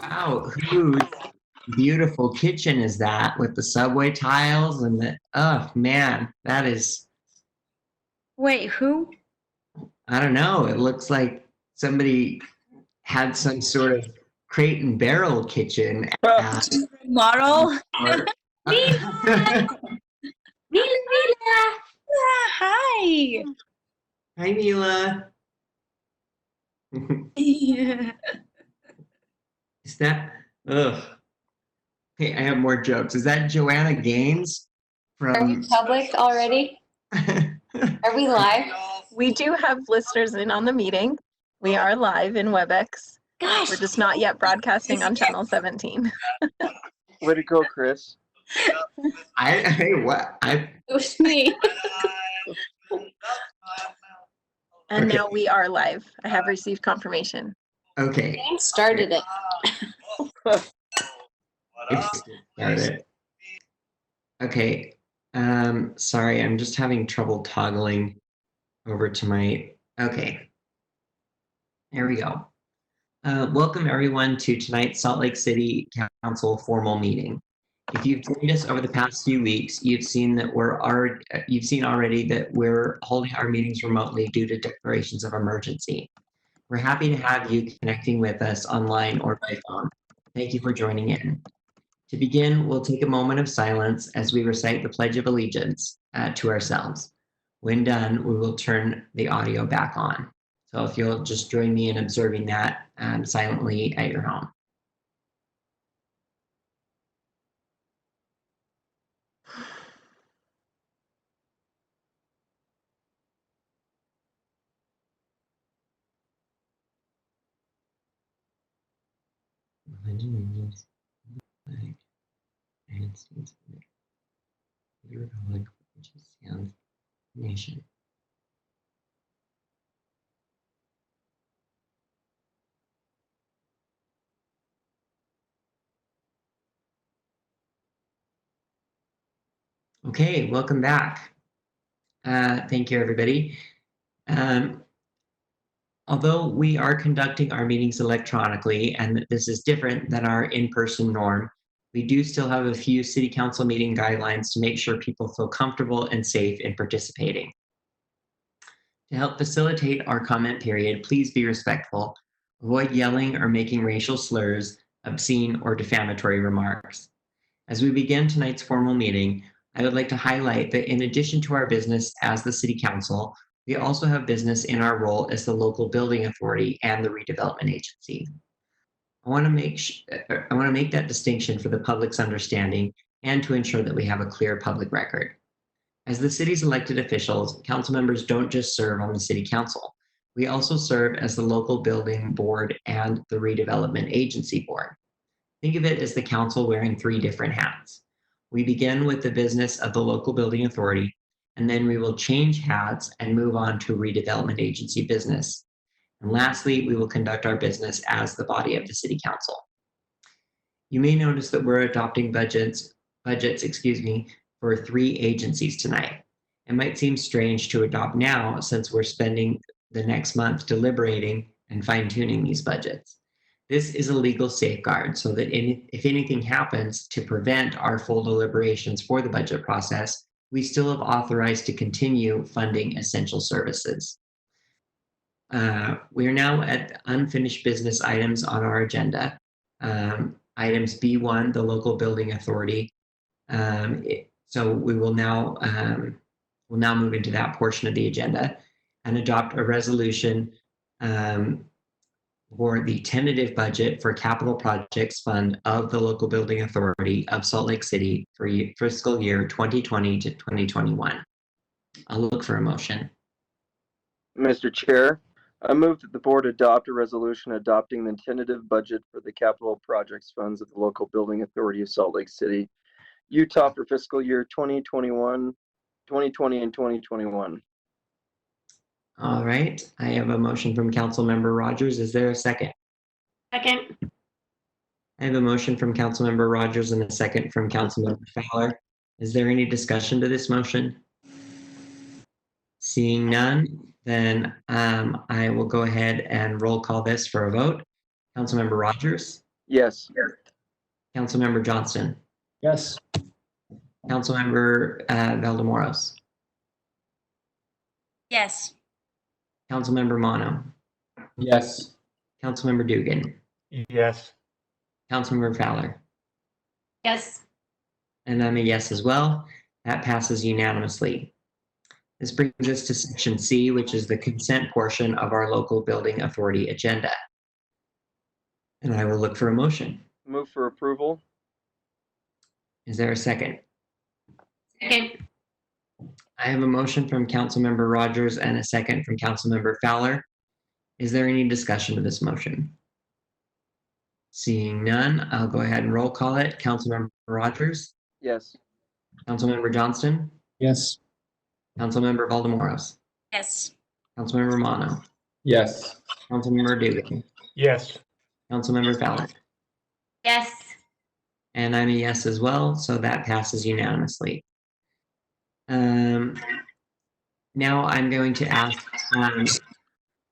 Wow, whose beautiful kitchen is that with the subway tiles and the, oh man, that is, Wait, who? I don't know. It looks like somebody had some sort of crate and barrel kitchen. Model? Or, Mila! Mila! Hi! Hi, Mila. Is that, ugh. Okay, I have more jokes. Is that Joanna Gaines Are you from? public already? Are we live? We do have listeners in on the meeting. We are live in WebEx. Gosh, We're just not yet broadcasting on channel 17. Way to go, Chris. What? it was me. And Okay. now we are live. I have received confirmation. Okay. Dan started it. Got it. Okay. Sorry, I'm just having trouble toggling over to my, okay. There we go. Welcome everyone to tonight's Salt Lake City Council formal meeting. If you've joined us over the past few weeks, you've seen already that we're holding our meetings remotely due to declarations of emergency. We're happy to have you connecting with us online or by phone. Thank you for joining in. To begin, we'll take a moment of silence as we recite the Pledge of Allegiance to ourselves. When done, we will turn the audio back on. So if you'll just join me in observing that silently at your home. United States of the Republic, which is the nation. Okay, welcome back. Thank you, everybody. Although we are conducting our meetings electronically, and this is different than our in-person norm, we do still have a few City Council meeting guidelines to make sure people feel comfortable and safe in participating. To help facilitate our comment period, please be respectful. Avoid yelling or making racial slurs, obscene, or defamatory remarks. As we begin tonight's formal meeting, I would like to highlight that in addition to our business as the City Council, we also have business in our role as the local building authority and the redevelopment agency. I want to make that distinction for the public's understanding and to ensure that we have a clear public record. As the city's elected officials, council members don't just serve on the City Council. We also serve as the local building board and the redevelopment agency board. Think of it as the council wearing 3 different hats. We begin with the business of the local building authority, and then we will change hats and move on to redevelopment agency business. And lastly, we will conduct our business as the body of the City Council. You may notice that we're adopting budgets, for 3 agencies tonight. It might seem strange to adopt now since we're spending the next month deliberating and fine-tuning these budgets. This is a legal safeguard so that if anything happens to prevent our full deliberations for the budget process, we still have authorized to continue funding essential services. We are now at unfinished business items on our agenda. Items B1, the local building authority. So we will now move into that portion of the agenda and adopt a resolution for the tentative budget for capital projects fund of the local building authority of Salt Lake City for fiscal year 2020 to 2021. I'll look for a motion. Mr. Chair, I move that the board adopt a resolution adopting the tentative budget for the capital projects funds of the local building authority of Salt Lake City, Utah for fiscal year 2020 and 2021. All right, I have a motion from Councilmember Rogers. Is there a second? Second. I have a motion from Councilmember Rogers and a second from Councilmember Fowler. Is there any discussion to this motion? Seeing none, then I will go ahead and roll call this for a vote. Councilmember Rogers? Yes. Councilmember Johnston, Yes. Councilmember Valdemoros, Yes. Councilmember Mono, Yes. Councilmember Dugan, Yes. Councilmember Fowler, Yes. and I'm a yes as well. That passes unanimously. This brings us to section C, which is the consent portion of our local building authority agenda. And I will look for a motion. Move for approval. Is there a second? Second. I have a motion from Councilmember Rogers and a second from Councilmember Fowler. Is there any discussion of this motion? Seeing none, I'll go ahead and roll call it. Councilmember Rogers, Yes. Councilmember Johnston, Yes. Councilmember Valdemoros, Yes. Councilmember Mono, Yes. Councilmember Dugan, Yes. Councilmember Fowler, Yes. and I'm a yes as well, so that passes unanimously. Now I'm going to ask,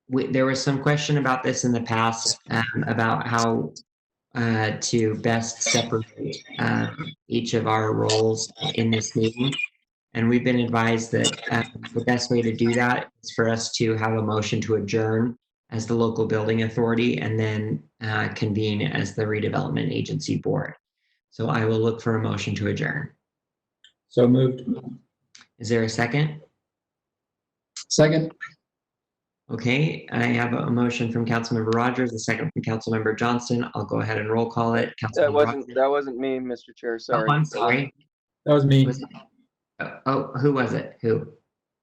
there was some question about this in the past, about how to best separate each of our roles in this meeting. And we've been advised that the best way to do that is for us to have a motion to adjourn as the local building authority and then convene as the redevelopment agency board. So I will look for a motion to adjourn. So moved. Is there a second? Second. Okay, I have a motion from Councilmember Rogers, a second from Councilmember Johnston. I'll go ahead and roll call it. That Councilmember wasn't me, Mr. Chair. Rogers. Sorry. Oh, I'm sorry. That was me. Oh, who was it? Who?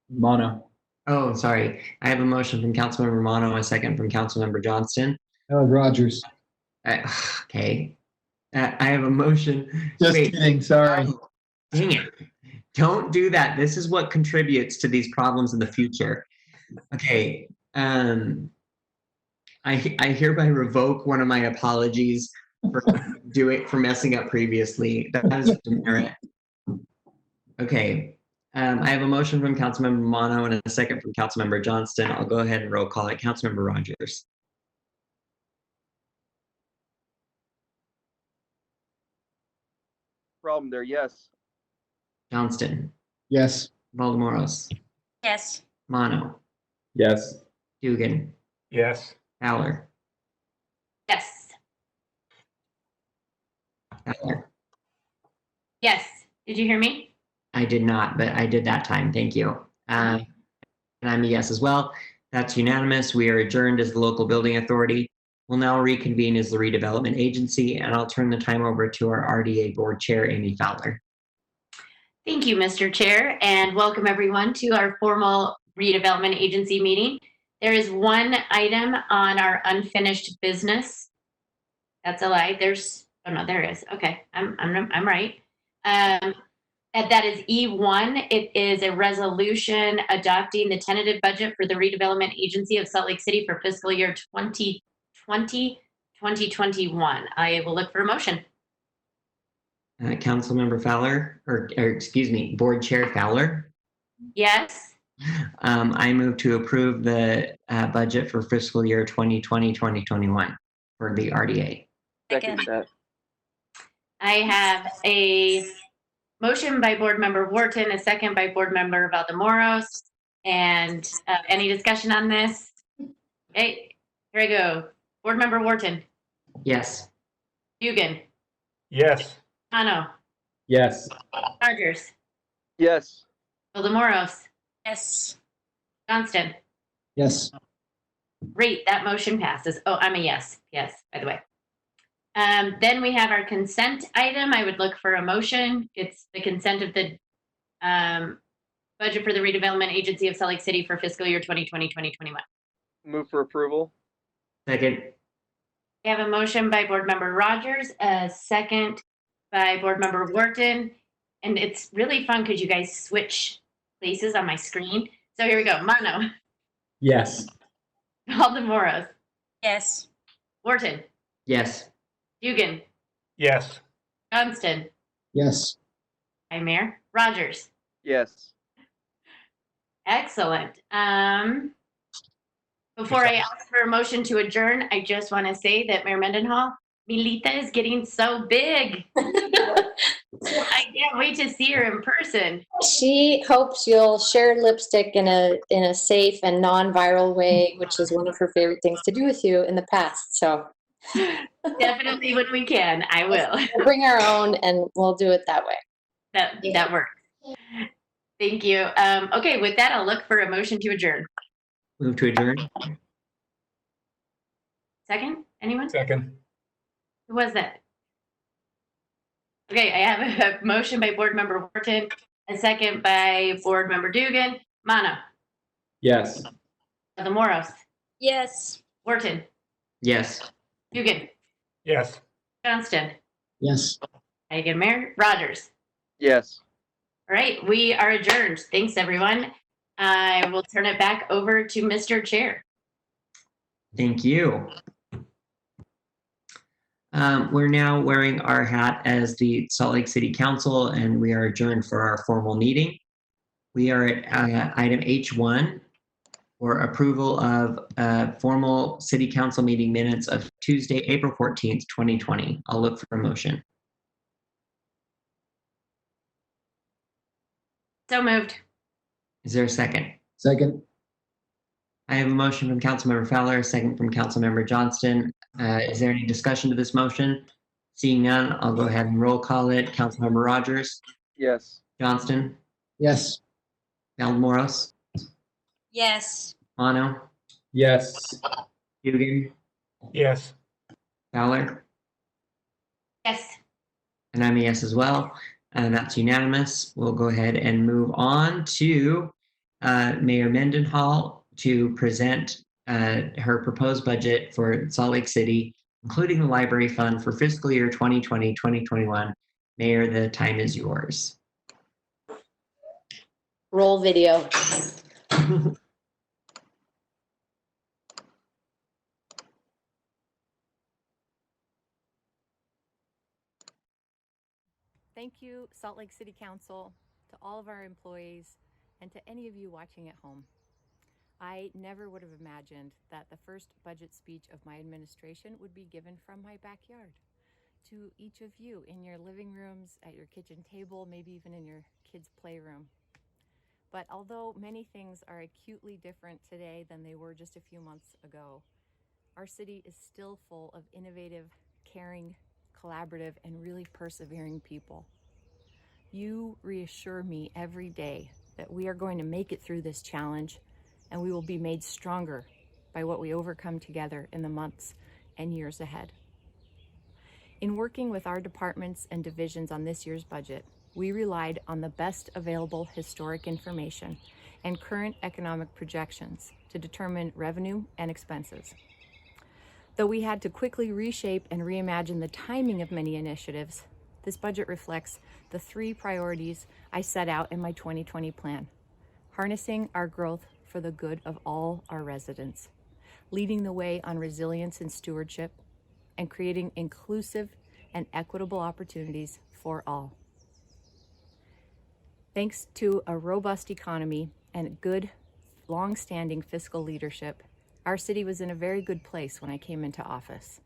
Mono. Oh, sorry. I have a motion from Councilmember Mono, a second from Councilmember Johnston. That was Rogers. Okay. I have a motion. Just Wait. kidding. Sorry. Oh, dang it. Don't do that. This is what contributes to these problems in the future. Okay. I hereby revoke one of my apologies for messing up previously. That is demerit. Okay. I have a motion from Councilmember Mono and a second from Councilmember Johnston. I'll go ahead and roll call it. Councilmember Rogers. Problem there. Yes. Johnston. Yes. Valdemoros. Yes. Mono. Yes. Dugan. Yes. Fowler. Yes. Fowler. Yes. Did you hear me? I did not, but I did that time. Thank you. And I'm a yes as well. That's unanimous. We are adjourned as the local building authority. We'll now reconvene as the redevelopment agency, and I'll turn the time over to our RDA board chair, Amy Fowler. Thank you, Mr. Chair, and welcome everyone to our formal redevelopment agency meeting. There is one item on our unfinished business. That's a lie. Oh no, there is. Okay, I'm right. And that is E1. It is a resolution adopting the tentative budget for the redevelopment agency of Salt Lake City for fiscal year 2020-2021. I will look for a motion. Councilmember Fowler, or excuse me, Board Chair Fowler. Yes. I move to approve the budget for fiscal year 2020-2021 for the RDA. Second that. I have a motion by Board Member Wharton, a second by Board Member Valdemoros. And any discussion on this? Okay, here I go. Board Member Wharton, Yes. Dugan, Yes. Ano, Yes. Rogers, Yes. Valdemoros, Yes. Johnston. Yes. Great, that motion passes. Oh, I'm a yes. Yes, by the way. Then we have our consent item. I would look for a motion. It's the consent of the budget for the redevelopment agency of Salt Lake City for fiscal year 2020-2021. Move for approval. Second. We have a motion by Board Member Rogers, a second by Board Member Wharton. And it's really fun because you guys switch places on my screen. So here we go. Mono, Yes. Valdemoros, Yes. Wharton, Yes. Dugan, Yes. Johnston, Yes. Hi, Mayor. Rogers. Yes. Excellent. Before I ask for a motion to adjourn, I just want to say that Mayor Mendenhall, Milita is getting so big. I can't wait to see her in person. She hopes you'll share lipstick in a safe and non-viral way, which is one of her favorite things to do with you in the past. So Definitely when we can, I will. we'll bring our own and we'll do it that way. That works. Thank you. Okay, with that, I'll look for a motion to adjourn. Move to adjourn. Second? Anyone? Second. Who was that? Okay, I have a motion by Board Member Wharton, a second by Board Member Dugan. Mana, Yes. the Moros, Yes. Wharton, Yes. Dugan, Yes. Johnston, Yes. Hagan, Mayor, Rogers. Yes. All right, we are adjourned. Thanks, everyone. I will turn it back over to Mr. Chair. Thank you. We're now wearing our hat as the Salt Lake City Council, and we are adjourned for our formal meeting. We are at item H1 for approval of formal City Council meeting minutes of Tuesday, April 14th, 2020. I'll look for a motion. So moved. Is there a second? Second. I have a motion from Councilmember Fowler, a second from Councilmember Johnston. Is there any discussion to this motion? Seeing none, I'll go ahead and roll call it. Councilmember Rogers, Yes. Johnston, Yes. Valdemoros, Yes. Mono, Yes. Dugan, Yes. Fowler, Yes. and I'm a yes as well. And that's unanimous. We'll go ahead and move on to Mayor Mendenhall to present her proposed budget for Salt Lake City, including the library fund for fiscal year 2020-2021. Mayor, the time is yours. Roll video. Thank you, Salt Lake City Council, to all of our employees, and to any of you watching at home. I never would have imagined that the first budget speech of my administration would be given from my backyard. To each of you in your living rooms, at your kitchen table, maybe even in your kids' playroom. But although many things are acutely different today than they were just a few months ago, our city is still full of innovative, caring, collaborative, and really persevering people. You reassure me every day that we are going to make it through this challenge, and we will be made stronger by what we overcome together in the months and years ahead. In working with our departments and divisions on this year's budget, we relied on the best available historic information and current economic projections to determine revenue and expenses. Though we had to quickly reshape and reimagine the timing of many initiatives, this budget reflects the three priorities I set out in my 2020 plan: harnessing our growth for the good of all our residents, leading the way on resilience and stewardship, and creating inclusive and equitable opportunities for all. Thanks to a robust economy and good, long-standing fiscal leadership, our city was in a very good place when I came into office.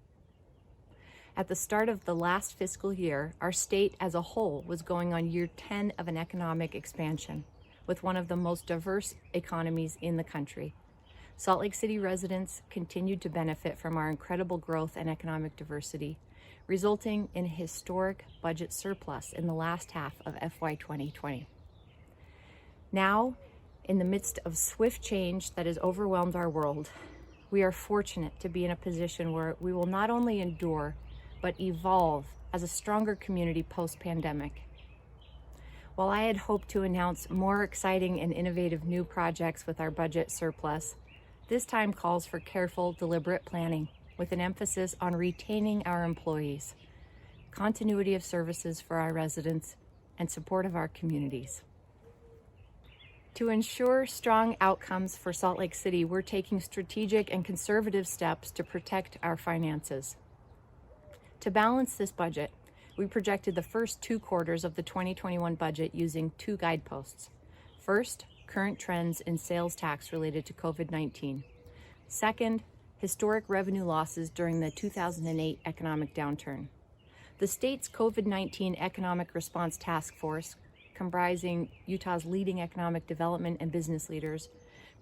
At the start of the last fiscal year, our state as a whole was going on year 10 of an economic expansion, with one of the most diverse economies in the country. Salt Lake City residents continued to benefit from our incredible growth and economic diversity, resulting in a historic budget surplus in the last half of FY 2020. Now, in the midst of swift change that has overwhelmed our world, we are fortunate to be in a position where we will not only endure, but evolve as a stronger community post-pandemic. While I had hoped to announce more exciting and innovative new projects with our budget surplus, this time calls for careful, deliberate planning with an emphasis on retaining our employees, continuity of services for our residents, and support of our communities. To ensure strong outcomes for Salt Lake City, we're taking strategic and conservative steps to protect our finances. To balance this budget, we projected the first 2 quarters of the 2021 budget using 2 guideposts. First, current trends in sales tax related to COVID-19. Second, historic revenue losses during the 2008 economic downturn. The state's COVID-19 Economic Response Task Force, comprising Utah's leading economic development and business leaders,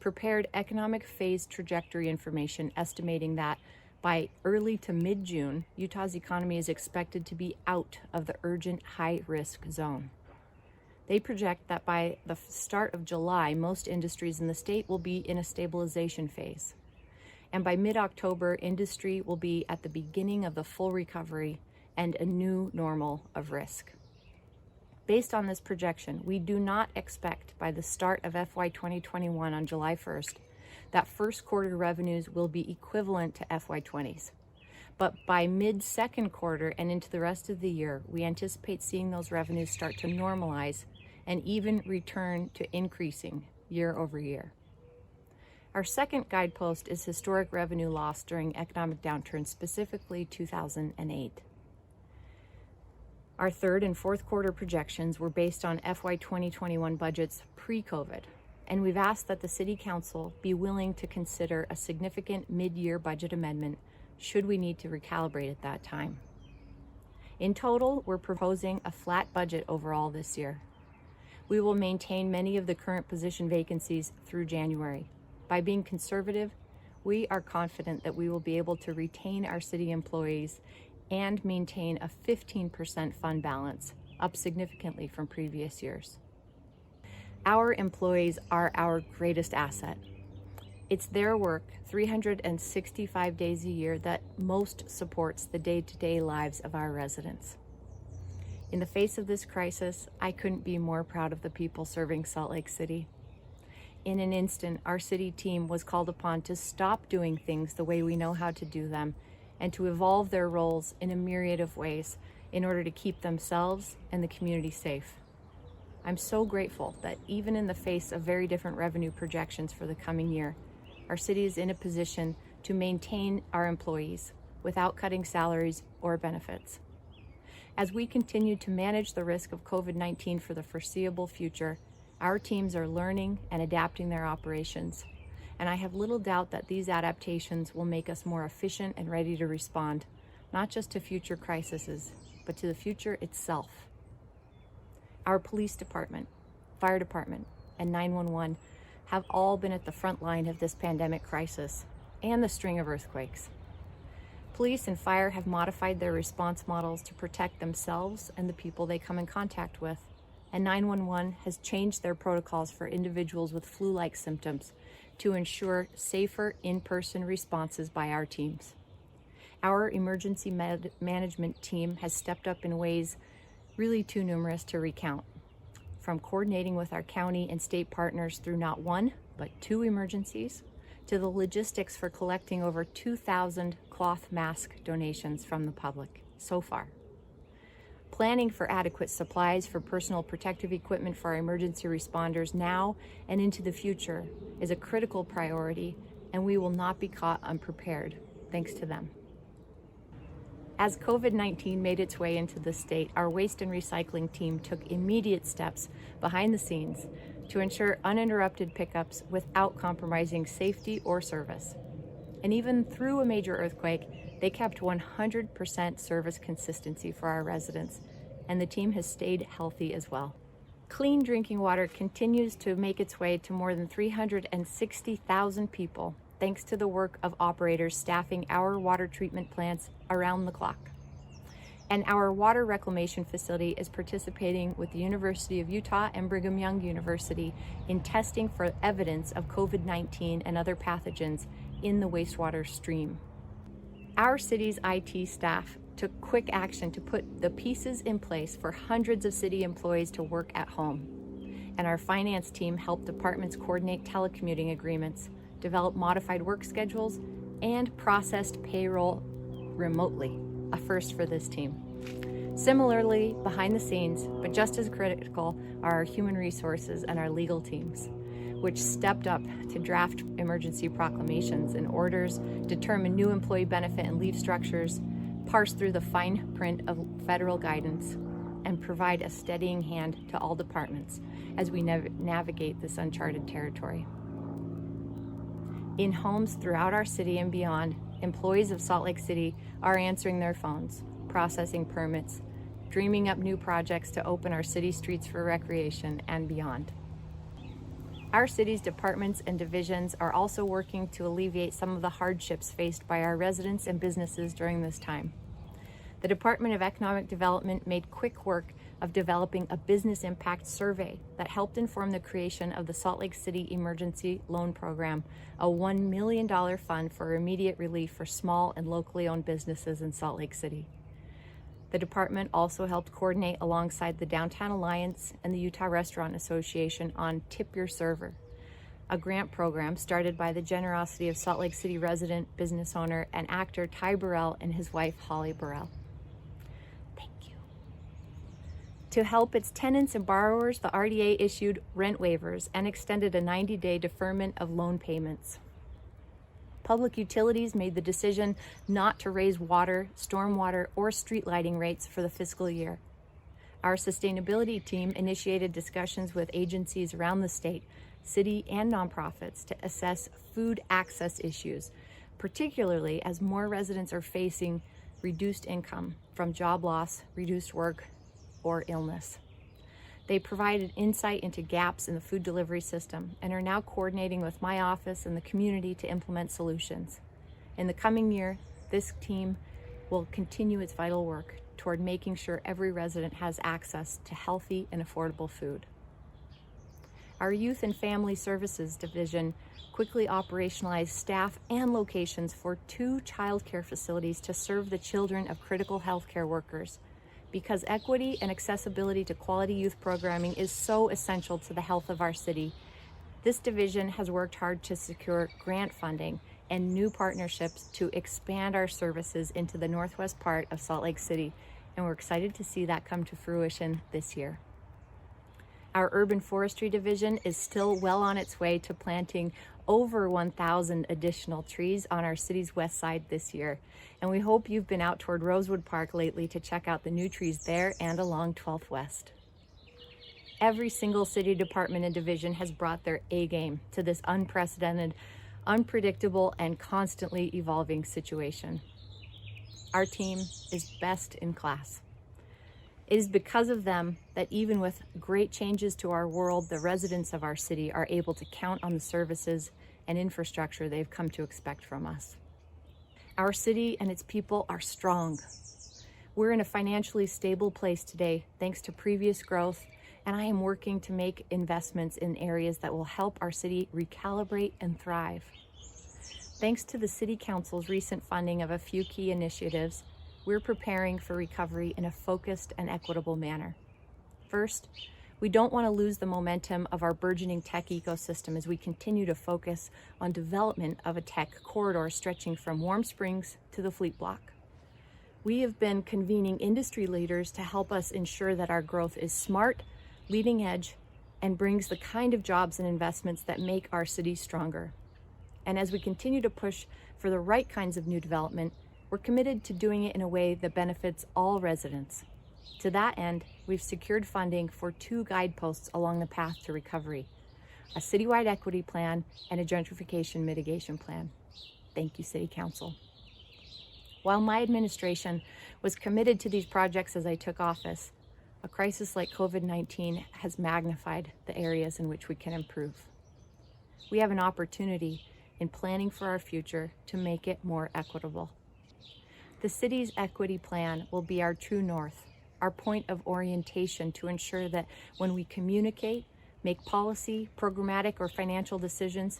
prepared economic phase trajectory information estimating that by early to mid-June, Utah's economy is expected to be out of the urgent high-risk zone. They project that by the start of July, most industries in the state will be in a stabilization phase. And by mid-October, industry will be at the beginning of the full recovery and a new normal of risk. Based on this projection, we do not expect by the start of FY 2021 on July 1st that first quarter revenues will be equivalent to FY 20's. But by mid-second quarter and into the rest of the year, we anticipate seeing those revenues start to normalize and even return to increasing year over year. Our second guidepost is historic revenue loss during economic downturn, specifically 2008. Our third and fourth quarter projections were based on FY 2021 budgets pre-COVID, and we've asked that the City Council be willing to consider a significant mid-year budget amendment should we need to recalibrate at that time. In total, we're proposing a flat budget overall this year. We will maintain many of the current position vacancies through January. By being conservative, we are confident that we will be able to retain our city employees and maintain a 15% fund balance, up significantly from previous years. Our employees are our greatest asset. It's their work, 365 days a year, that most supports the day-to-day lives of our residents. In the face of this crisis, I couldn't be more proud of the people serving Salt Lake City. In an instant, our city team was called upon to stop doing things the way we know how to do them and to evolve their roles in a myriad of ways in order to keep themselves and the community safe. I'm so grateful that even in the face of very different revenue projections for the coming year, our city is in a position to maintain our employees without cutting salaries or benefits. As we continue to manage the risk of COVID-19 for the foreseeable future, our teams are learning and adapting their operations, and I have little doubt that these adaptations will make us more efficient and ready to respond, not just to future crises, but to the future itself. Our police department, fire department, and 911 have all been at the front line of this pandemic crisis and the string of earthquakes. Police and fire have modified their response models to protect themselves and the people they come in contact with, and 911 has changed their protocols for individuals with flu-like symptoms to ensure safer in-person responses by our teams. Our emergency management team has stepped up in ways really too numerous to recount, from coordinating with our county and state partners through not one, but 2 emergencies, to the logistics for collecting over 2,000 cloth mask donations from the public so far. Planning for adequate supplies for personal protective equipment for our emergency responders now and into the future is a critical priority, and we will not be caught unprepared, thanks to them. As COVID-19 made its way into the state, our waste and recycling team took immediate steps behind the scenes to ensure uninterrupted pickups without compromising safety or service. And even through a major earthquake, they kept 100% service consistency for our residents, and the team has stayed healthy as well. Clean drinking water continues to make its way to more than 360,000 people, thanks to the work of operators staffing our water treatment plants around the clock. And our water reclamation facility is participating with the University of Utah and Brigham Young University in testing for evidence of COVID-19 and other pathogens in the wastewater stream. Our city's IT staff took quick action to put the pieces in place for hundreds of city employees to work at home. And our finance team helped departments coordinate telecommuting agreements, develop modified work schedules, and processed payroll remotely, a first for this team. Similarly, behind the scenes, but just as critical, are our human resources and our legal teams, which stepped up to draft emergency proclamations and orders, determine new employee benefit and leave structures, parse through the fine print of federal guidance, and provide a steadying hand to all departments as we navigate this uncharted territory. In homes throughout our city and beyond, employees of Salt Lake City are answering their phones, processing permits, dreaming up new projects to open our city streets for recreation and beyond. Our city's departments and divisions are also working to alleviate some of the hardships faced by our residents and businesses during this time. The Department of Economic Development made quick work of developing a business impact survey that helped inform the creation of the Salt Lake City Emergency Loan Program, a $1 million fund for immediate relief for small and locally owned businesses in Salt Lake City. The department also helped coordinate alongside the Downtown Alliance and the Utah Restaurant Association on Tip Your Server, a grant program started by the generosity of Salt Lake City resident, business owner, and actor Ty Burrell and his wife, Holly Burrell. Thank you. To help its tenants and borrowers, the RDA issued rent waivers and extended a 90-day deferment of loan payments. Public utilities made the decision not to raise water, stormwater, or street lighting rates for the fiscal year. Our sustainability team initiated discussions with agencies around the state, city, and nonprofits to assess food access issues, particularly as more residents are facing reduced income from job loss, reduced work, or illness. They provided insight into gaps in the food delivery system and are now coordinating with my office and the community to implement solutions. In the coming year, this team will continue its vital work toward making sure every resident has access to healthy and affordable food. Our Youth and Family Services Division quickly operationalized staff and locations for 2 child care facilities to serve the children of critical healthcare workers. Because equity and accessibility to quality youth programming is so essential to the health of our city, this division has worked hard to secure grant funding and new partnerships to expand our services into the northwest part of Salt Lake City, and we're excited to see that come to fruition this year. Our Urban Forestry Division is still well on its way to planting over 1,000 additional trees on our city's west side this year. And we hope you've been out toward Rosewood Park lately to check out the new trees there and along 12th West. Every single city department and division has brought their A game to this unprecedented, unpredictable, and constantly evolving situation. Our team is best in class. It is because of them that even with great changes to our world, the residents of our city are able to count on the services and infrastructure they've come to expect from us. Our city and its people are strong. We're in a financially stable place today thanks to previous growth, and I am working to make investments in areas that will help our city recalibrate and thrive. Thanks to the City Council's recent funding of a few key initiatives, we're preparing for recovery in a focused and equitable manner. First, we don't want to lose the momentum of our burgeoning tech ecosystem as we continue to focus on development of a tech corridor stretching from Warm Springs to the Fleet Block. We have been convening industry leaders to help us ensure that our growth is smart, leading edge, and brings the kind of jobs and investments that make our city stronger. And as we continue to push for the right kinds of new development, we're committed to doing it in a way that benefits all residents. To that end, we've secured funding for 2 guideposts along the path to recovery, a citywide equity plan and a gentrification mitigation plan. Thank you, City Council. While my administration was committed to these projects as I took office, a crisis like COVID-19 has magnified the areas in which we can improve. We have an opportunity in planning for our future to make it more equitable. The city's equity plan will be our true north, our point of orientation to ensure that when we communicate, make policy, programmatic, or financial decisions,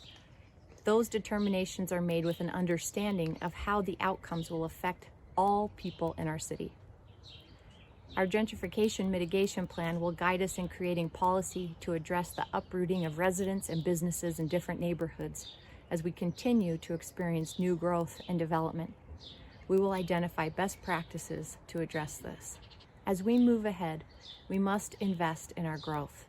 those determinations are made with an understanding of how the outcomes will affect all people in our city. Our gentrification mitigation plan will guide us in creating policy to address the uprooting of residents and businesses in different neighborhoods as we continue to experience new growth and development. We will identify best practices to address this. As we move ahead, we must invest in our growth.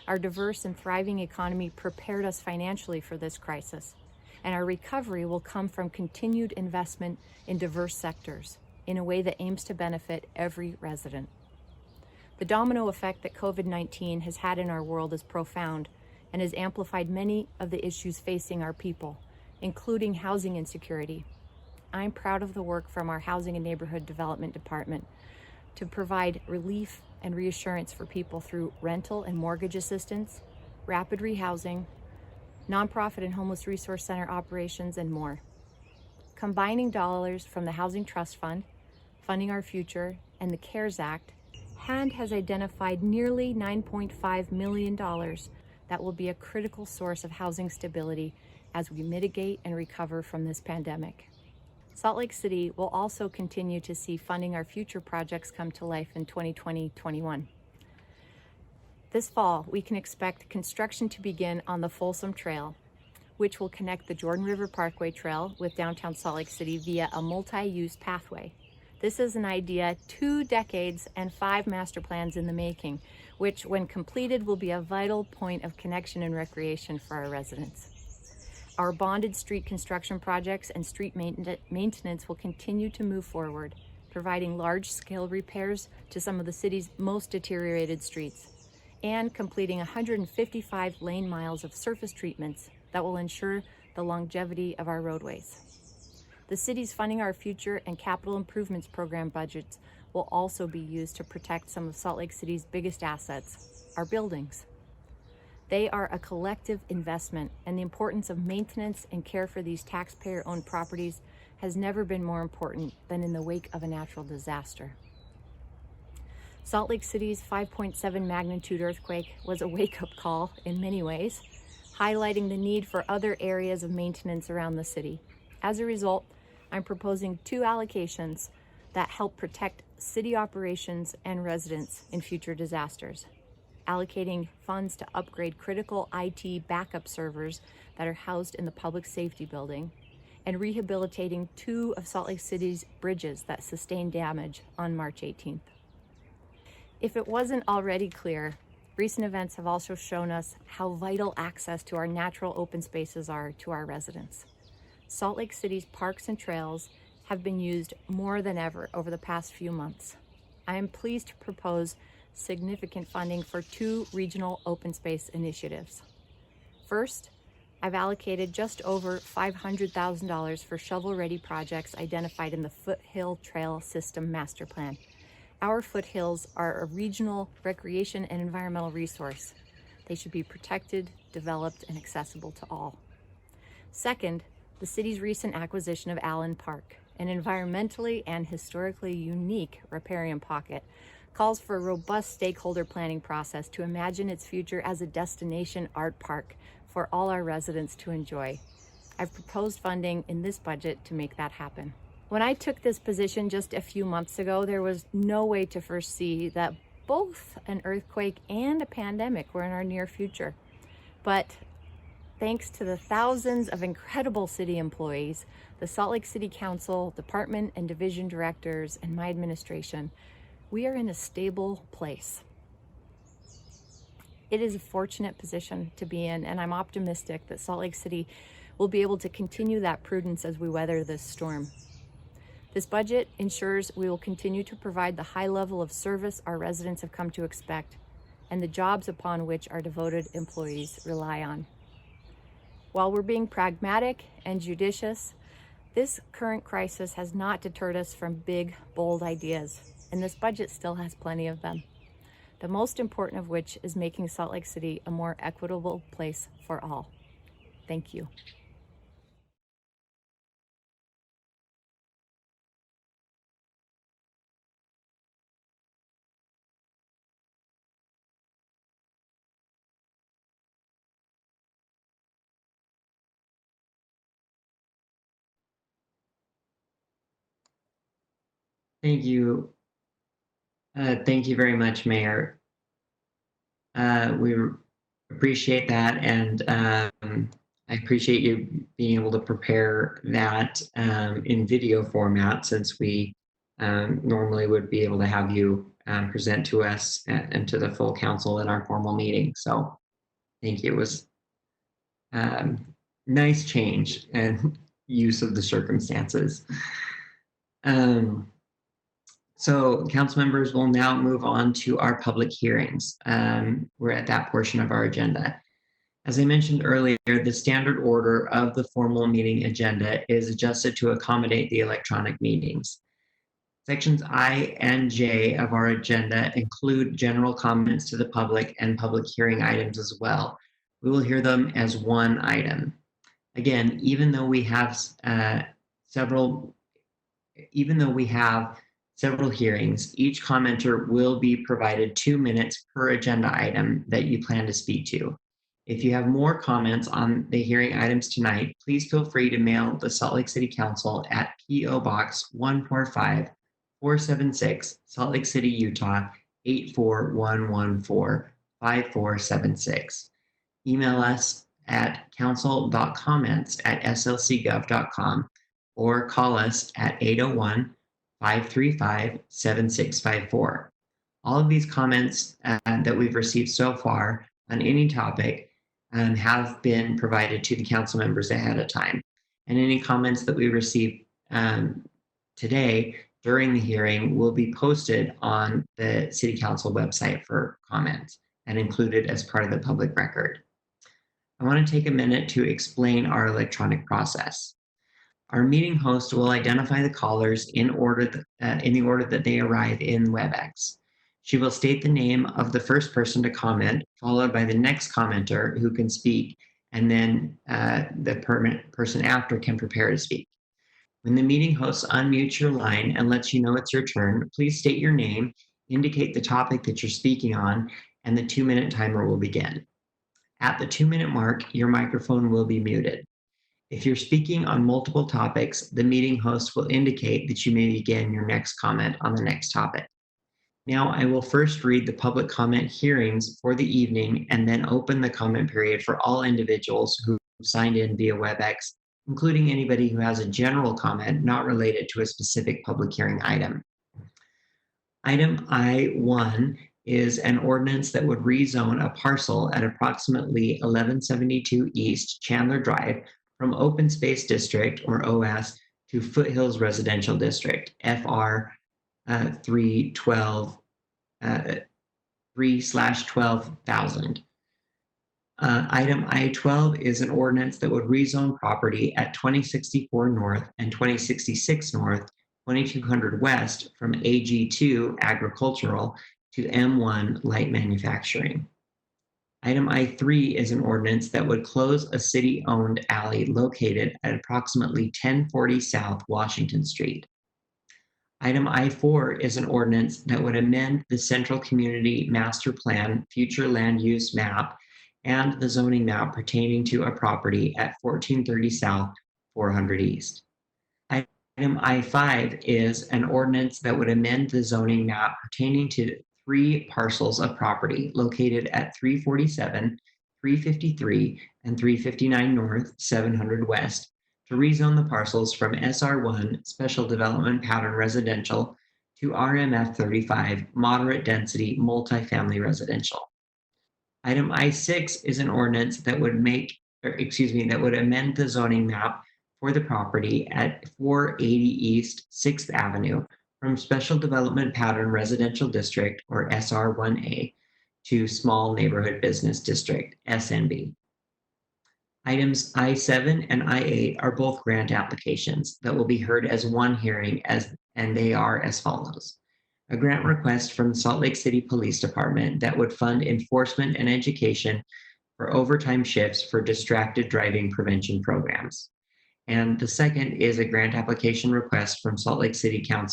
Our diverse and thriving economy prepared us financially for this crisis, and our recovery will come from continued investment in diverse sectors in a way that aims to benefit every resident. The domino effect that COVID-19 has had in our world is profound and has amplified many of the issues facing our people, including housing insecurity. I'm proud of the work from our Housing and Neighborhood Development Department to provide relief and reassurance for people through rental and mortgage assistance, rapid rehousing, nonprofit and homeless resource center operations, and more. Combining dollars from the Housing Trust Fund, Funding Our Future, and the CARES Act, HAND has identified nearly $9.5 million that will be a critical source of housing stability as we mitigate and recover from this pandemic. Salt Lake City will also continue to see Funding Our Future projects come to life in 2020-21. This fall, we can expect construction to begin on the Folsom Trail, which will connect the Jordan River Parkway Trail with downtown Salt Lake City via a multi-use pathway. This is an idea 2 decades and 5 master plans in the making, which when completed will be a vital point of connection and recreation for our residents. Our bonded street construction projects and street maintenance will continue to move forward, providing large-scale repairs to some of the city's most deteriorated streets, and completing 155 lane miles of surface treatments that will ensure the longevity of our roadways. The city's Funding Our Future and Capital Improvements Program budgets will also be used to protect some of Salt Lake City's biggest assets, our buildings. They are a collective investment, and the importance of maintenance and care for these taxpayer-owned properties has never been more important than in the wake of a natural disaster. Salt Lake City's 5.7 magnitude earthquake was a wake-up call in many ways, highlighting the need for other areas of maintenance around the city. As a result, I'm proposing 2 allocations that help protect city operations and residents in future disasters. Allocating funds to upgrade critical IT backup servers that are housed in the Public Safety Building, and rehabilitating 2 of Salt Lake City's bridges that sustained damage on March 18th. If it wasn't already clear, recent events have also shown us how vital access to our natural open spaces are to our residents. Salt Lake City's parks and trails have been used more than ever over the past few months. I am pleased to propose significant funding for 2 regional open space initiatives. First, I've allocated just over $500,000 for shovel-ready projects identified in the Foothill Trail System Master Plan. Our foothills are a regional recreation and environmental resource. They should be protected, developed, and accessible to all. Second, the city's recent acquisition of Allen Park, an environmentally and historically unique riparian pocket, calls for a robust stakeholder planning process to imagine its future as a destination art park for all our residents to enjoy. I've proposed funding in this budget to make that happen. When I took this position just a few months ago, there was no way to foresee that both an earthquake and a pandemic were in our near future. But thanks to the thousands of incredible city employees, the Salt Lake City Council, department and division directors, and my administration, we are in a stable place. It is a fortunate position to be in, and I'm optimistic that Salt Lake City will be able to continue that prudence as we weather this storm. This budget ensures we will continue to provide the high level of service our residents have come to expect, and the jobs upon which our devoted employees rely on. While we're being pragmatic and judicious, this current crisis has not deterred us from big, bold ideas, and this budget still has plenty of them. The most important of which is making Salt Lake City a more equitable place for all. Thank you. Thank you. Thank you very much, Mayor. We appreciate that, and I appreciate you being able to prepare that in video format, since we normally would be able to have you present to us and to the full council in our formal meeting. So thank you. It was nice change and use of the circumstances. So council members will now move on to our public hearings. We're at that portion of our agenda. As I mentioned earlier, the standard order of the formal meeting agenda is adjusted to accommodate the electronic meetings. Sections I and J of our agenda include general comments to the public and public hearing items as well. We will hear them as one item. Again, even though we have several hearings, each commenter will be provided 2 minutes per agenda item that you plan to speak to. If you have more comments on the hearing items tonight, please feel free to mail the Salt Lake City Council at P.O. Box 145-476, Salt Lake City, Utah 84114-5476. Email us at council.comments@slcgov.com or call us at 801-535-7654. All of these comments that we've received so far on any topic have been provided to the council members ahead of time. And any comments that we receive today during the hearing will be posted on the City Council website for comments and included as part of the public record. I want to take a minute to explain our electronic process. Our meeting host will identify the callers in the order that they arrive in WebEx. She will state the name of the first person to comment, followed by the next commenter who can speak, and then the person after can prepare to speak. When the meeting host unmutes your line and lets you know it's your turn, please state your name, indicate the topic that you're speaking on, and the 2-minute timer will begin. At the 2-minute mark, your microphone will be muted. If you're speaking on multiple topics, the meeting host will indicate that you may begin your next comment on the next topic. Now, I will first read the public comment hearings for the evening and then open the comment period for all individuals who signed in via WebEx, including anybody who has a general comment not related to a specific public hearing item. Item I-1 is an ordinance that would rezone a parcel at approximately 1172 East Chandler Drive from Open Space District, or OS, to Foothills Residential District, FR 3/12,000. Item I-12 is an ordinance that would rezone property at 2064 North and 2066 North, 2200 West from AG2 Agricultural to M1 Light Manufacturing. Item I-3 is an ordinance that would close a city-owned alley located at approximately 1040 South Washington Street. Item I-4 is an ordinance that would amend the Central Community Master Plan Future Land Use Map and the zoning map pertaining to a property at 1430 South, 400 East. Item I-5 is an ordinance that would amend the zoning map pertaining to 3 parcels of property located at 347, 353, and 359 North, 700 West to rezone the parcels from SR1 Special Development Pattern Residential to RMF 35 Moderate Density Multifamily Residential. Item I-6 is an ordinance that would amend the zoning map for the property at 480 East 6th Avenue from Special Development Pattern Residential District, or SR1A, to Small Neighborhood Business District, SNB. Items I-7 and I-8 are both grant applications that will be heard as one hearing, and they are as follows. A grant request from the Salt Lake City Police Department that would fund enforcement and education for overtime shifts for distracted driving prevention programs. And the second is a grant application request from Salt Lake City from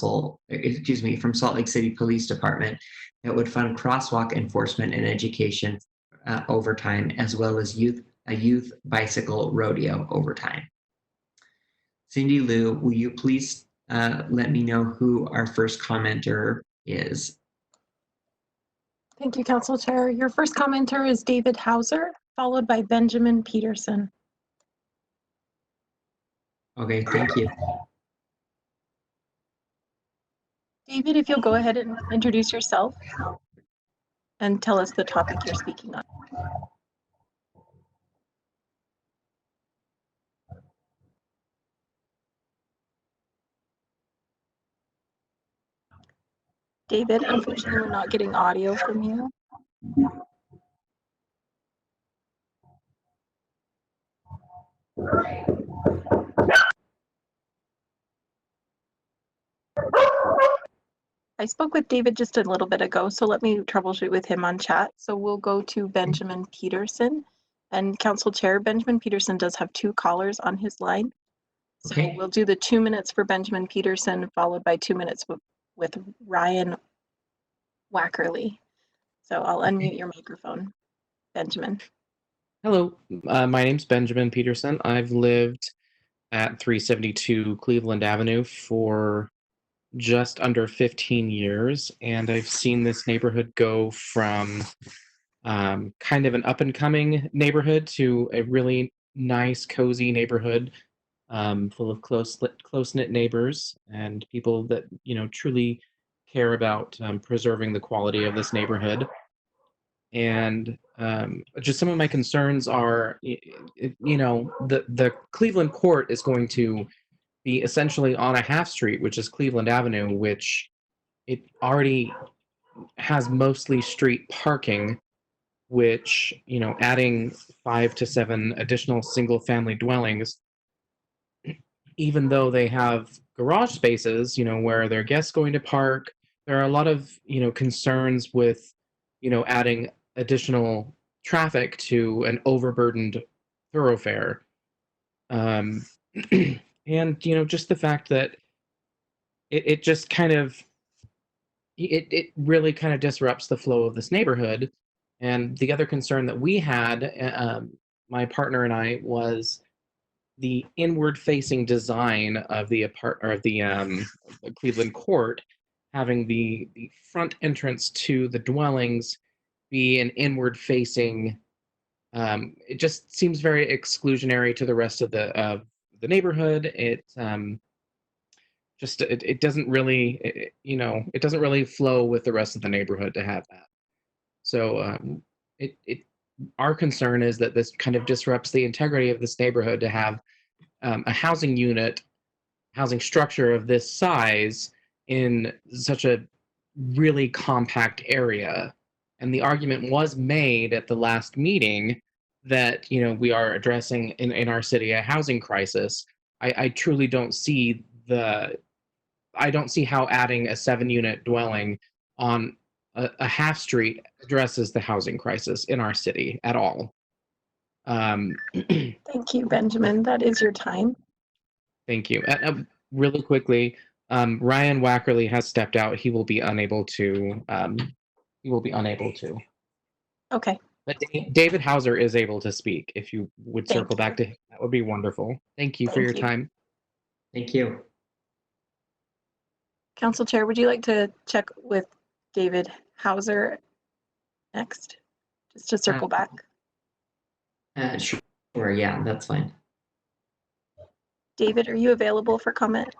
Salt Lake City Police Department that would fund crosswalk enforcement and education overtime, as well as a youth bicycle rodeo overtime. Cindy Lou, will you please let me know who our first commenter is? Thank you, Council Chair. Your first commenter is David Hauser, followed by Benjamin Peterson. Okay, thank you. David, if you'll go ahead and introduce yourself and tell us the topic you're speaking on. David, unfortunately, we're not getting audio from you. I spoke with David just a little bit ago, so let me troubleshoot with him on chat. So we'll go to Benjamin Peterson. And Council Chair, Benjamin Peterson does have 2 callers on his line. So Okay. we'll do the 2 minutes for Benjamin Peterson, followed by 2 minutes with Ryan Wackerly. So I'll unmute your microphone, Benjamin. Hello, my name's Benjamin Peterson. I've lived at 372 Cleveland Avenue for just under 15 years, and I've seen this neighborhood go from kind of an up-and-coming neighborhood to a really nice, cozy neighborhood full of close-knit neighbors and people that, truly care about preserving the quality of this neighborhood. And just some of my concerns are, the Cleveland Court is going to be essentially on a half street, which is Cleveland Avenue, which it already has mostly street parking, which, adding 5 to 7 additional single-family dwellings, even though they have garage spaces, where their guests going to park, there are a lot of, concerns with, adding additional traffic to an overburdened thoroughfare. And, just the fact that it just kind of, it really kind of disrupts the flow of this neighborhood. And the other concern that we had, my partner and I, was the inward-facing design of the Cleveland Court, having the front entrance to the dwellings be an inward-facing. It just seems very exclusionary to the rest of the neighborhood. It doesn't really, it doesn't really flow with the rest of the neighborhood to have that. So our concern is that this kind of disrupts the integrity of this neighborhood to have a housing structure of this size in such a really compact area. And the argument was made at the last meeting that, we are addressing in our city a housing crisis. I truly don't see how adding a 7-unit dwelling on a half street addresses the housing crisis in our city at all. Thank you, Benjamin. That is your time. Thank you. Really quickly, Ryan Wackerly has stepped out. He will be unable to. Okay. But David Hauser is able to speak. If you would Thank circle back to him, that would be wonderful. Thank you for Thank your you. time. Thank you. Council Chair, would you like to check with David Hauser next? Just to circle back. Sure, yeah, that's fine. David, are you available for comment?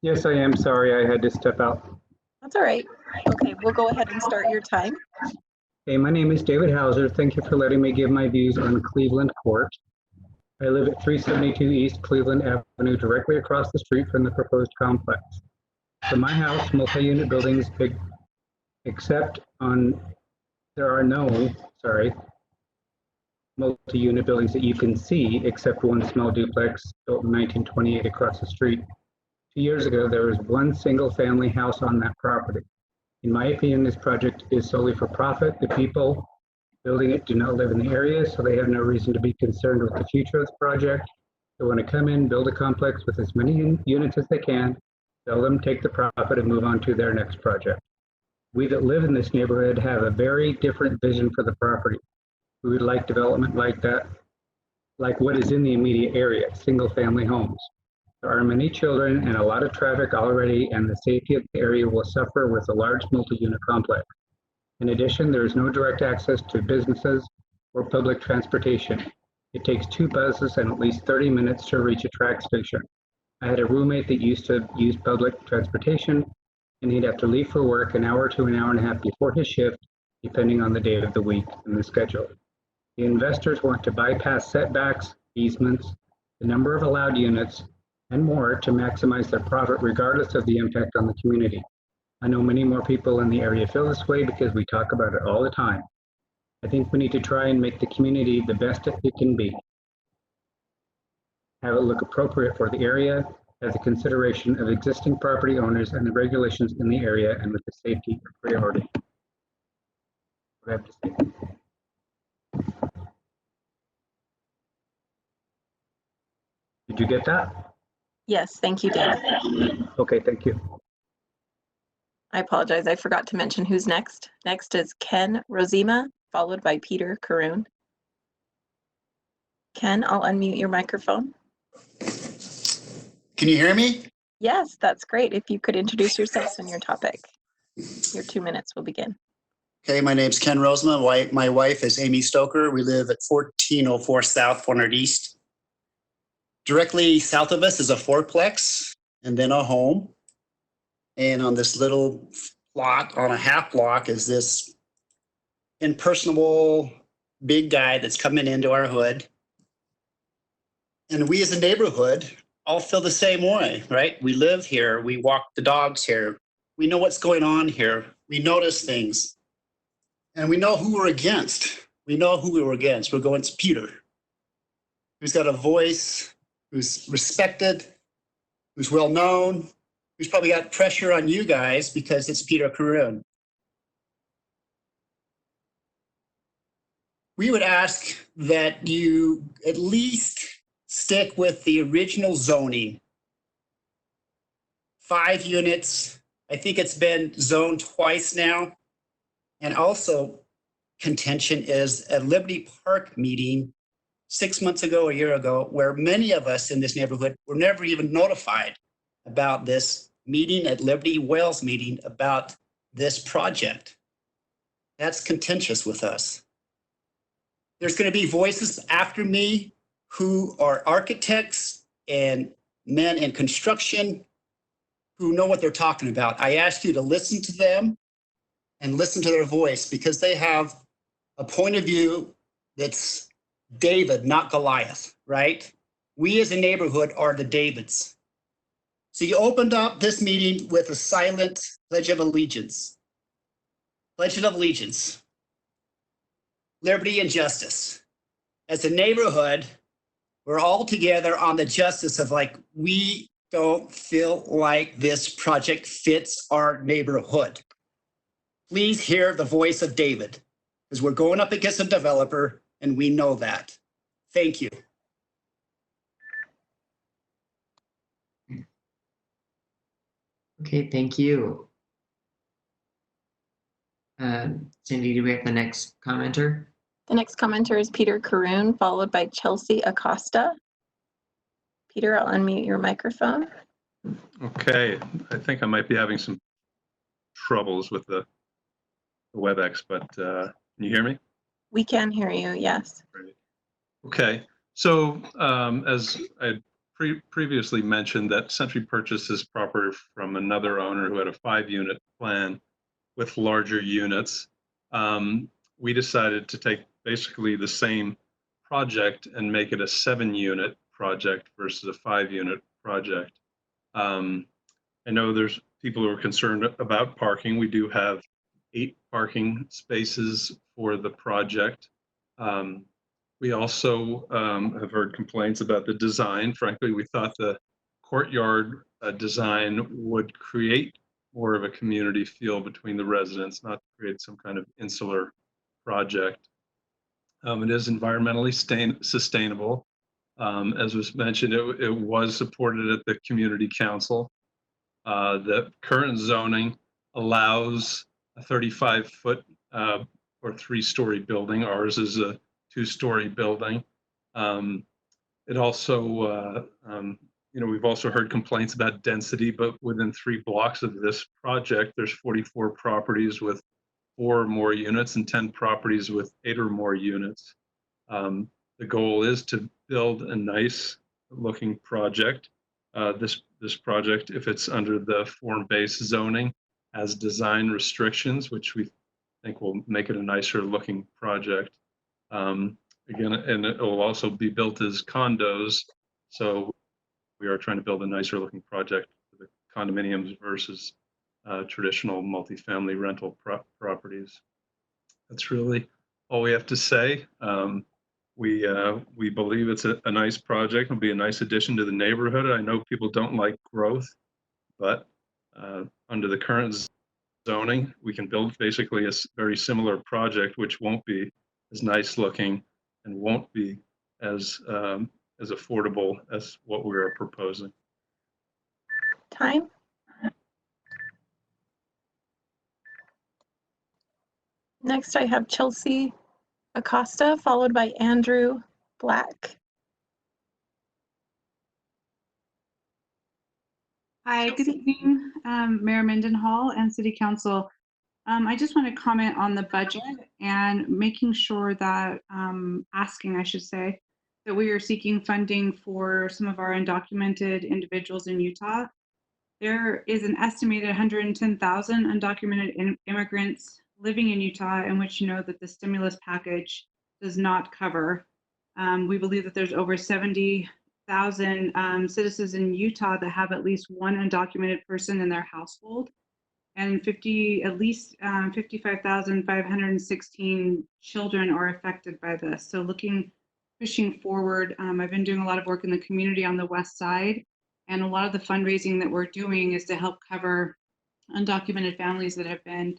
Yes, I am. Sorry, I had to step out. That's all right. Okay, we'll go ahead and start your time. Hey, my name is David Hauser. Thank you for letting me give my views on Cleveland Court. I live at 372 East Cleveland Avenue, directly across the street from the proposed complex. For my house, multi-unit buildings, there are no multi-unit buildings that you can see, except one small duplex built in 1928 across the street. 2 years ago, there was one single-family house on that property. In my opinion, this project is solely for profit. The people building it do not live in the area, so they have no reason to be concerned with the future of the project. They want to come in, build a complex with as many units as they can, sell them, take the profit, and move on to their next project. We that live in this neighborhood have a very different vision for the property. We would like development like that, like what is in the immediate area, single-family homes. There are many children and a lot of traffic already, and the safety of the area will suffer with a large multi-unit complex. In addition, there is no direct access to businesses or public transportation. It takes 2 buses and at least 30 minutes to reach a track station. I had a roommate that used to use public transportation, and he'd have to leave for work an hour to an hour and a half before his shift, depending on the day of the week and the schedule. The investors want to bypass setbacks, easements, the number of allowed units, and more to maximize their profit regardless of the impact on the community. I know many more people in the area feel this way because we talk about it all the time. I think we need to try and make the community the best it can be. have it look appropriate for the area, as a consideration of existing property owners and the regulations in the area, and with the safety a priority. What I have to say. Did you get that? Yes, thank you, David. Okay, thank you. I apologize. I forgot to mention who's next. Next is Ken Rosima, followed by Peter Karoon. Ken, I'll unmute your microphone. Can you hear me? Yes, that's great. If you could introduce yourself and your topic. Your 2 minutes will begin. Okay, my name's Ken Rosema. My wife is Amy Stoker. We live at 1404 South, 400 East. Directly south of us is a fourplex and then a home. And on this little plot, on a half block, is this impersonable big guy that's coming into our hood. And we as a neighborhood all feel the same way, right? We live here, we walk the dogs here, we know what's going on here, we notice things, and we know who we're against. We know who we were against. We're going to Peter, who's got a voice, who's respected, who's well known, who's probably got pressure on you guys because it's Peter Karoon. We would ask that you at least stick with the original zoning. 5 units. I think it's been zoned twice now. And also, contention is a Liberty Park meeting 6 months ago, a year ago, where many of us in this neighborhood were never even notified about this meeting at Liberty Wales meeting about this project. That's contentious with us. There's going to be voices after me who are architects and men in construction who know what they're talking about. I ask you to listen to them and listen to their voice because they have a point of view that's David, not Goliath, right? We as a neighborhood are the Davids. So you opened up this meeting with a silent Pledge of Allegiance. Pledge of Allegiance. Liberty and justice. As a neighborhood, we're all together on the justice of we don't feel like this project fits our neighborhood. Please hear the voice of David, because we're going up against a developer and we know that. Thank you. Okay, thank you. Cindy, do we have the next commenter? The next commenter is Peter Karoon, followed by Chelsea Acosta. Peter, I'll unmute your microphone. Okay, I think I might be having some troubles with the WebEx, but can you hear me? We can hear you, yes. Great. Okay, so as I previously mentioned, that Century purchased this property from another owner who had a 5-unit plan with larger units. We decided to take basically the same project and make it a 7-unit project versus a 5-unit project. I know there's people who are concerned about parking. We do have 8 parking spaces for the project. We also have heard complaints about the design. Frankly, we thought the courtyard design would create more of a community feel between the residents, not create some kind of insular project. It is environmentally sustainable. As was mentioned, it was supported at the community council. The current zoning allows a 35-foot or 3-story building. Ours is a 2-story building. It also, we've also heard complaints about density, but within 3 blocks of this project, there's 44 properties with 4 or more units and 10 properties with 8 or more units. The goal is to build a nice looking project. This project, if it's under the form-based zoning, has design restrictions, which we think will make it a nicer looking project. Again, and it will also be built as condos. So we are trying to build a nicer looking project for the condominiums versus traditional multifamily rental properties. That's really all we have to say. We believe it's a nice project. It'll be a nice addition to the neighborhood. I know people don't like growth, but under the current zoning, we can build basically a very similar project, which won't be as nice looking and won't be as affordable as what we are proposing. Time. Next, I have Chelsea Acosta, followed by Andrew Black. Hi, good evening, Mayor Mendenhall and City Council. I just want to comment on the budget and making sure that, asking, I should say, that we are seeking funding for some of our undocumented individuals in Utah. There is an estimated 110,000 undocumented immigrants living in Utah, in which you know that the stimulus package does not cover. We believe that there's over 70,000 citizens in Utah that have at least one undocumented person in their household, and at least 55,516 children are affected by this. So pushing forward, I've been doing a lot of work in the community on the west side, and a lot of the fundraising that we're doing is to help cover undocumented families that have been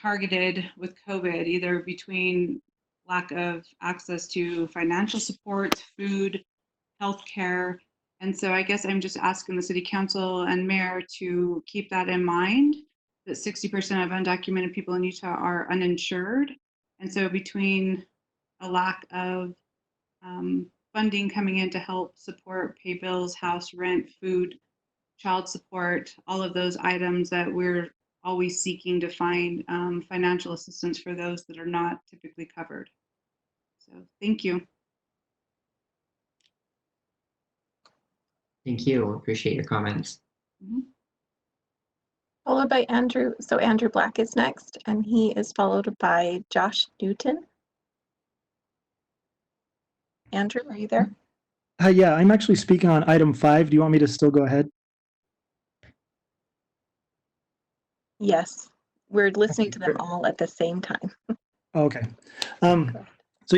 targeted with COVID, either between lack of access to financial support, food, healthcare. And so I guess I'm just asking the City Council and Mayor to keep that in mind, that 60% of undocumented people in Utah are uninsured. And so between a lack of funding coming in to help support, pay bills, house rent, food, child support, all of those items that we're always seeking to find financial assistance for those that are not typically covered. So thank you. Thank you. Appreciate your comments. Followed by Andrew. So Andrew Black is next, and he is followed by Josh Newton. Andrew, are you there? Yeah, I'm actually speaking on item 5. Do you want me to still go ahead? Yes, we're listening to them all at the same time. Okay. So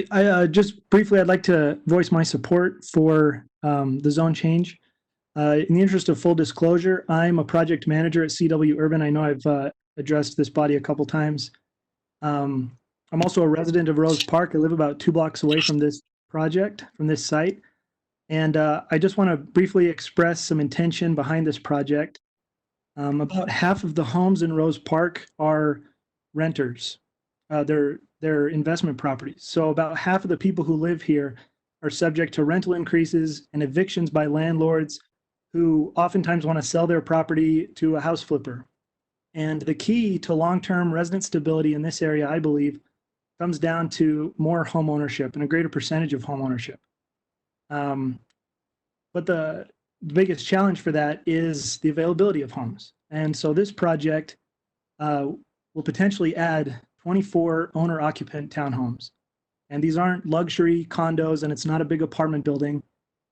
I just briefly, I'd like to voice my support for the zone change. In the interest of full disclosure, I'm a project manager at CW Urban. I know I've addressed this body a couple times. I'm also a resident of Rose Park. I live about 2 blocks away from this project, from this site. And I just want to briefly express some intention behind this project. About half of the homes in Rose Park are renters. They're investment properties. So about half of the people who live here are subject to rental increases and evictions by landlords who oftentimes want to sell their property to a house flipper. And the key to long-term resident stability in this area, I believe, comes down to more home ownership and a greater percentage of home ownership. But the biggest challenge for that is the availability of homes. And so this project will potentially add 24 owner-occupant townhomes. And these aren't luxury condos, and it's not a big apartment building.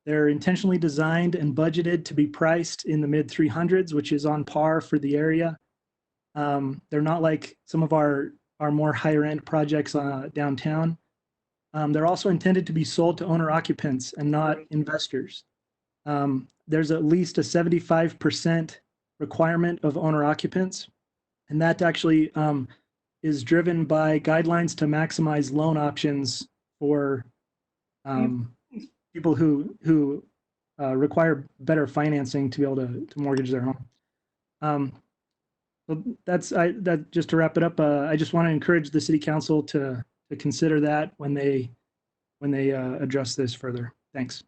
They're intentionally designed and budgeted to be priced in the mid-300s, which is on par for the area. They're not like some of our more higher-end projects downtown. They're also intended to be sold to owner-occupants and not investors. There's at least a 75% requirement of owner-occupants, and that actually is driven by guidelines to maximize loan options for people who require better financing to be able to mortgage their home. So that just to wrap it up. I just want to encourage the City Council to consider that when they address this further. Thanks.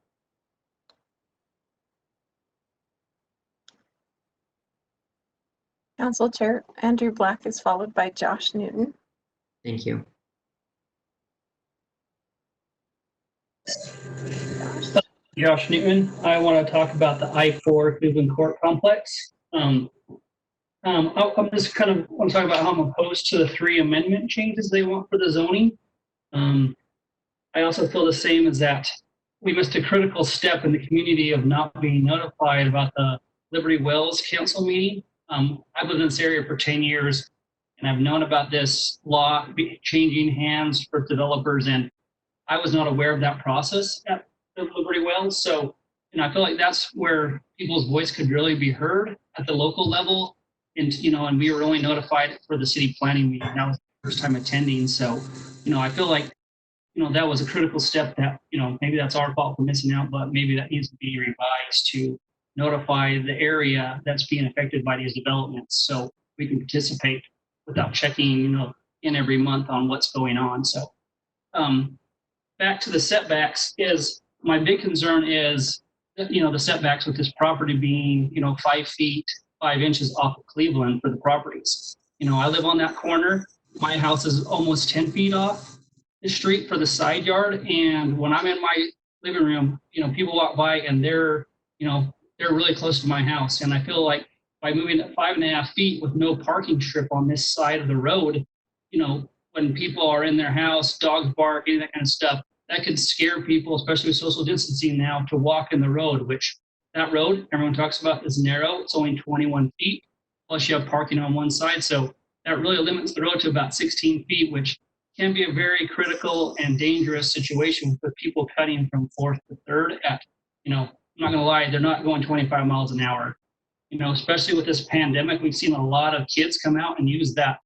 Council Chair Andrew Black is followed by Josh Newton. Thank you. Josh Newton. I want to talk about the I-4 Cleveland Court Complex. I'm just kind of want to talk about how I'm opposed to the 3 amendment changes they want for the zoning. I also feel the same as that we missed a critical step in the community of not being notified about the Liberty Wells Council meeting. I've lived in this area for 10 years, and I've known about this law changing hands for developers, and I was not aware of that process at the Liberty Wells. So, I feel like that's where people's voice could really be heard at the local level. And, and we were only notified for the city planning meeting. That was the first time attending. So, I feel like, that was a critical step that, maybe that's our fault for missing out, but maybe that needs to be revised to notify the area that's being affected by these developments so we can participate without checking, in every month on what's going on. So back to the setbacks is my big concern is, the setbacks with this property being, 5 feet, 5 inches off of Cleveland for the properties. I live on that corner. My house is almost 10 feet off the street for the side yard. And when I'm in my living room, people walk by and they're really close to my house. And I feel like by moving at 5.5 feet with no parking strip on this side of the road, when people are in their house, dogs bark, any of that kind of stuff, that could scare people, especially with social distancing now, to walk in the road, which that road everyone talks about is narrow. It's only 21 feet, plus you have parking on one side. So that really limits the road to about 16 feet, which can be a very critical and dangerous situation with people cutting from 4th to 3rd at, I'm not gonna lie, they're not going 25 miles an hour. Especially with this pandemic, we've seen a lot of kids come out and use that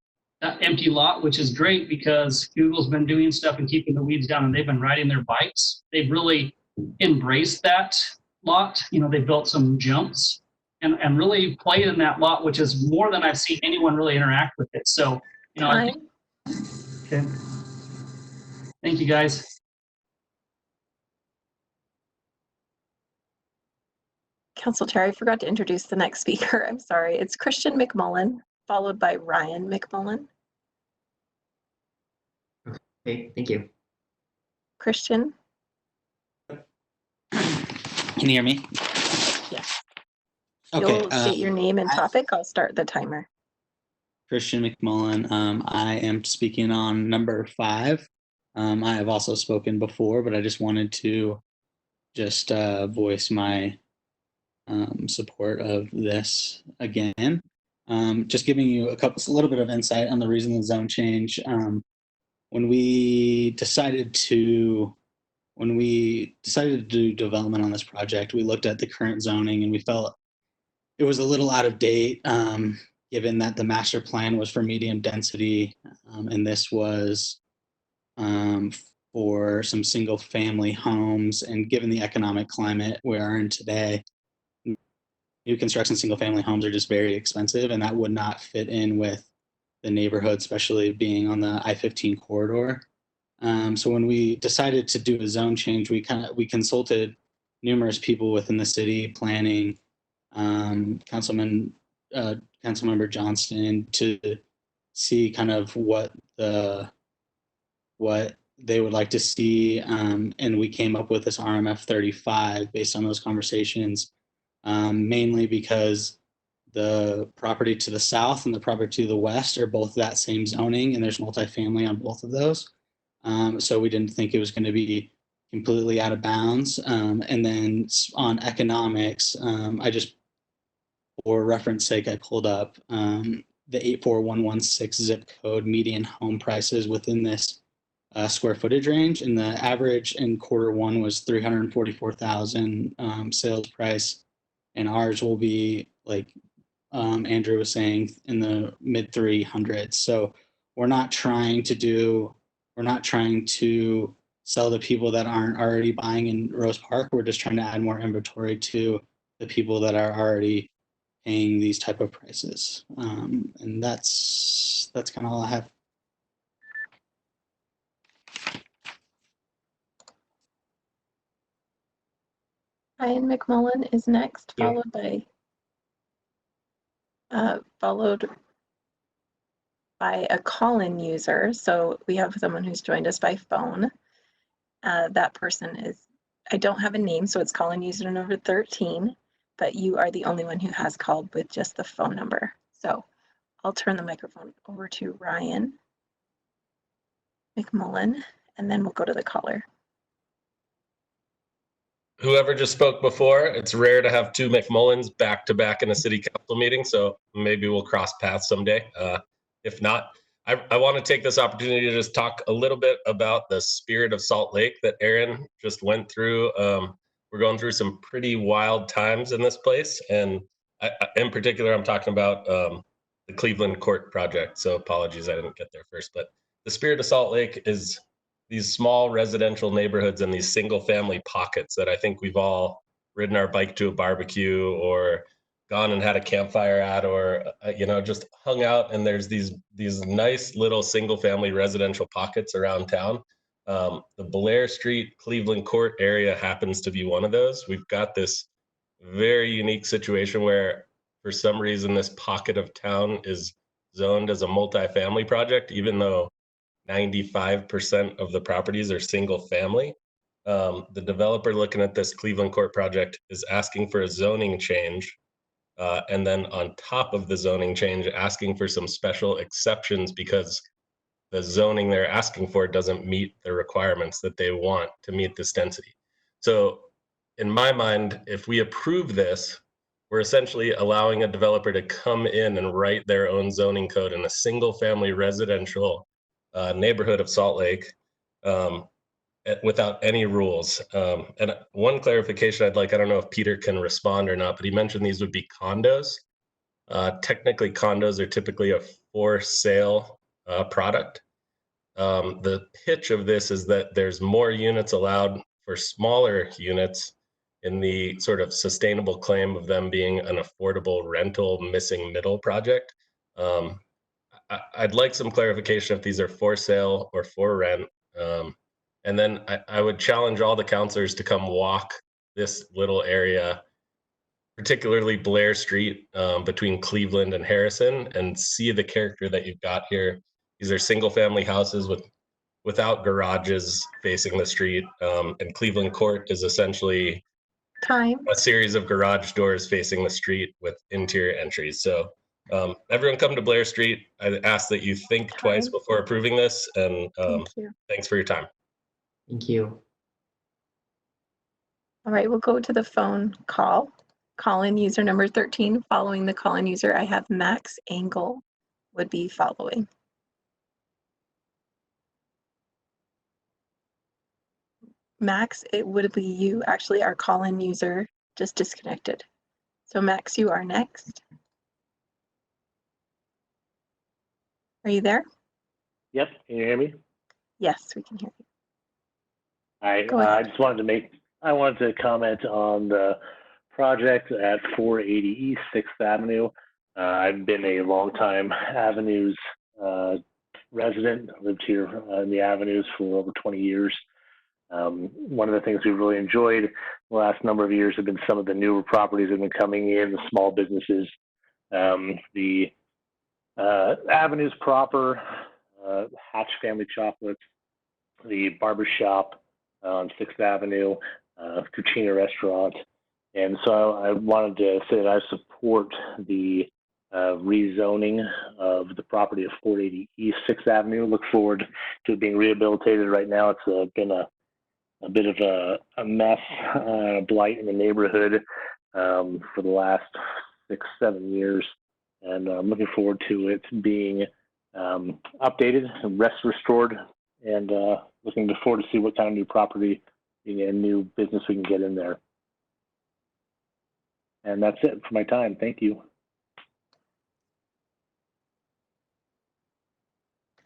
empty lot, which is great because Google's been doing stuff and keeping the weeds down and they've been riding their bikes. They've really embraced that lot. They built some jumps and really played in that lot, which is more than I've seen anyone really interact with it. So, I think, okay. Thank you, guys. Council Chair, I forgot to introduce the next speaker. I'm sorry. It's Christian Mcmullen, followed by Ryan Mcmullen. Okay, thank you. Christian? Can you hear me? Yes. Okay. You'll state your name and topic. I'll start the timer. Christian Mcmullen. I am speaking on number 5. I have also spoken before, but I just wanted to voice my support of this again. Just giving you a little bit of insight on the reason the zone change. When we decided to do development on this project, we looked at the current zoning and we felt it was a little out of date, given that the master plan was for medium density, and this was for some single family homes. And given the economic climate we are in today, new construction single family homes are just very expensive, and that would not fit in with the neighborhood, especially being on the I-15 corridor. So when we decided to do a zone change, we consulted numerous people within the city, planning, Councilmember Johnston, to see kind of what they would like to see, and we came up with this RMF 35 based on those conversations. Mainly because the property to the south and the property to the west are both that same zoning, and there's multifamily on both of those. So we didn't think it was going to be completely out of bounds. And then on economics, for reference sake, I pulled up the 84116 zip code median home prices within this square footage range, and the average in Q1 was 344,000 sales price. And ours will be, like Andrew was saying, in the mid 300s. So we're not trying to sell to people that aren't already buying in Rose Park. We're just trying to add more inventory to the people that are already paying these type of prices. And that's kind of all I have. Ryan Mcmullen is next, Yeah. followed by a call-in user. So we have someone who's joined us by phone. That person is, I don't have a name, so it's call-in user number 13, but you are the only one who has called with just the phone number. So I'll turn the microphone over to Ryan Mcmullen, and then we'll go to the caller. Whoever just spoke before, it's rare to have 2 McMullens back to back in a city council meeting, so maybe we'll cross paths someday. If not, I want to take this opportunity to just talk a little bit about the spirit of Salt Lake that Aaron just went through. We're going through some pretty wild times in this place. And in particular, I'm talking about the Cleveland Court project. So apologies, I didn't get there first. But the spirit of Salt Lake is these small residential neighborhoods and these single family pockets that I think we've all ridden our bike to a barbecue or gone and had a campfire at, or just hung out, and there's these nice little single family residential pockets around town. The Blair Street Cleveland Court area happens to be one of those. We've got this very unique situation where for some reason this pocket of town is zoned as a multifamily project, even though 95% of the properties are single family. The developer looking at this Cleveland Court project is asking for a zoning change. And then on top of the zoning change, asking for some special exceptions because the zoning they're asking for doesn't meet the requirements that they want to meet this density. So in my mind, if we approve this, we're essentially allowing a developer to come in and write their own zoning code in a single family residential neighborhood of Salt Lake without any rules. And one clarification I'd like, I don't know if Peter can respond or not, but he mentioned these would be condos. Technically, condos are typically a for sale product. The pitch of this is that there's more units allowed for smaller units in the sort of sustainable claim of them being an affordable rental missing middle project. I'd like some clarification if these are for sale or for rent. And then I would challenge all the counselors to come walk this little area, particularly Blair Street between Cleveland and Harrison, and see the character that you've got here. These are single family houses without garages facing the street. And Cleveland Court is essentially a series of garage doors facing the street with interior entries. So everyone come to Blair Street. I ask that you think twice before approving this, and thanks for your time. Thank you. All right, we'll go to the phone call. Call-in user number 13. Following the call-in user, I have Max Engel would be following. Max, it would be you. Actually, our call-in user just disconnected. So Max, you are next. Are you there? Yep, can you hear me? Yes, we can hear you. I just wanted to comment on the project at 480 East 6th Avenue. I've been a longtime Avenues resident. I lived here in the Avenues for over 20 years. One of the things we've really enjoyed the last number of years have been some of the newer properties that have been coming in, the small businesses, the Avenues proper, Hatch Family Chocolates, the barbershop on 6th Avenue, Cucina Restaurant. And so I wanted to say that I support the rezoning of the property of 480 East 6th Avenue. Look forward to it being rehabilitated. Right now it's been a bit of a mess, a blight in the neighborhood for the last 6-7 years. And I'm looking forward to it being updated and restored, and looking forward to see what kind of new property and new business we can get in there. And that's it for my time. Thank you.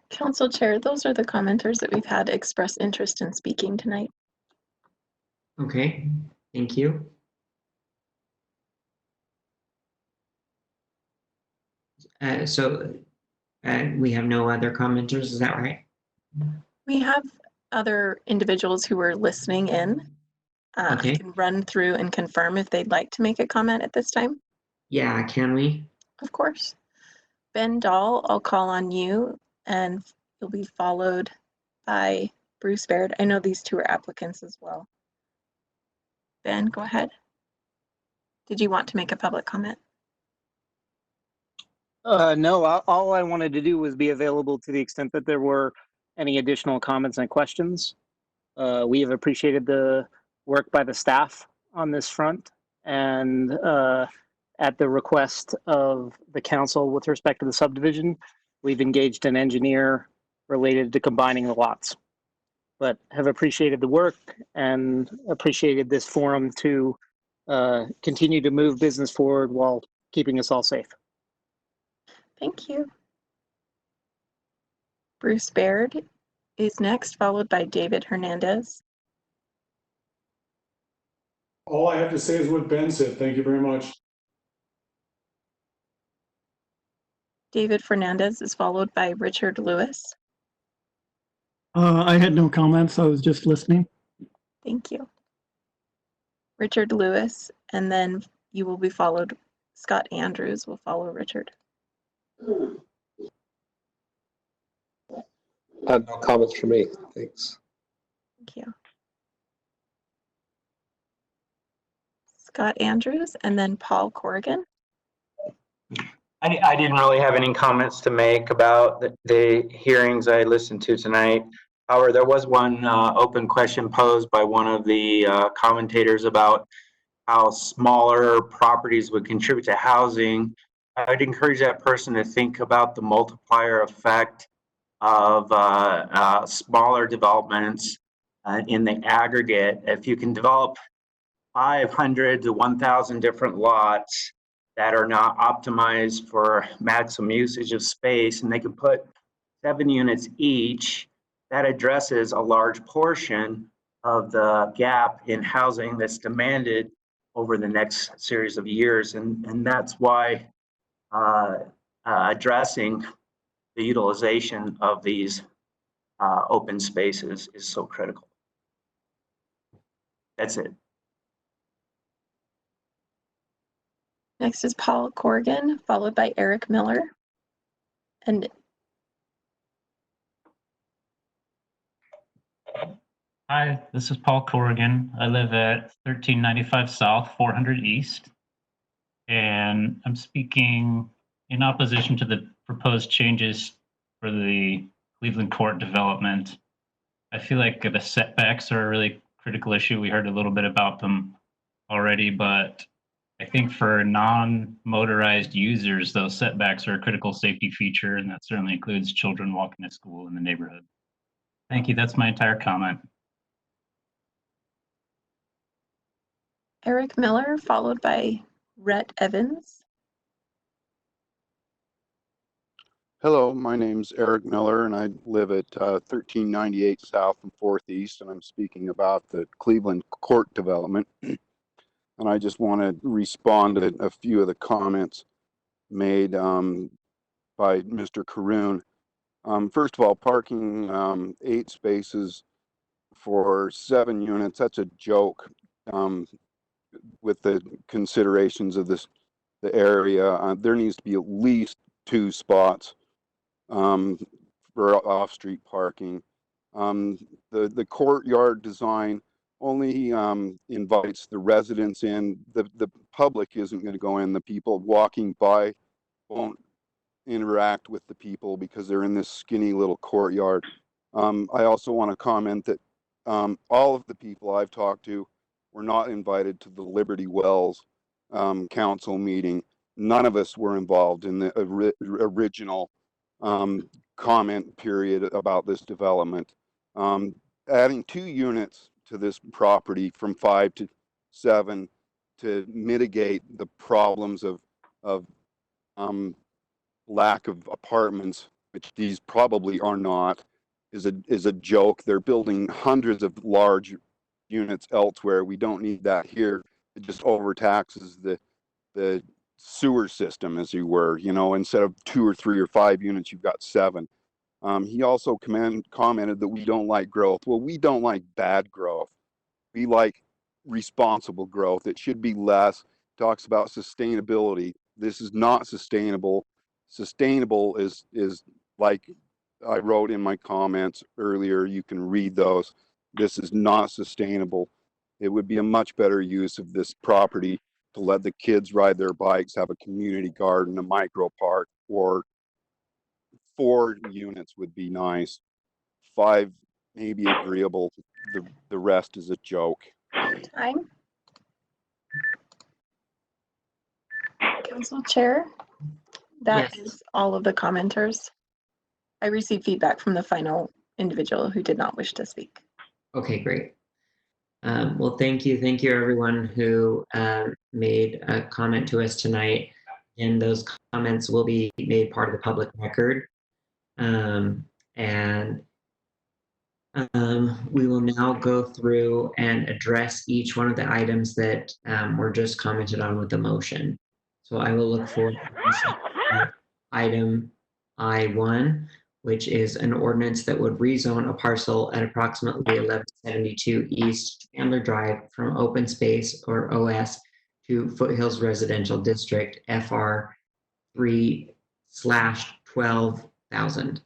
Council Chair, those are the commenters that we've had express interest in speaking tonight. Okay, thank you. So we have no other commenters, is that right? We have other individuals who are listening in. Okay. I can run through and confirm if they'd like to make a comment at this time. Yeah, can we? Of course. Ben Dahl, I'll call on you, and you'll be followed by Bruce Baird. I know these two are applicants as well. Ben, go ahead. Did you want to make a public comment? No, all I wanted to do was be available to the extent that there were any additional comments and questions. We have appreciated the work by the staff on this front, and at the request of the council with respect to the subdivision, We've engaged an engineer related to combining the lots, but have appreciated the work and appreciated this forum to continue to move business forward while keeping us all safe. Thank you. Bruce Baird is next, followed by David Hernandez. All I have to say is what Ben said. Thank you very much. David Fernandez is followed by Richard Lewis. I had no comments. I was just listening. Thank you. Richard Lewis, and then you will be followed. Scott Andrews will follow Richard. No comments from me. Thanks. Thank you. Scott Andrews, and then Paul Corrigan. I didn't really have any comments to make about the hearings I listened to tonight. However, there was one open question posed by one of the commentators about how smaller properties would contribute to housing. I'd encourage that person to think about the multiplier effect of smaller developments in the aggregate. If you can develop 500 to 1,000 different lots that are not optimized for maximum usage of space, and they can put 7 units each, that addresses a large portion of the gap in housing that's demanded over the next series of years. And that's why addressing the utilization of these open spaces is so critical. That's it. Next is Paul Corrigan, followed by Eric Miller. And hi, this is Paul Corrigan. I live at 1395 South, 400 East. And I'm speaking in opposition to the proposed changes for the Cleveland Court development. I feel like the setbacks are a really critical issue. We heard a little bit about them already, but I think for non-motorized users, those setbacks are a critical safety feature, and that certainly includes children walking to school in the neighborhood. Thank you. That's my entire comment. Eric Miller, followed by Rhett Evans. Hello, my name's Eric Miller, and I live at 1398 South and 4th East, and I'm speaking about the Cleveland Court development. And I just want to respond to a few of the comments made by Mr. Karoon. First of all, parking 8 spaces for 7 units, that's a joke with the considerations of the area. There needs to be at least 2 spots for off-street parking. The courtyard design only invites the residents in. The public isn't going to go in. The people walking by won't interact with the people because they're in this skinny little courtyard. I also want to comment that all of the people I've talked to were not invited to the Liberty Wells council meeting. None of us were involved in the original comment period about this development. Adding 2 units to this property from 5 to 7 to mitigate the problems of lack of apartments, which these probably are not, is a joke. They're building hundreds of large units elsewhere. We don't need that here. It just overtaxes the sewer system, as you were. You know, instead of 2 or 3 or 5 units, you've got 7. He also commented that we don't like growth. Well, we don't like bad growth. We like responsible growth. It should be less. Talks about sustainability. This is not sustainable. Sustainable is like I wrote in my comments earlier. You can read those. This is not sustainable. It would be a much better use of this property to let the kids ride their bikes, have a community garden, a micro park, or 4 units would be nice. 5 may be agreeable. The rest is a joke. Time. Council Chair, that is all of the commenters. I received feedback from the final individual who did not wish to speak. Okay, great. Well, thank you. Thank you, everyone who made a comment to us tonight. And those comments will be made part of the public record. We will now go through and address each one of the items that were just commented on with the motion. So I will look for item I1, which is an ordinance that would rezone a parcel at approximately 1172 East Chandler Drive from open space or OS to Foothills Residential District FR 3/12,000.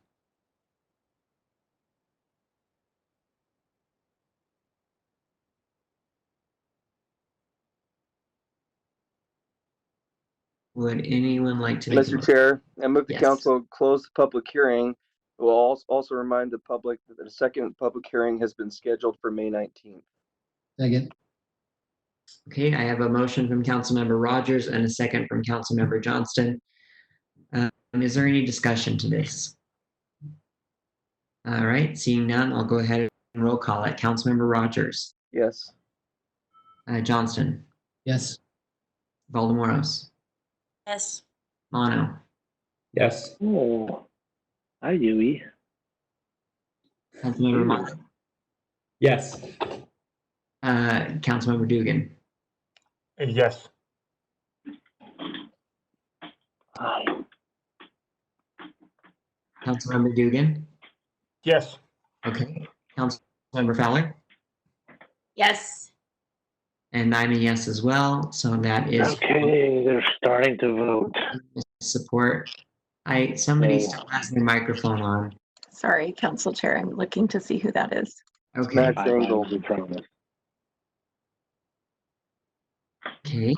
Would anyone like to make Mr. Chair, I move the Yes. council close the public hearing. We'll also remind the public that the second public hearing has been scheduled for May 19th. Second. Okay, I have a motion from Councilmember Rogers and a second from Councilmember Johnston. Is there any discussion to this? All right, seeing none, I'll go ahead and roll call it. Councilmember Rogers. Yes. Johnston. Yes. Valdemoros. Yes. Mono. Yes. Oh, hi, Yui. Councilmember Mono. Yes. Councilmember Dugan. Yes. Hi. Councilmember Dugan. Yes. Okay. Councilmember Fowler. Yes. And I'm a yes as well. So that is Okay, they're starting to vote. support. Somebody still has their microphone on. Sorry, Council Chair, I'm looking to see who that is. Okay. Max Engel. Okay.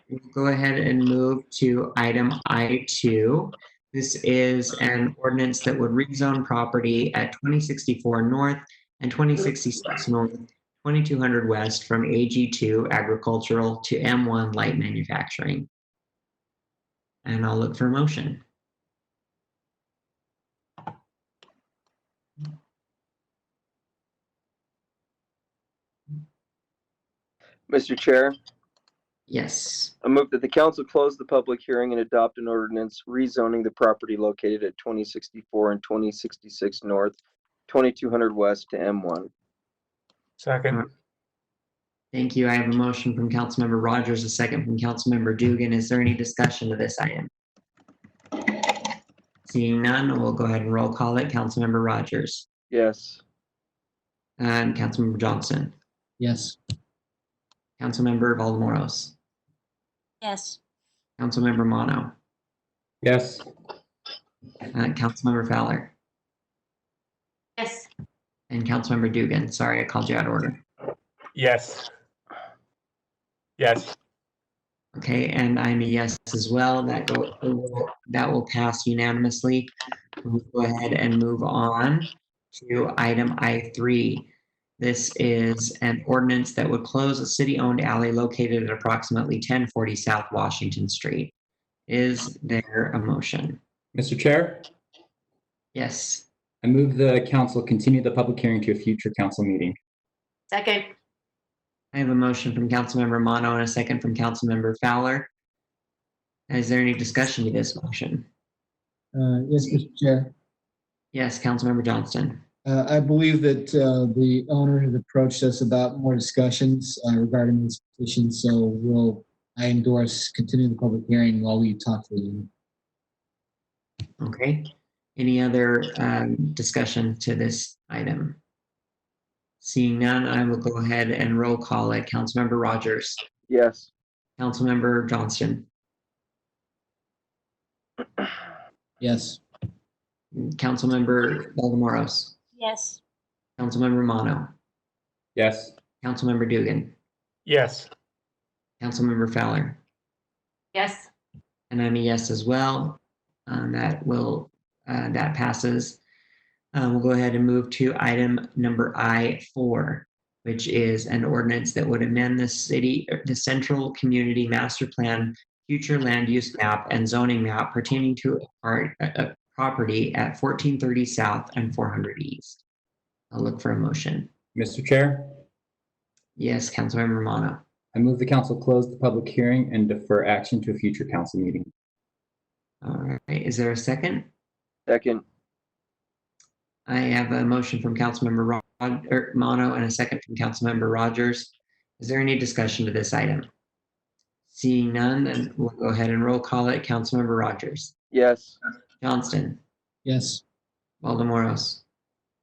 We'll go ahead and move to item I2. This is an ordinance that would rezone property at 2064 North and 2066 North, 2200 West from AG2 Agricultural to M1 Light Manufacturing. And I'll look for a motion. Mr. Chair, Yes. I move that the council close the public hearing and adopt an ordinance rezoning the property located at 2064 and 2066 North, 2200 West to M1. Second. Thank you. I have a motion from Councilmember Rogers, a second from Councilmember Dugan. Is there any discussion to this item? Seeing none, we'll go ahead and roll call it. Councilmember Rogers. Yes. And Councilmember Johnson. Yes. Councilmember Valdemoros. Yes. Councilmember Mono. Yes. Councilmember Fowler. Yes. And Councilmember Dugan. Sorry, I called you out of order. Yes. Yes. Okay, and I'm a yes as well. That will pass unanimously. We'll go ahead and move on to item I3. This is an ordinance that would close a city-owned alley located at approximately 1040 South Washington Street. Is there a motion? Mr. Chair, Yes. I move the council continue the public hearing to a future council meeting. Second. I have a motion from Councilmember Mono and a second from Councilmember Fowler. Is there any discussion to this motion? Yes, Mr. Chair. Yes, Councilmember Johnston. I believe that the owner has approached us about more discussions regarding this petition, so I endorse continue the public hearing while we talk to you. Okay. Any other discussion to this item? Seeing none, I will go ahead and roll call it. Councilmember Rogers. Yes. Councilmember Johnston. Yes. Councilmember Valdemoros. Yes. Councilmember Mono. Yes. Councilmember Dugan. Yes. Councilmember Fowler. Yes. And I'm a yes as well. That passes. We'll go ahead and move to item number I4, which is an ordinance that would amend the Central Community Master Plan future land use map and zoning map pertaining to property at 1430 South and 400 East. I'll look for a motion. Mr. Chair, Yes, Councilmember Romano. I move the council close the public hearing and defer action to a future council meeting. All right, is there a second? Second. I have a motion from Councilmember Romano and a second from Councilmember Rogers. Is there any discussion to this item? Seeing none, then we'll go ahead and roll call it. Councilmember Rogers. Yes. Johnston. Yes. Valdemoros.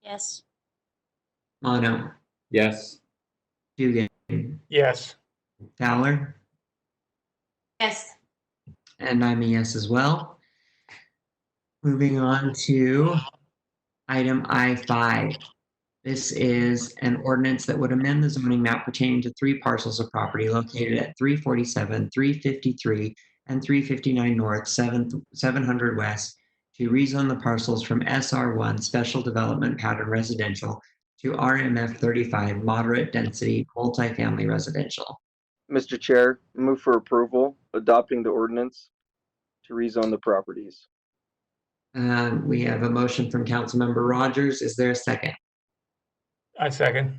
Yes. Mono. Yes. Dugan. Yes. Fowler. Yes. And I'm a yes as well. Moving on to item I5. This is an ordinance that would amend the zoning map pertaining to 3 parcels of property located at 347, 353, and 359 North, 700 West to rezone the parcels from SR1 Special Development Pattern Residential to RMF 35 Moderate Density Multifamily Residential. Mr. Chair, move for approval, adopting the ordinance to rezone the properties. We have a motion from Councilmember Rogers. Is there a second? I second.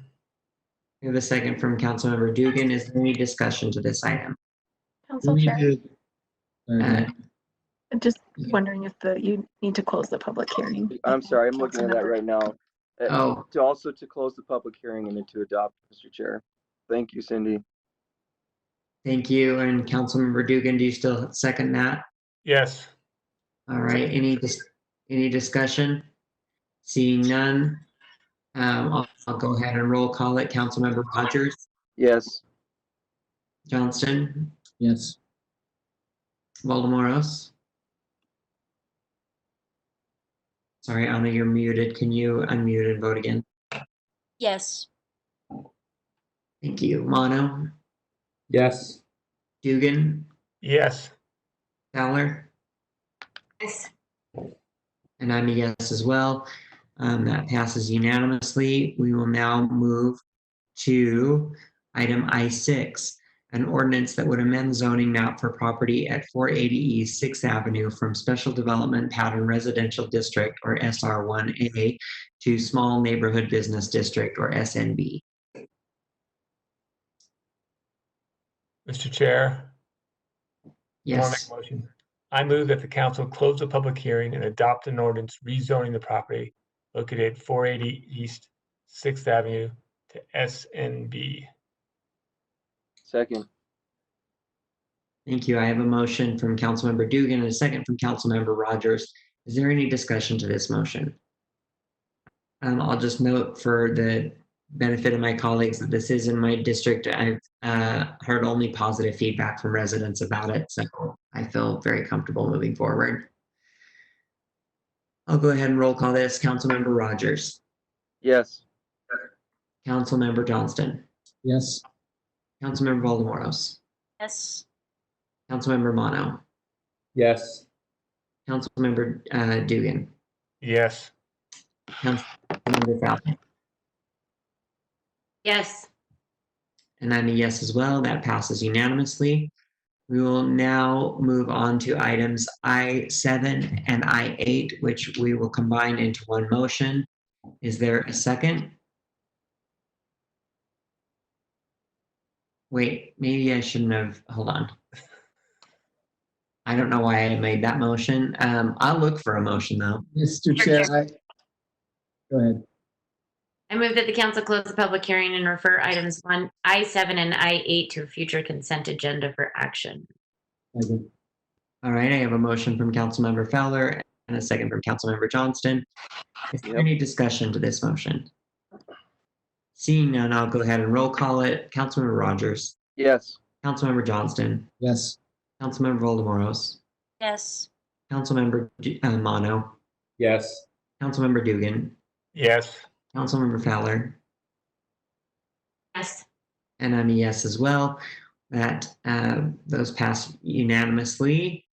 We have a second from Councilmember Dugan. Is there any discussion to this item? Council We Chair, need to- I'm just wondering if you need to close the public hearing. I'm sorry, I'm looking at that right now. Oh. To close the public hearing and then to adopt, Mr. Chair. Thank you, Cindy. Thank you. And Councilmember Dugan, do you still second that? Yes. All right. Any discussion? Seeing none, I'll go ahead and roll call it. Councilmember Rogers. Yes. Johnston. Yes. Valdemoros. Sorry, Anna, you're muted. Can you unmute and vote again? Yes. Thank you. Mono. Yes. Dugan. Yes. Fowler. Yes. And I'm a yes as well. That passes unanimously. We will now move to item I6, an ordinance that would amend zoning map for property at 480 East 6th Avenue from Special Development Pattern Residential District, or SR1A, to Small Neighborhood Business District, or SNB. Mr. Chair. I want to Yes. make a motion. I move that the council close the public hearing and adopt an ordinance rezoning the property located at 480 East 6th Avenue to SNB. Second. Thank you. I have a motion from Councilmember Dugan and a second from Councilmember Rogers. Is there any discussion to this motion? I'll just note for the benefit of my colleagues that this is in my district. I've heard only positive feedback from residents about it, so I feel very comfortable moving forward. I'll go ahead and roll call this. Councilmember Rogers. Yes. Councilmember Johnston. Yes. Councilmember Valdemoros. Yes. Councilmember Mono. Yes. Councilmember Dugan. Yes. Councilmember Fowler. Yes. And I'm a yes as well. That passes unanimously. We will now move on to items I7 and I8, which we will combine into one motion. Is there a second? Wait, maybe I shouldn't have. Hold on. I don't know why I made that motion. I'll look for a motion though. Mr. Chair, go ahead. I move that the council close the public hearing and refer items I7 and I8 to a future consent agenda for action. All right, I have a motion from Councilmember Fowler and a second from Councilmember Johnston. Is there any discussion to this motion? Seeing none, I'll go ahead and roll call it. Councilmember Rogers. Yes. Councilmember Johnston. Yes. Councilmember Valdemoros. Yes. Councilmember Mono. Yes. Councilmember Dugan. Yes. Councilmember Fowler. Yes. And I'm a yes as well. That those pass unanimously.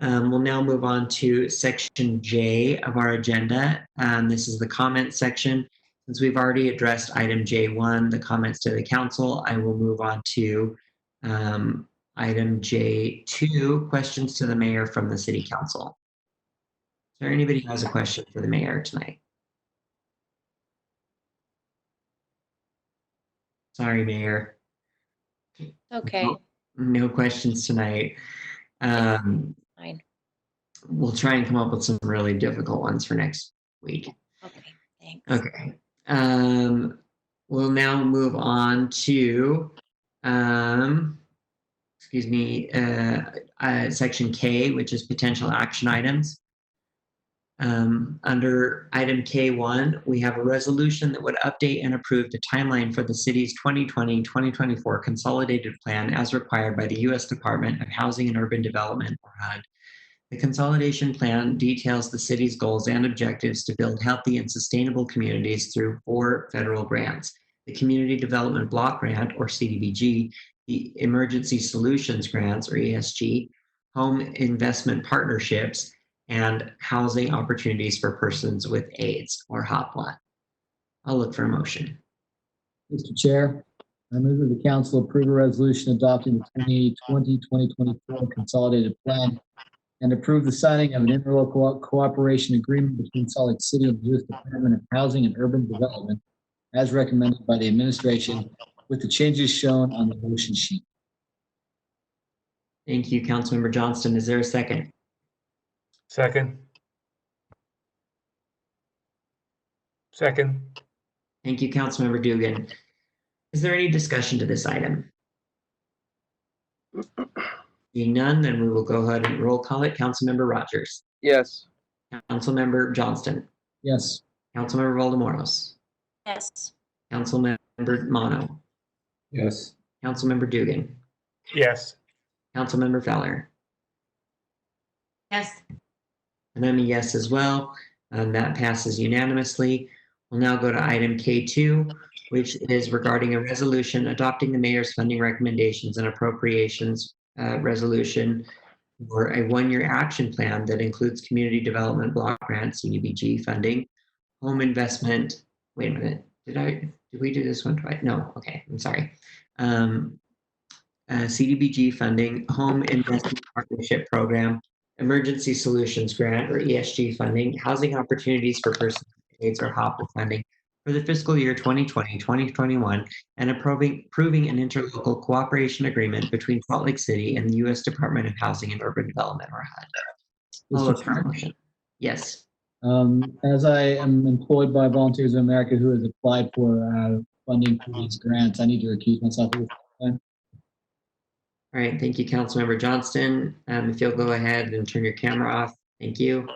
We'll now move on to section J of our agenda. This is the comment section. Since we've already addressed item J1, the comments to the council, I will move on to item J2, questions to the mayor from the city council. there anybody who has a question for the mayor tonight? Sorry, Mayor. Okay, No questions tonight. fine. We'll try and come up with some really difficult ones for next week. Okay, thanks. Okay. We'll now move on to, section K, which is potential action items. Under item K1, we have a resolution that would update and approve the timeline for the city's 2020-2024 consolidated plan as required by the U.S. Department of Housing and Urban Development, or HUD. The consolidation plan details the city's goals and objectives to build healthy and sustainable communities through 4 federal grants: the Community Development Block Grant, or CDBG, the Emergency Solutions Grants, or ESG, Home Investment Partnerships, and Housing Opportunities for Persons with AIDS, or HOPWA. I'll look for a motion. Mr. Chair, I move that the council approve a resolution adopting the 2020-2024 consolidated plan and approve the signing of an interlocal cooperation agreement between Salt Lake City and the U.S. Department of Housing and Urban Development as recommended by the administration with the changes shown on the motion sheet. Thank you, Councilmember Johnston. Is there a second? Second. Second. Thank you, Councilmember Dugan. Is there any discussion to this item? Seeing none, then we will go ahead and roll call it. Councilmember Rogers. Yes. Councilmember Johnston. Yes. Councilmember Valdemoros. Yes. Councilmember Mono. Yes. Councilmember Dugan. Yes. Councilmember Fowler. Yes. And I'm a yes as well. That passes unanimously. We'll now go to item K2, which is regarding a resolution adopting the mayor's funding recommendations and appropriations resolution for a 1-year action plan that includes community development block grant, CDBG funding, home investment. Wait a minute. Did we do this one twice? No. Okay. I'm sorry. CDBG funding, home investment partnership program, emergency solutions grant, or ESG funding, housing opportunities for persons with AIDS, or HOPWA funding for the fiscal year 2020-2021, and approving an interlocal cooperation agreement between Salt Lake City and the U.S. Department of Housing and Urban Development, or HUD. I'll look for a motion. Yes. As I am employed by Volunteers of America who has applied for funding for these grants, I need to recuse myself at this time. All right. Thank you, Councilmember Johnston. If you'll go ahead and turn your camera off. Thank you.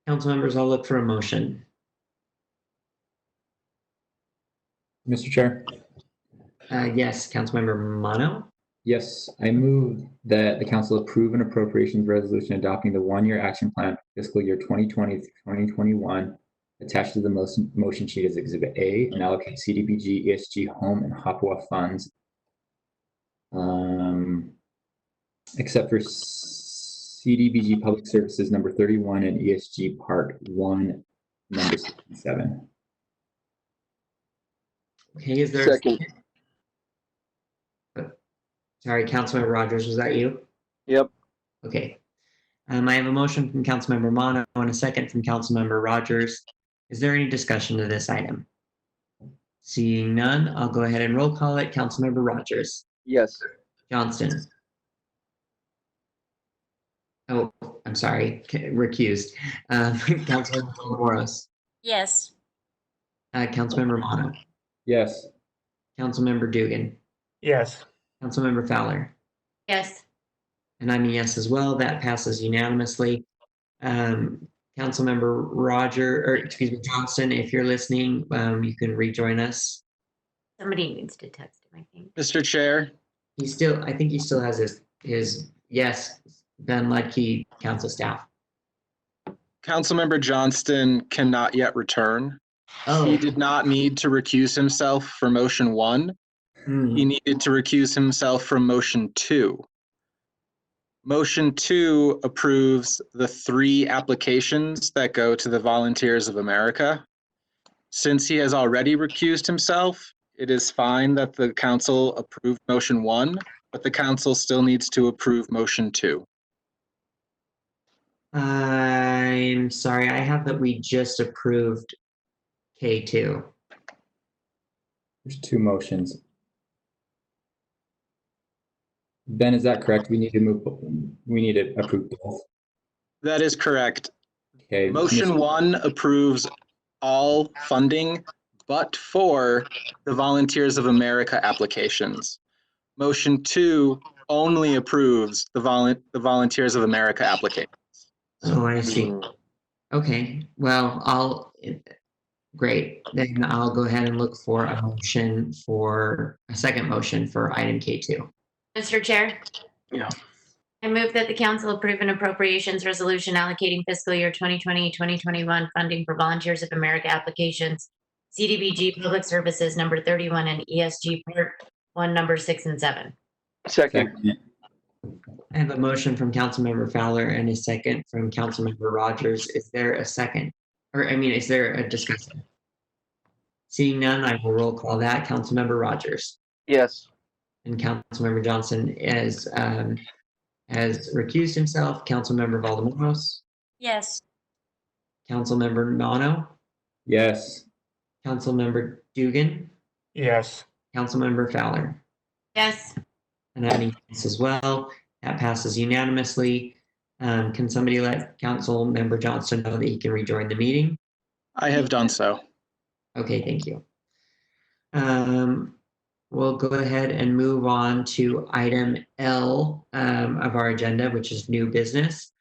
Council members, I'll look for a motion. Mr. Chair? Yes, Councilmember Mono. Yes, I move that the council approve an appropriations resolution adopting the 1-year action plan for fiscal year 2020 through 2021 attached to the motion sheet as Exhibit A and allocate CDBG, ESG, home, and HOPWA funds, except for CDBG Public Services number 31 and ESG Part 1, number 67. Okay, is there Second. Sorry, Councilmember Rogers, was that you? Yep. Okay. I have a motion from Councilmember Mono and a second from Councilmember Rogers. Is there any discussion to this item? Seeing none, I'll go ahead and roll call it. Councilmember Rogers. Yes. Johnston. Oh, I'm sorry, recused. Councilmember Moros. Yes. Councilmember Mono. Yes. Councilmember Dugan. Yes. Councilmember Fowler. Yes. And I'm a yes as well. That passes unanimously. Councilmember Johnston, if you're listening, you can rejoin us. Somebody needs to text him, I think. Mr. Chair, I think he still has his yes, Ben Ludke, council staff. Councilmember Johnston cannot yet return. Oh. He did not need to recuse himself for motion 1. He needed to recuse himself from motion 2. Motion 2 approves the 3 applications that go to the Volunteers of America. Since he has already recused himself, it is fine that the council approved motion 1, but the council still needs to approve motion 2. I'm sorry, I have that we just approved K2. There's two motions. Ben, is that correct? We need to approve both. That is correct. Okay. Motion 1 approves all funding, but for the Volunteers of America applications. Motion 2 only approves the Volunteers of America application. Oh, I see. Okay, well, great. Then I'll go ahead and look for a second motion for item K2. Mr. Chair, Yeah. I move that the council approve an appropriations resolution allocating fiscal year 2020-2021 funding for Volunteers of America applications, CDBG Public Services number 31 and ESG Part 1 number 6 and 7. Second. I have a motion from Councilmember Fowler and a second from Councilmember Rogers. Is there a second? Is there a discussion? Seeing none, I will roll call that. Councilmember Rogers. Yes. And Councilmember Johnson has recused himself. Councilmember Valdemoros. Yes. Councilmember Mano. Yes. Councilmember Dugan. Yes. Councilmember Fowler. Yes. And I mean yes as well. That passes unanimously. Can somebody let Councilmember Johnston know that he can rejoin the meeting? I have done so. Okay, thank you. We'll go ahead and move on to item L of our agenda, which is new business.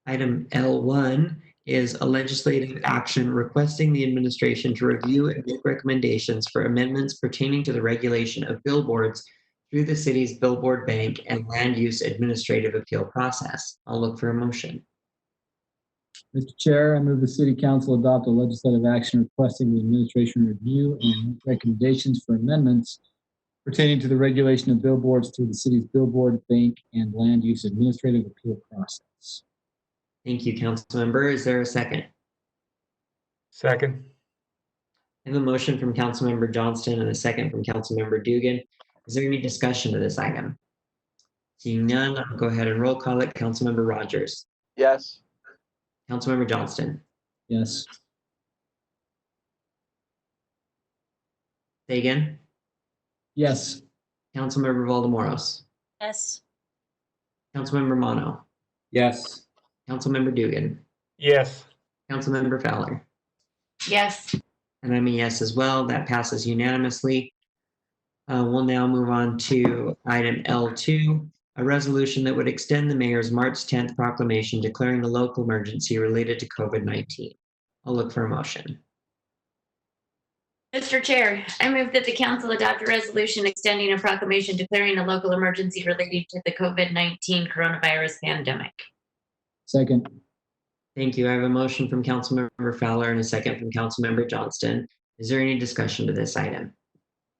Item L1 is a legislative action requesting the administration to review and make recommendations for amendments pertaining to the regulation of billboards through the city's billboard bank and land use administrative appeal process. I'll look for a motion. Mr. Chair, I move the City Council adopt a legislative action requesting the administration review and make recommendations for amendments pertaining to the regulation of billboards through the city's billboard bank and land use administrative appeal process. Thank you, Councilmember. Is there a second? Second. I have a motion from Councilmember Johnston and a second from Councilmember Dugan. Is there any discussion of this item? Seeing none, I'll go ahead and roll call it. Councilmember Rogers. Yes. Councilmember Johnston. Yes. Say again. Yes. Councilmember Valdemoros. Yes. Councilmember Mono. Yes. Councilmember Dugan. Yes. Councilmember Fowler. Yes. And I'm a yes as well. That passes unanimously. We'll now move on to item L2, a resolution that would extend the mayor's March 10th proclamation declaring a local emergency related to COVID-19. I'll look for a motion. Mr. Chair, I move that the council adopt a resolution extending a proclamation declaring a local emergency related to the COVID-19 coronavirus pandemic. Second. Thank you. I have a motion from Councilmember Fowler and a second from Councilmember Johnston. Is there any discussion to this item?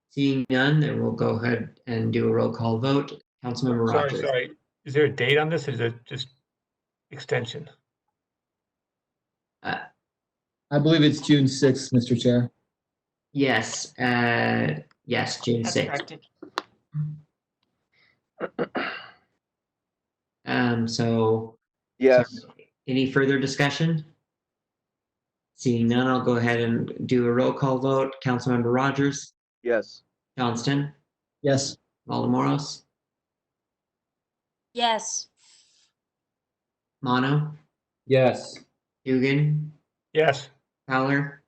Seeing none, then we'll go ahead and do a roll call vote. Councilmember Rogers. Sorry. Is there a date on this or is it just extension? I believe it's June 6th, Mr. Chair. Yes, yes, June 6th. So. Yes. Any further discussion? Seeing none, I'll go ahead and do a roll call vote. Councilmember Rogers. Yes. Johnston. Yes. Valdemoros. Yes. Mono. Yes. Dugan. Yes. Fowler.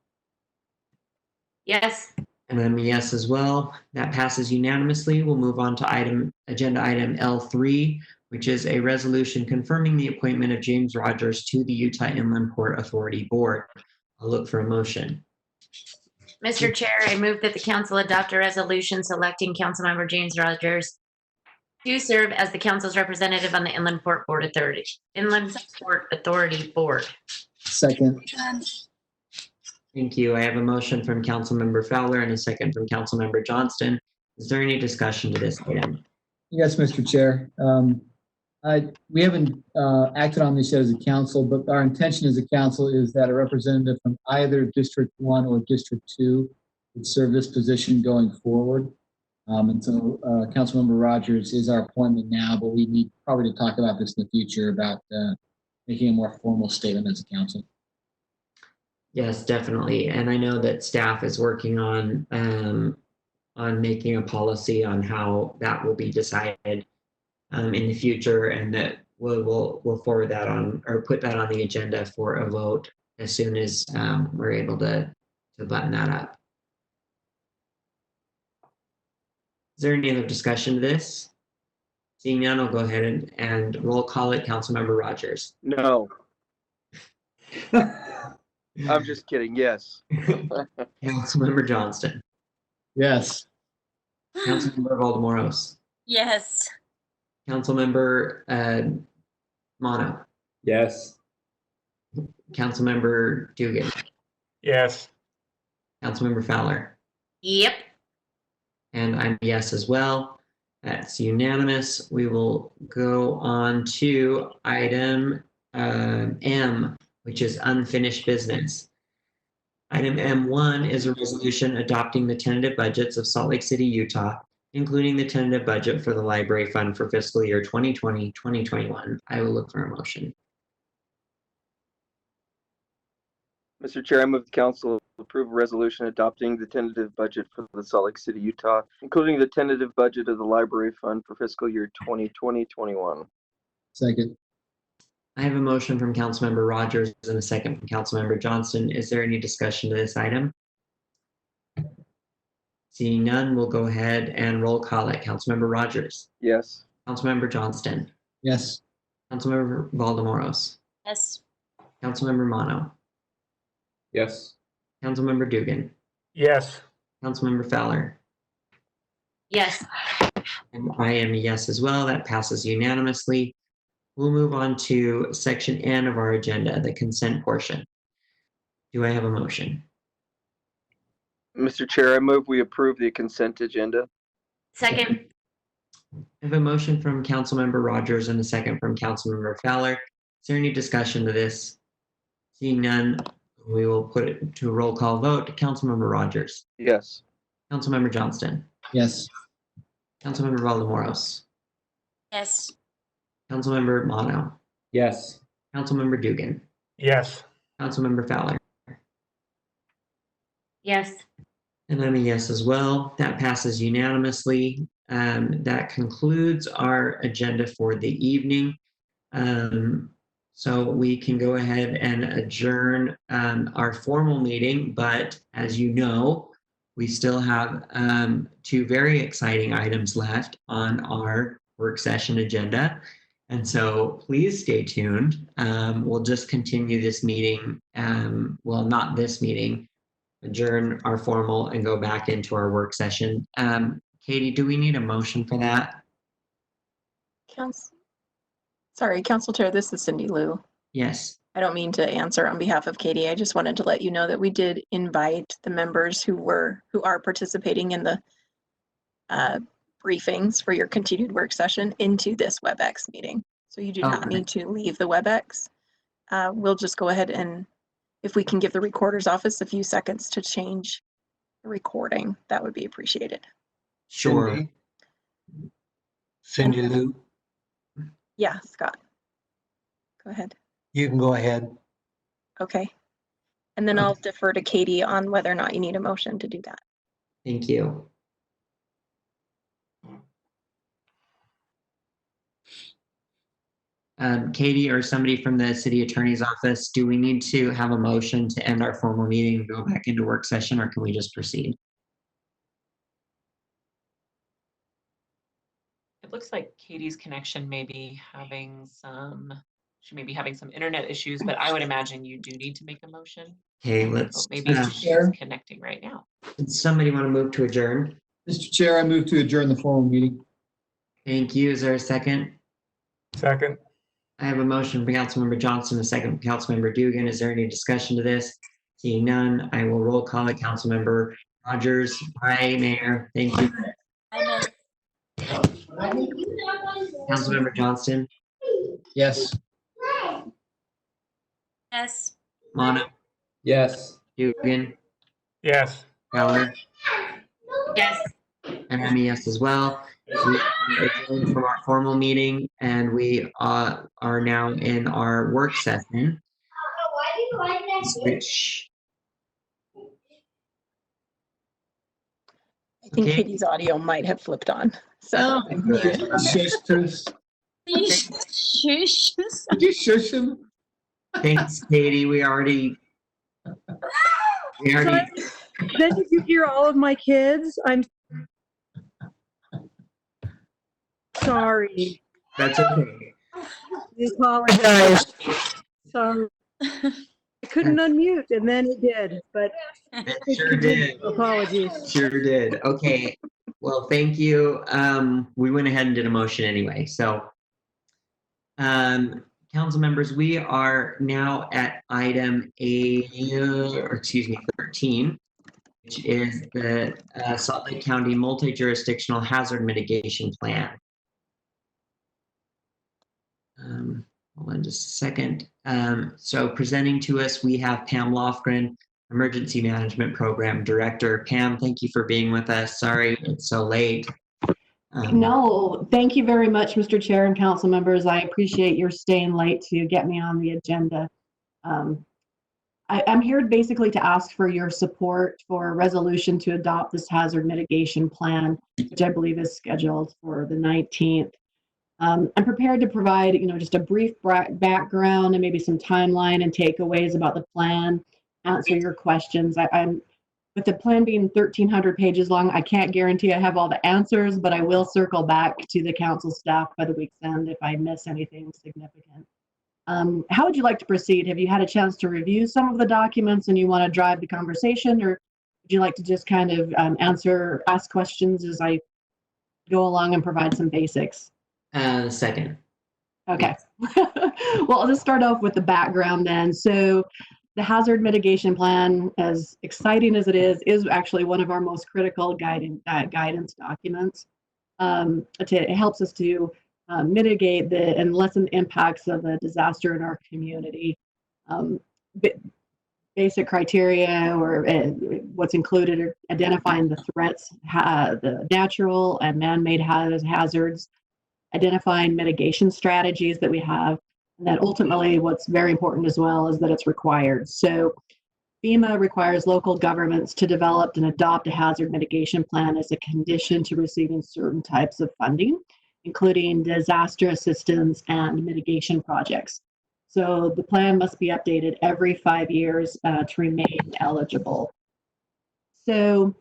Yes. And I'm a yes as well. That passes unanimously. We'll move on to agenda item L3, which is a resolution confirming the appointment of James Rogers to the Utah Inland Port Authority Board. I'll look for a motion. Mr. Chair, I move that the council adopt a resolution selecting Councilmember James Rogers to serve as the council's representative on the Inland Port Authority Board. Second. Thank you. I have a motion from Councilmember Fowler and a second from Councilmember Johnston. Is there any discussion to this item? Yes, Mr. Chair. We haven't acted on this yet as a council, but our intention as a council is that a representative from either District 1 or District 2 would serve this position going forward. And so Councilmember Rogers is our appointment now, but we need probably to talk about this in the future about making a more formal statement as a council. Yes, definitely. And I know that staff is working on making a policy on how that will be decided in the future, and that we'll forward that on or put that on the agenda for a vote as soon as we're able to button that up. Is there any other discussion to this? Seeing none, I'll go ahead and roll call it. Councilmember Rogers. No. I'm just kidding. Yes. Councilmember Johnston. Yes. Councilmember Valdemoros. Yes. Councilmember Mono. Yes. Councilmember Dugan. Yes. Councilmember Fowler. Yep. And I'm a yes as well. That's unanimous. We will go on to item M, which is unfinished business. Item M1 is a resolution adopting the tentative budgets of Salt Lake City, Utah, including the tentative budget for the library fund for fiscal year 2020-2021. I will look for a motion. Mr. Chair, I move the council approve a resolution adopting the tentative budget for the Salt Lake City, Utah, including the tentative budget of the library fund for fiscal year 2020-21. Second. I have a motion from Councilmember Rogers and a second from Councilmember Johnston. Is there any discussion to this item? Seeing none, we'll go ahead and roll call it. Councilmember Rogers. Yes. Councilmember Johnston. Yes. Councilmember Valdemoros. Yes. Councilmember Mono. Yes. Councilmember Dugan. Yes. Councilmember Fowler. Yes. And I am a yes as well. That passes unanimously. We'll move on to section N of our agenda, the consent portion. Do I have a motion? Mr. Chair, I move we approve the consent agenda. Second. I have a motion from Councilmember Rogers and a second from Councilmember Fowler. Is there any discussion to this? Seeing none, we will put it to a roll call vote. Councilmember Rogers. Yes. Councilmember Johnston. Yes. Councilmember Valdemoros. Yes. Councilmember Mono. Yes. Councilmember Dugan. Yes. Councilmember Fowler. Yes. And I'm a yes as well. That passes unanimously. That concludes our agenda for the evening. So we can go ahead and adjourn our formal meeting, but as you know, we still have two very exciting items left on our work session agenda. And so please stay tuned. We'll just continue this meeting. Well, not this meeting, adjourn our formal and go back into our work session. Katie, do we need a motion for that? Council Chair, this is Cindy Lou. Yes. I don't mean to answer on behalf of Katie. I just wanted to let you know that we did invite the members who are participating in the briefings for your continued work session into this WebEx meeting. So you do not need to leave the WebEx. We'll just go ahead and if we can give the recorder's office a few seconds to change the recording, that would be appreciated. Sure. Cindy Lou, Yeah, Scott. Go ahead. you can go ahead. Okay. And then I'll defer to Katie on whether or not you need a motion to do that. Thank you. Katie or somebody from the city attorney's office, do we need to have a motion to end our formal meeting and go back into work session, or can we just proceed? It looks like Katie's connection may be having she may be having some internet issues, but I would imagine you do need to make a motion. Okay, let's. Maybe she's connecting right now. Does somebody want to move to adjourn? Mr. Chair, I move to adjourn the formal meeting. Thank you. Is there a second? Second. I have a motion from Councilmember Johnson, a second from Councilmember Dugan. Is there any discussion to this? Seeing none, I will roll call it. Councilmember Rogers. Aye, Mayor. Thank you. Councilmember Johnston. Yes. Yes. Mono. Yes. Dugan. Yes. Fowler. Yes. And I'm a yes as well. We adjourned from our formal meeting and we are now in our work session. Switch. I think Okay. Katie's audio might have flipped on. So I'm muted. Shush. Did you shush him? Thanks, Katie. We already. Then did you hear all of my kids? I'm sorry. That's okay. I apologize. Sorry. I couldn't unmute and then it did, but It sure did. apologies. Sure did. Okay. Well, thank you. We went ahead and did a motion anyway. So, council members, we are now at item 13, which is the Salt Lake County Multi-Jurisdictional Hazard Mitigation Plan. Hold on just a second. So presenting to us, we have Pam Lofgren, Emergency Management Program Director. Pam, thank you for being with us. Sorry it's so late. No, thank you very much, Mr. Chair and council members. I appreciate your staying late to get me on the agenda. I'm here basically to ask for your support for a resolution to adopt this hazard mitigation plan, which I believe is scheduled for the 19th. I'm prepared to provide, just a brief background and maybe some timeline and takeaways about the plan, answer your questions. I'm with the plan being 1,300 pages long, I can't guarantee I have all the answers, but I will circle back to the council staff by the week's end if I miss anything significant. How would you like to proceed? Have you had a chance to review some of the documents and you want to drive the conversation, or would you like to just kind of ask questions as I go along and provide some basics? Second. Okay. Well, I'll just start off with the background then. So the hazard mitigation plan, as exciting as it is actually one of our most critical guidance documents. It helps us to mitigate and lessen the impacts of a disaster in our community. Basic criteria or what's included are identifying the threats, the natural and man-made hazards, identifying mitigation strategies that we have, and then ultimately what's very important as well is that it's required. So FEMA requires local governments to develop and adopt a hazard mitigation plan as a condition to receiving certain types of funding, including disaster assistance and mitigation projects. So the plan must be updated every 5 years to remain eligible. So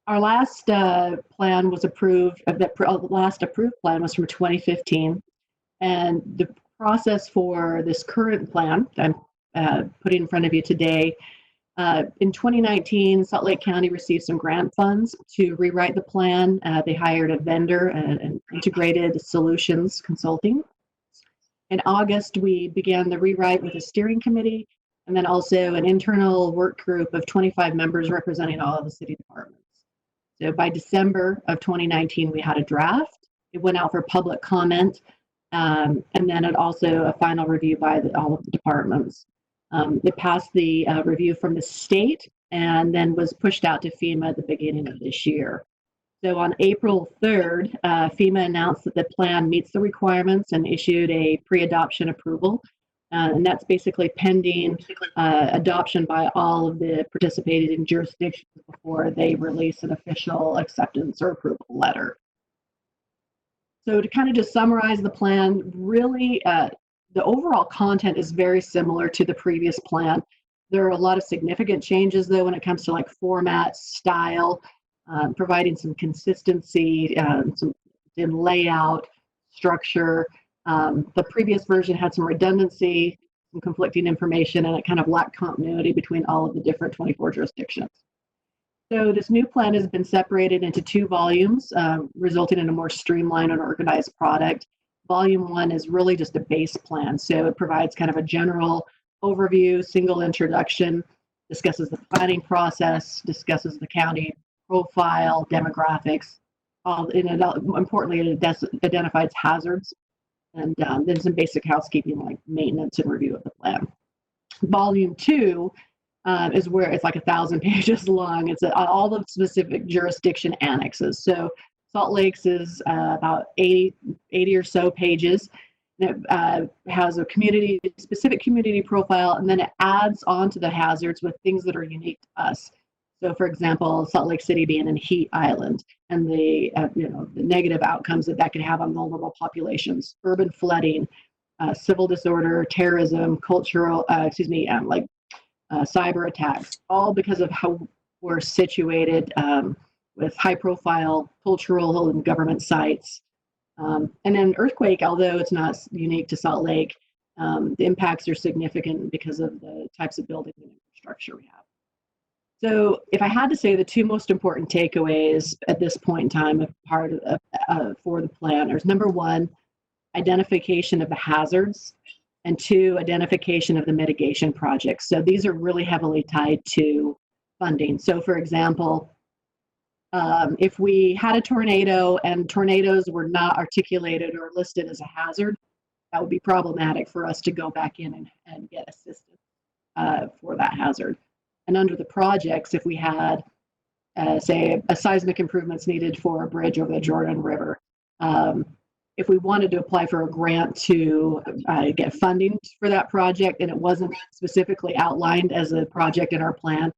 our last plan was approved, the last approved plan was from 2015. And the process for this current plan that I'm putting in front of you today, in 2019, Salt Lake County received some grant funds to rewrite the plan. They hired a vendor, an Integrated Solutions Consulting. In August, we began the rewrite with a steering committee and then also an internal work group of 25 members representing all of the city departments. So by December of 2019, we had a draft. It went out for public comment, and then it also a final review by all of the departments. It passed the review from the state and then was pushed out to FEMA at the beginning of this year. So on April 3rd, FEMA announced that the plan meets the requirements and issued a pre-adoption approval. And that's basically pending adoption by all of the participating jurisdictions before they release an official acceptance or approval letter. So to kind of just summarize the plan, really the overall content is very similar to the previous plan. There are a lot of significant changes though when it comes to like format, style, providing some consistency in layout, structure. The previous version had some redundancy, some conflicting information, and it kind of lacked continuity between all of the different 24 jurisdictions. So this new plan has been separated into 2 volumes, resulting in a more streamlined and organized product. Volume 1 is really just a base plan. So it provides kind of a general overview, single introduction, discusses the planning process, discusses the county profile, demographics, importantly, it identifies hazards, and then some basic housekeeping like maintenance and review of the plan. Volume 2 is where it's like 1,000 pages long. It's all the specific jurisdiction annexes. So Salt Lake's is about 80 or so pages. It has a specific community profile, and then it adds on to the hazards with things that are unique to us. So, for example, Salt Lake City being a heat island, and the the negative outcomes that could have on vulnerable populations, urban flooding, civil disorder, terrorism, cultural, cyber attacks, all because of how we're situated with high-profile cultural and government sites. And then earthquake, although it's not unique to Salt Lake, the impacts are significant because of the types of buildings and infrastructure we have. So if I had to say the two most important takeaways at this point in time for the plan, there's number one, identification of the hazards, and two, identification of the mitigation projects. So these are really heavily tied to funding. So for example, if we had a tornado and tornadoes were not articulated or listed as a hazard, that would be problematic for us to go back in and get assistance for that hazard. And under the projects, if we had, say, a seismic improvements needed for a bridge over the Jordan River, if we wanted to apply for a grant to get funding for that project and it wasn't specifically outlined as a project in our plan,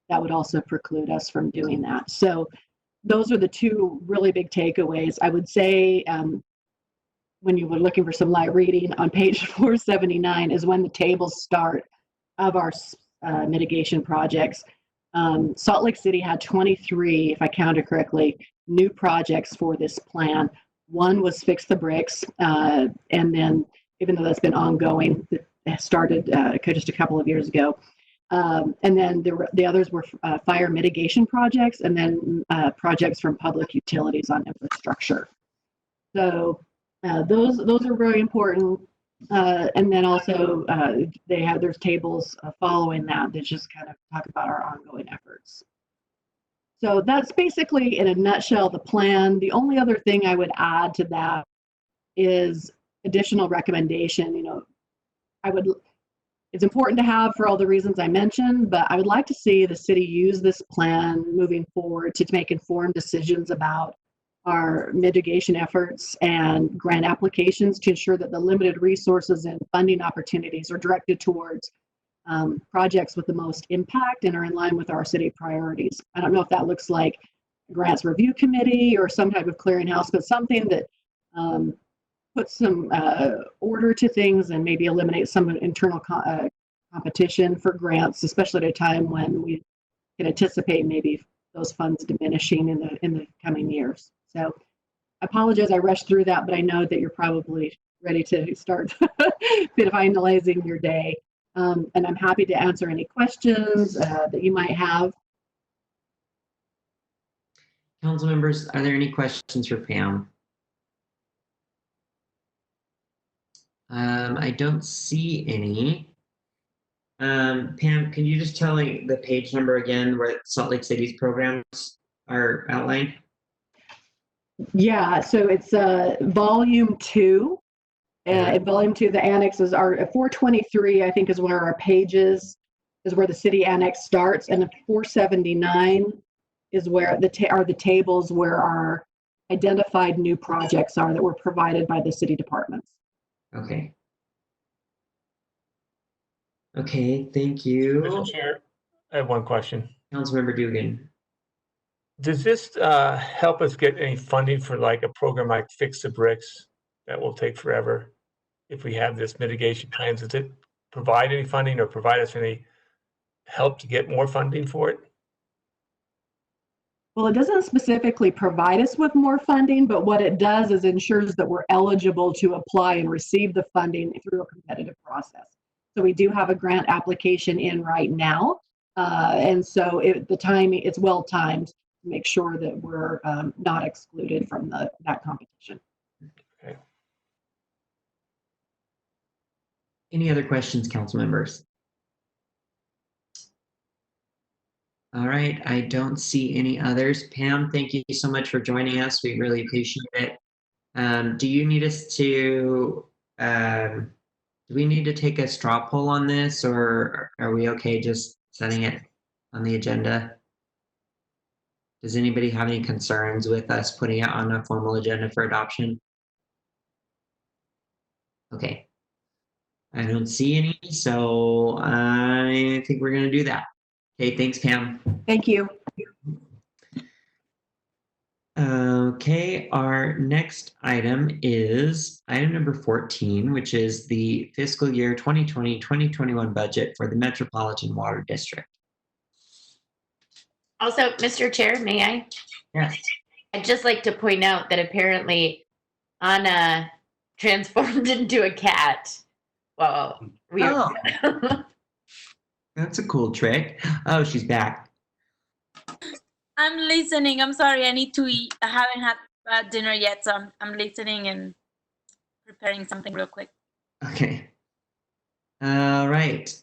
that would also preclude us from doing that. So those are the two really big takeaways. I would say when you were looking for some light reading, on page 479 is when the tables start of our mitigation projects. Salt Lake City had 23, if I counted correctly, new projects for this plan. One was Fix the Bricks, and then even though that's been ongoing, it started just a couple of years ago. And then the others were fire mitigation projects, and then projects from public utilities on infrastructure. So those are very important. And then also there's tables following that just kind of talk about our ongoing efforts. So that's basically, in a nutshell, the plan. The only other thing I would add to that is additional recommendation. It's important to have for all the reasons I mentioned, but I would like to see the city use this plan moving forward to make informed decisions about our mitigation efforts and grant applications to ensure that the limited resources and funding opportunities are directed towards projects with the most impact and are in line with our city priorities. I don't know if that looks like a grants review committee or some type of clearinghouse, but something that puts some order to things and maybe eliminates some internal competition for grants, especially at a time when we can anticipate maybe those funds diminishing in the coming years. So I apologize I rushed through that, but I know that you're probably ready to start finalizing your day. And I'm happy to answer any questions that you might have. Council members, are there any questions for Pam? I don't see any. Pam, can you just tell me the page number again where Salt Lake City's programs are outlined? Yeah, so it's volume 2. And volume 2, the annexes are 423, I think, is where our pages is where the city annex starts, and the 479 is where are the tables where our identified new projects are that were provided by the city departments. Okay. Okay, thank you. Mr. Chair, I have one question. Councilmember Dugan. Does this help us get any funding for like a program like Fix the Bricks that will take forever? If we have this mitigation plan, does it provide any funding or provide us any help to get more funding for it? Well, it doesn't specifically provide us with more funding, but what it does is ensures that we're eligible to apply and receive the funding through a competitive process. So we do have a grant application in right now. And so the timing, it's well timed to make sure that we're not excluded from that competition. Okay. Any other questions, council members? All right, I don't see any others. Pam, thank you so much for joining us. We really appreciate it. Do you need us to, do we need to take a straw poll on this, or are we okay just setting it on the agenda? Does anybody have any concerns with us putting it on a formal agenda for adoption? Okay. I don't see any, so I think we're gonna do that. Okay, thanks, Pam. Thank you. Okay, our next item is item number 14, which is the fiscal year 2020-2021 budget for the Metropolitan Water District. Also, Mr. Chair, may I? Yes. I'd just like to point out that apparently Anna transformed into a cat. Well, we Oh. That's a cool trick. Oh, she's back. I'm listening. I'm sorry. I need to eat. I haven't had dinner yet, so I'm listening and preparing something real quick. Okay. All right.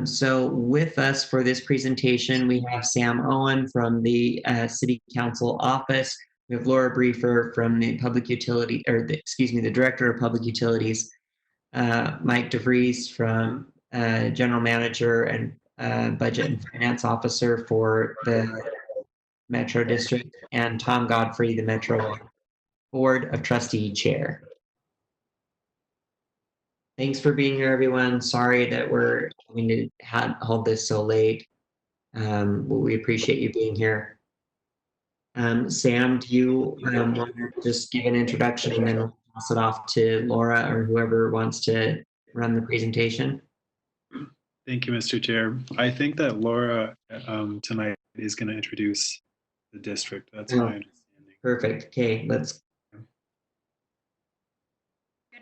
So with us for this presentation, we have Sam Owen from the City Council office. We have Laura Briefer from the Public Utility, or the Director of Public Utilities. Mike DeVries from General Manager and Budget and Finance Officer for the Metro District, and Tom Godfrey, the Metro Board of Trustee Chair. Thanks for being here, everyone. Sorry that we're having to hold this so late. We appreciate you being here. Sam, do you want to just give an introduction and then we'll pass it off to Laura or whoever wants to run the presentation? Thank you, Mr. Chair. I think that Laura tonight is going to introduce the district. That's my understanding. Perfect. Okay, let's.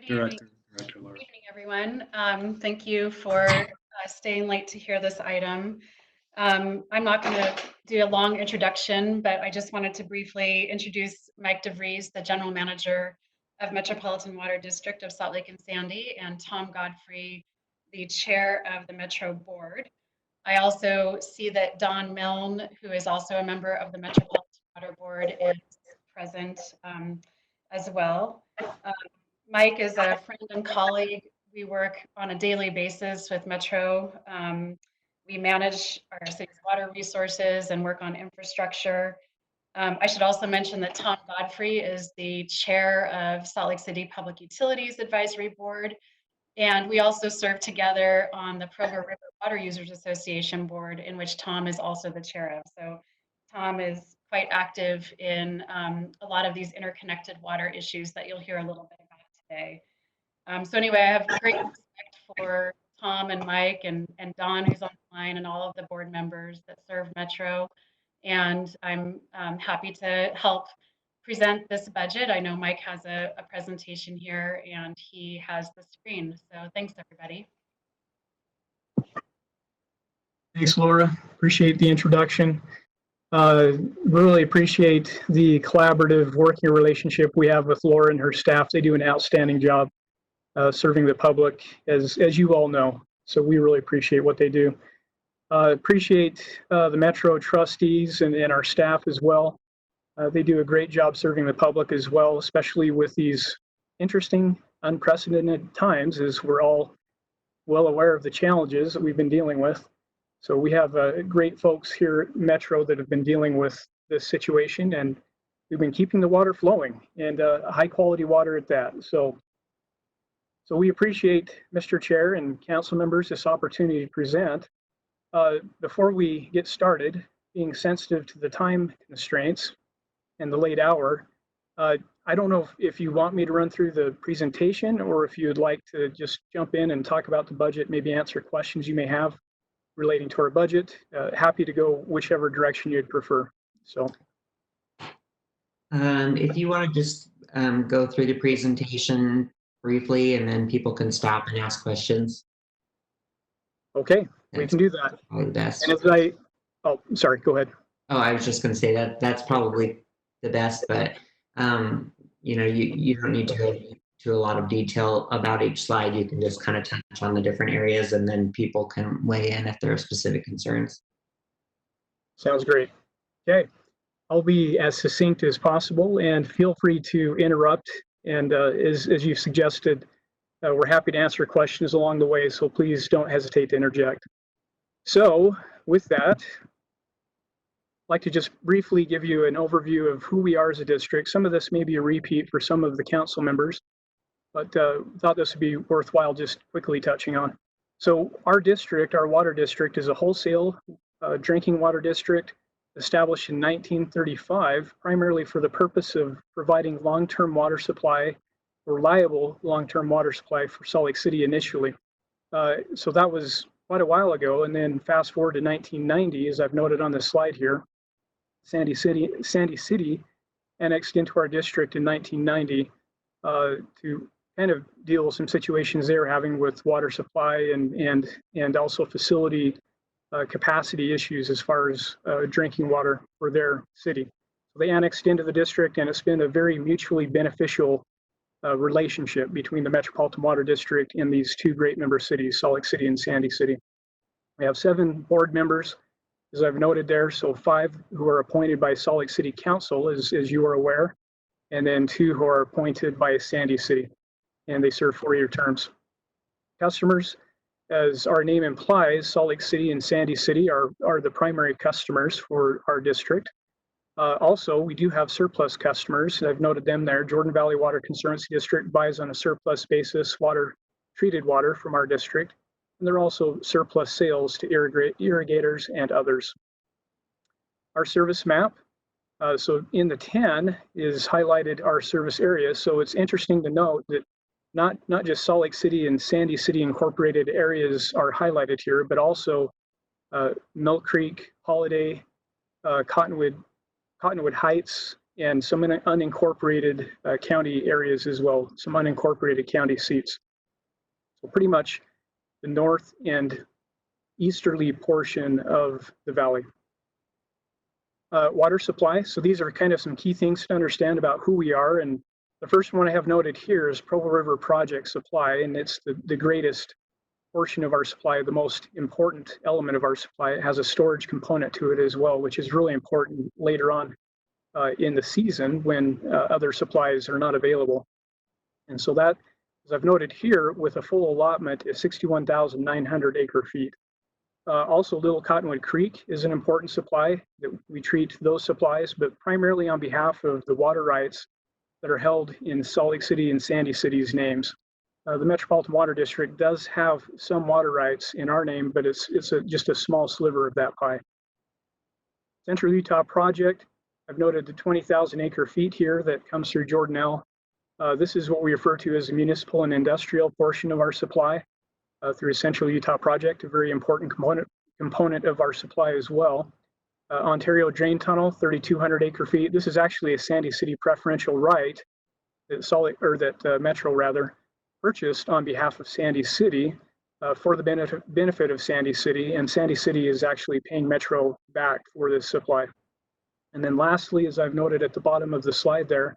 Director Laura. Good evening, everyone. Thank you for staying late to hear this item. I'm not going to do a long introduction, but I just wanted to briefly introduce Mike DeVries, the General Manager of Metropolitan Water District of Salt Lake and Sandy, and Tom Godfrey, the Chair of the Metro Board. I also see that Don Milne, who is also a member of the Metropolitan Water Board, is present as well. Mike is a friend and colleague. We work on a daily basis with Metro. We manage our city's water resources and work on infrastructure. I should also mention that Tom Godfrey is the chair of Salt Lake City Public Utilities Advisory Board. And we also serve together on the Provo River Water Users Association board, in which Tom is also the chair of. So Tom is quite active in a lot of these interconnected water issues that you'll hear a little bit about today. So anyway, I have great respect for Tom and Mike and Don, who's on the line, and all of the board members that serve Metro. And I'm happy to help present this budget. I know Mike has a presentation here and he has the screen. So thanks, everybody. Thanks, Laura. Appreciate the introduction. Really appreciate the collaborative working relationship we have with Laura and her staff. They do an outstanding job serving the public, as you all know. So we really appreciate what they do. Appreciate the Metro trustees and our staff as well. They do a great job serving the public as well, especially with these interesting, unprecedented times, as we're all well aware of the challenges that we've been dealing with. So we have great folks here at Metro that have been dealing with this situation, and we've been keeping the water flowing, and high quality water at that. So we appreciate, Mr. Chair and council members, this opportunity to present. Before we get started, being sensitive to the time constraints and the late hour, I don't know if you want me to run through the presentation or if you'd like to just jump in and talk about the budget, maybe answer questions you may have relating to our budget. Happy to go whichever direction you'd prefer. So, if you want to just go through the presentation briefly, and then people can stop and ask questions. Okay, we can do that. Probably the best. And as oh, sorry, go ahead. Oh, I was just going to say that's probably the best, but you know, you don't need to go to a lot of detail about each slide. You can just kind of touch on the different areas, and then people can weigh in if there are specific concerns. Sounds great. Okay, I'll be as succinct as possible, and feel free to interrupt. And as you've suggested, we're happy to answer questions along the way, so please don't hesitate to interject. So with that, I'd like to just briefly give you an overview of who we are as a district. Some of this may be a repeat for some of the council members, but thought this would be worthwhile just quickly touching on. So our district, our water district, is a wholesale drinking water district established in 1935, primarily for the purpose of providing long-term water supply, reliable long-term water supply for Salt Lake City initially. So that was quite a while ago, and then fast forward to 1990, as I've noted on this slide here, Sandy City annexed into our district in 1990 to kind of deal with some situations they were having with water supply and also facility capacity issues as far as drinking water for their city. So they annexed into the district, and it's been a very mutually beneficial relationship between the Metropolitan Water District and these two great member cities, Salt Lake City and Sandy City. We have 7 board members, as I've noted there, so 5 who are appointed by Salt Lake City Council, as you are aware, and then 2 who are appointed by Sandy City, and they serve 4-year terms. Customers, as our name implies, Salt Lake City and Sandy City are the primary customers for our district. Also, we do have surplus customers. I've noted them there. Jordan Valley Water Conservancy District buys on a surplus basis treated water from our district. And there are also surplus sales to irrigators and others. Our service map, so in the 10 is highlighted our service area. So it's interesting to note that not just Salt Lake City and Sandy City incorporated areas are highlighted here, but also Milk Creek, Holiday, Cottonwood Heights, and some unincorporated county areas as well, some unincorporated county seats. So pretty much the north and easterly portion of the valley. Water supply. So these are kind of some key things to understand about who we are. And the first one I have noted here is Provo River Project Supply, and it's the greatest portion of our supply, the most important element of our supply. It has a storage component to it as well, which is really important later on in the season when other supplies are not available. And so that, as I've noted here, with a full allotment is 61,900 acre feet. Also, Little Cottonwood Creek is an important supply that we treat those supplies, but primarily on behalf of the water rights that are held in Salt Lake City and Sandy City's names. The Metropolitan Water District does have some water rights in our name, but it's just a small sliver of that pie. Central Utah Project, I've noted the 20,000 acre feet here that comes through Jordanelle. This is what we refer to as the municipal and industrial portion of our supply through Central Utah Project, a very important component of our supply as well. Ontario Drain Tunnel, 3,200 acre feet. This is actually a Sandy City preferential right that Metro rather purchased on behalf of Sandy City for the benefit of Sandy City, and Sandy City is actually paying Metro back for this supply. And then lastly, as I've noted at the bottom of the slide there,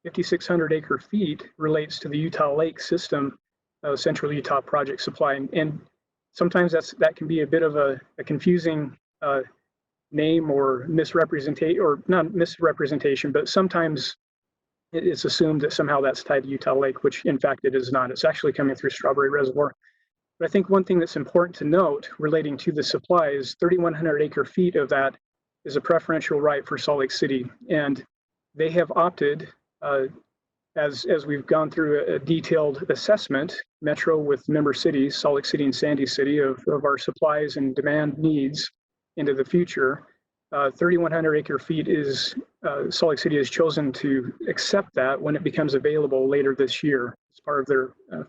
5,600 acre feet relates to the Utah Lake System Central Utah Project Supply, and sometimes that can be a bit of a confusing name or misrepresentation, or not misrepresentation, but sometimes it's assumed that somehow that's tied to Utah Lake, which in fact it is not. It's actually coming through Strawberry Reservoir. But I think one thing that's important to note relating to the supply is 3,100 acre feet of that is a preferential right for Salt Lake City. And they have opted, as we've gone through a detailed assessment, Metro with member cities, Salt Lake City and Sandy City, of our supplies and demand needs into the future, 3,100 acre feet is, Salt Lake City has chosen to accept that when it becomes available later this year. As part of their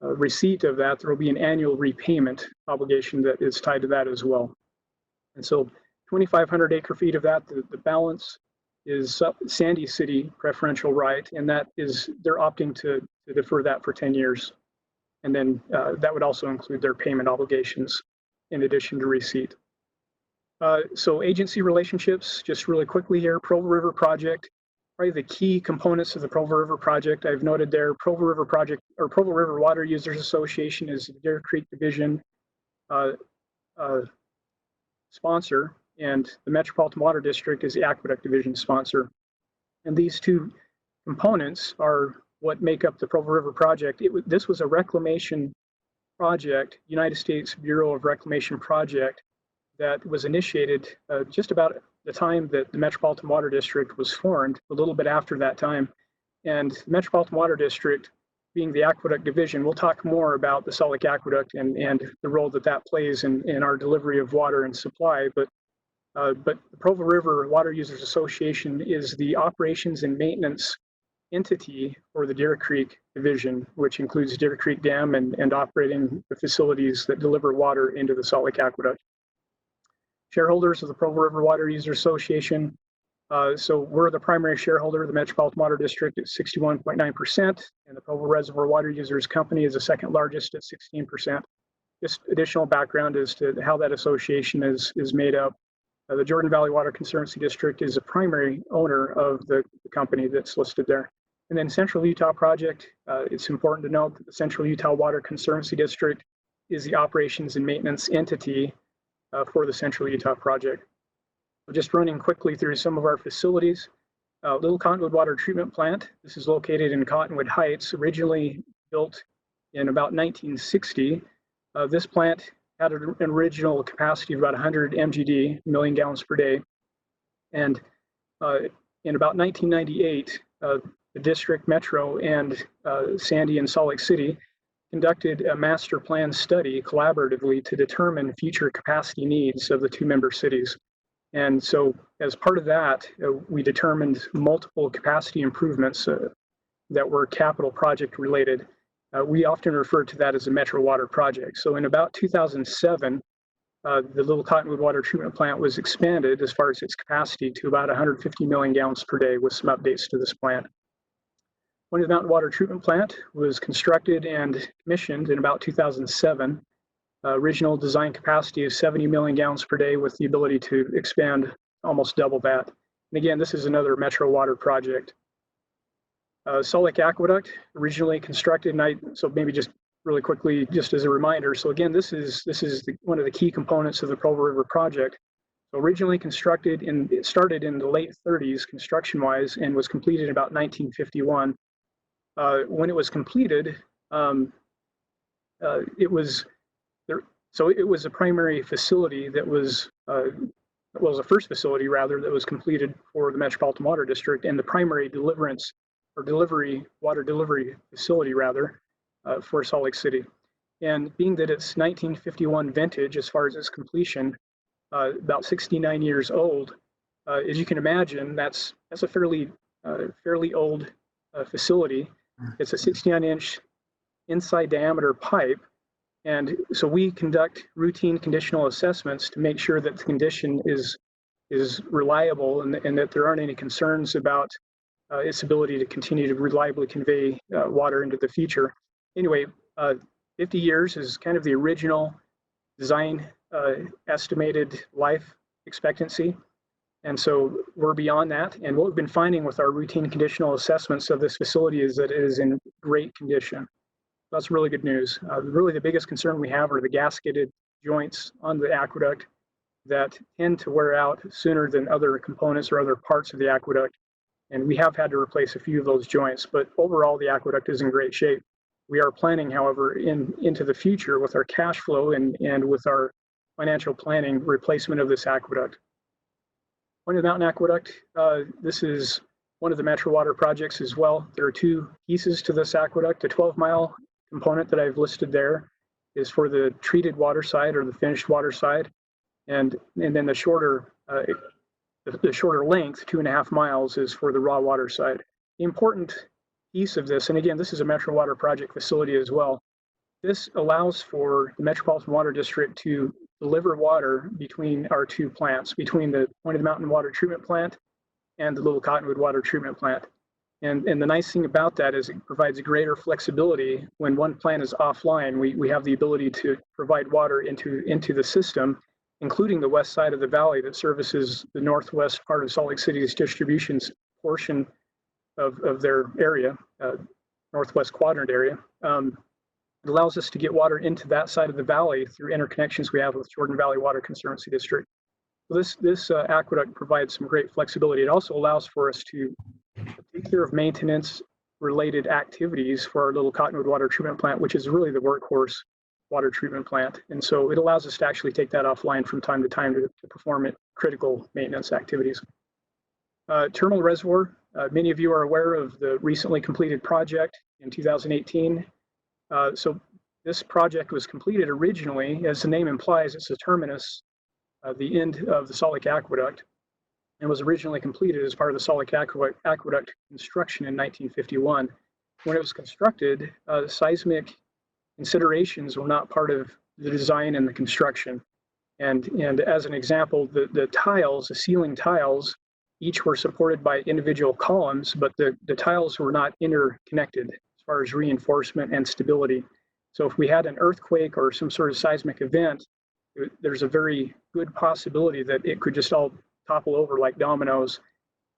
receipt of that, there will be an annual repayment obligation that is tied to that as well. And so 2,500 acre feet of that, the balance is Sandy City preferential right, and that is, they're opting to defer that for 10 years. And then that would also include their payment obligations in addition to receipt. So agency relationships, just really quickly here, Provo River Project, probably the key components of the Provo River Project I've noted there. Provo River Project, or Provo River Water Users Association, is the Deer Creek Division sponsor, and the Metropolitan Water District is the Aqueduct Division sponsor. And these two components are what make up the Provo River Project. This was a reclamation project, United States Bureau of Reclamation project, that was initiated just about the time that the Metropolitan Water District was formed, a little bit after that time. And the Metropolitan Water District, being the Aqueduct division, we'll talk more about the Salt Lake Aqueduct and the role that that plays in our delivery of water and supply. But the Provo River Water Users Association is the operations and maintenance entity for the Deer Creek division, which includes Deer Creek Dam and operating the facilities that deliver water into the Salt Lake Aqueduct. Shareholders of the Provo River Water Users Association. So we're the primary shareholder of the Metropolitan Water District at 61.9%, and the Provo Reservoir Water Users Company is the second largest at 16%. Just additional background as to how that association is made up. The Jordan Valley Water Conservancy District is a primary owner of the company that's listed there. And then Central Utah Project, it's important to note that the Central Utah Water Conservancy District is the operations and maintenance entity for the Central Utah Project. We're just running quickly through some of our facilities. Little Cottonwood Water Treatment Plant. This is located in Cottonwood Heights, originally built in about 1960. This plant had an original capacity of about 100 MGD, million gallons per day. And in about 1998, the district, Metro, and Sandy and Salt Lake City conducted a master plan study collaboratively to determine future capacity needs of the two member cities. And so as part of that, we determined multiple capacity improvements that were capital project related. We often refer to that as a Metro Water project. So in about 2007, the Little Cottonwood Water Treatment Plant was expanded as far as its capacity to about 150 million gallons per day with some updates to this plant. Pointed Mountain Water Treatment Plant was constructed and commissioned in about 2007. Original design capacity is 70 million gallons per day with the ability to expand almost double that. And again, this is another Metro Water project. Salt Lake Aqueduct, originally constructed, so maybe just really quickly, just as a reminder. So again, this is one of the key components of the Provo River project. So originally constructed, and it started in the late 30s construction-wise and was completed in about 1951. When it was completed, it was a primary facility that was, the first facility rather, that was completed for the Metropolitan Water District, and the primary water delivery facility rather, for Salt Lake City. And being that it's 1951 vintage as far as its completion, about 69 years old, as you can imagine, that's a fairly old facility. It's a 69-inch inside diameter pipe. And so we conduct routine conditional assessments to make sure that the condition is reliable and that there aren't any concerns about its ability to continue to reliably convey water into the future. Anyway, 50 years is kind of the original design estimated life expectancy. And so we're beyond that. And what we've been finding with our routine conditional assessments of this facility is that it is in great condition. That's really good news. Really the biggest concern we have are the gasketed joints on the aqueduct that tend to wear out sooner than other components or other parts of the aqueduct. And we have had to replace a few of those joints, but overall the aqueduct is in great shape. We are planning, however, into the future with our cash flow and with our financial planning replacement of this aqueduct. Pointed Mountain Aqueduct, this is one of the Metro Water projects as well. There are two pieces to this aqueduct. The 12-mile component that I've listed there is for the treated water side or the finished water side. And then the shorter length, 2.5 miles, is for the raw water side. The important piece of this, and again, this is a Metro Water project facility as well. This allows for the Metropolitan Water District to deliver water between our two plants, between the Pointed Mountain Water Treatment Plant and the Little Cottonwood Water Treatment Plant. And the nice thing about that is it provides greater flexibility. When one plant is offline, we have the ability to provide water into the system, including the west side of the valley that services the northwest part of Salt Lake City's distribution portion of their area, northwest quadrant area. It allows us to get water into that side of the valley through interconnections we have with Jordan Valley Water Conservancy District. So this aqueduct provides some great flexibility. It also allows for us to take care of maintenance related activities for our Little Cottonwood Water Treatment Plant, which is really the workhorse water treatment plant. And so it allows us to actually take that offline from time to time to perform critical maintenance activities. Terminal Reservoir, many of you are aware of the recently completed project in 2018. So this project was completed originally, as the name implies, it's the terminus, the end of the Salt Lake Aqueduct, and was originally completed as part of the Salt Lake Aqueduct construction in 1951. When it was constructed, seismic considerations were not part of the design and the construction. And as an example, the tiles, the ceiling tiles, each were supported by individual columns, but the tiles were not interconnected as far as reinforcement and stability. So if we had an earthquake or some sort of seismic event, there's a very good possibility that it could just all topple over like dominoes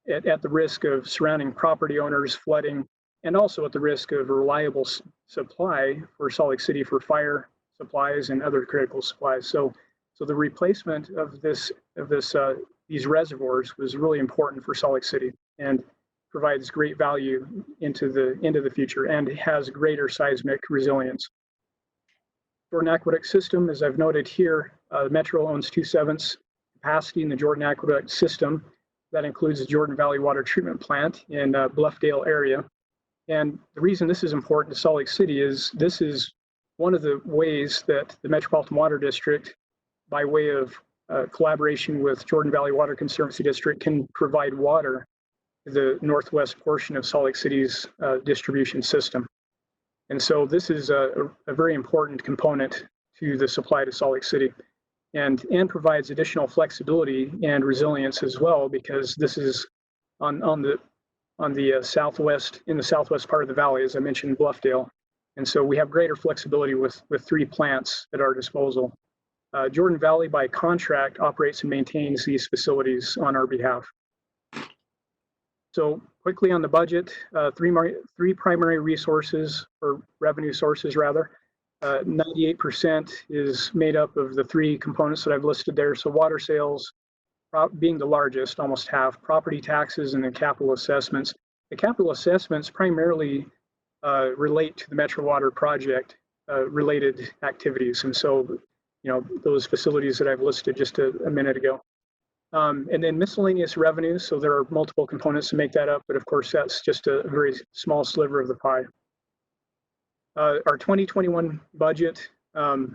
at the risk of surrounding property owners, flooding, and also at the risk of a reliable supply for Salt Lake City for fire supplies and other critical supplies. So the replacement of these reservoirs was really important for Salt Lake City and provides great value into the future and has greater seismic resilience. Jordan Aqueduct system, as I've noted here, Metro owns 2/7 capacity in the Jordan Aqueduct system. That includes the Jordan Valley Water Treatment Plant in Bluffdale area. And the reason this is important to Salt Lake City is this is one of the ways that the Metropolitan Water District, by way of collaboration with Jordan Valley Water Conservancy District, can provide water to the northwest portion of Salt Lake City's distribution system. And so this is a very important component to the supply to Salt Lake City, and provides additional flexibility and resilience as well, because this is on the southwest, in the southwest part of the valley, as I mentioned, Bluffdale. And so we have greater flexibility with 3 plants at our disposal. Jordan Valley, by contract, operates and maintains these facilities on our behalf. So quickly on the budget, three primary resources, or revenue sources rather. 98% is made up of the 3 components that I've listed there. So water sales being the largest, almost half, property taxes, and then capital assessments. The capital assessments primarily relate to the Metro Water project related activities. And so, those facilities that I've listed just a minute ago. And then miscellaneous revenues. So there are multiple components to make that up, but of course that's just a very small sliver of the pie. Our 2021 budget, so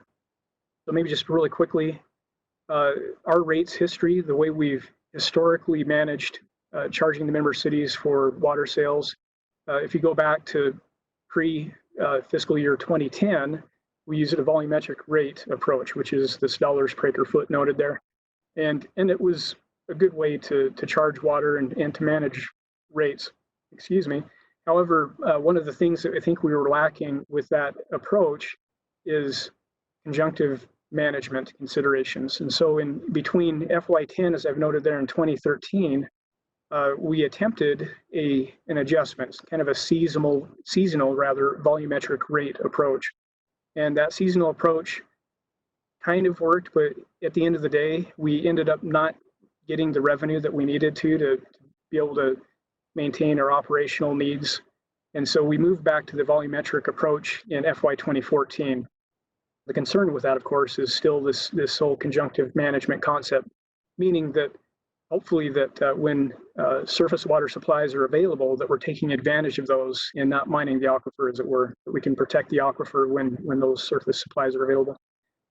maybe just really quickly, our rates history, the way we've historically managed charging the member cities for water sales. If you go back to pre-fiscal year 2010, we used a volumetric rate approach, which is this dollars per acre foot noted there. And it was a good way to charge water and to manage rates, excuse me. However, one of the things that I think we were lacking with that approach is conjunctive management considerations. And so in between FY10, as I've noted there, in 2013, we attempted an adjustment, kind of a seasonal rather, volumetric rate approach. And that seasonal approach kind of worked, but at the end of the day, we ended up not getting the revenue that we needed to be able to maintain our operational needs. And so we moved back to the volumetric approach in FY 2014. The concern with that, of course, is still this whole conjunctive management concept, meaning that hopefully that when surface water supplies are available, that we're taking advantage of those and not mining the aquifer, as it were, that we can protect the aquifer when those surface supplies are available.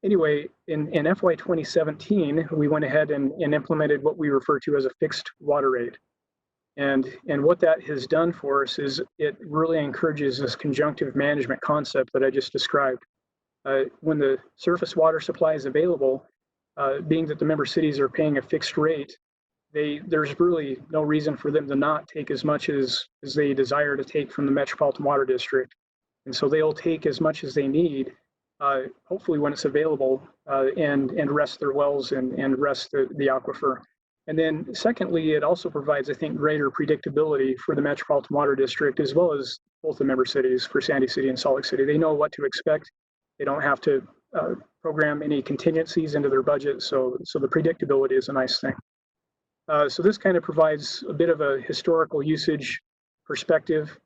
Anyway, in FY 2017, we went ahead and implemented what we refer to as a fixed water rate. And what that has done for us is it really encourages this conjunctive management concept that I just described. When the surface water supply is available, being that the member cities are paying a fixed rate, there's really no reason for them to not take as much as they desire to take from the Metropolitan Water District. And so they'll take as much as they need, hopefully when it's available, and rest their wells and rest the aquifer. And then secondly, it also provides, I think, greater predictability for the Metropolitan Water District, as well as both the member cities, for Sandy City and Salt Lake City. They know what to expect. They don't have to program any contingencies into their budget. So the predictability is a nice thing. So this kind of provides a bit of a historical usage perspective.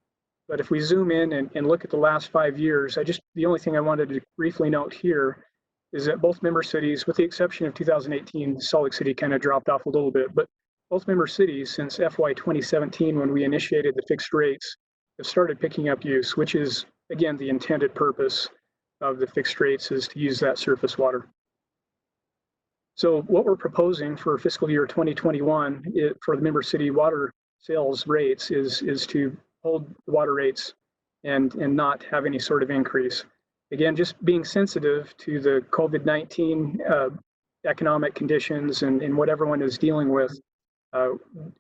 But if we zoom in and look at the last 5 years, the only thing I wanted to briefly note here is that both member cities, with the exception of 2018, Salt Lake City kind of dropped off a little bit, but both member cities since FY 2017, when we initiated the fixed rates, have started picking up use, which is, again, the intended purpose of the fixed rates is to use that surface water. So what we're proposing for fiscal year 2021 for the member city water sales rates is to hold the water rates and not have any sort of increase. Again, just being sensitive to the COVID-19 economic conditions and what everyone is dealing with,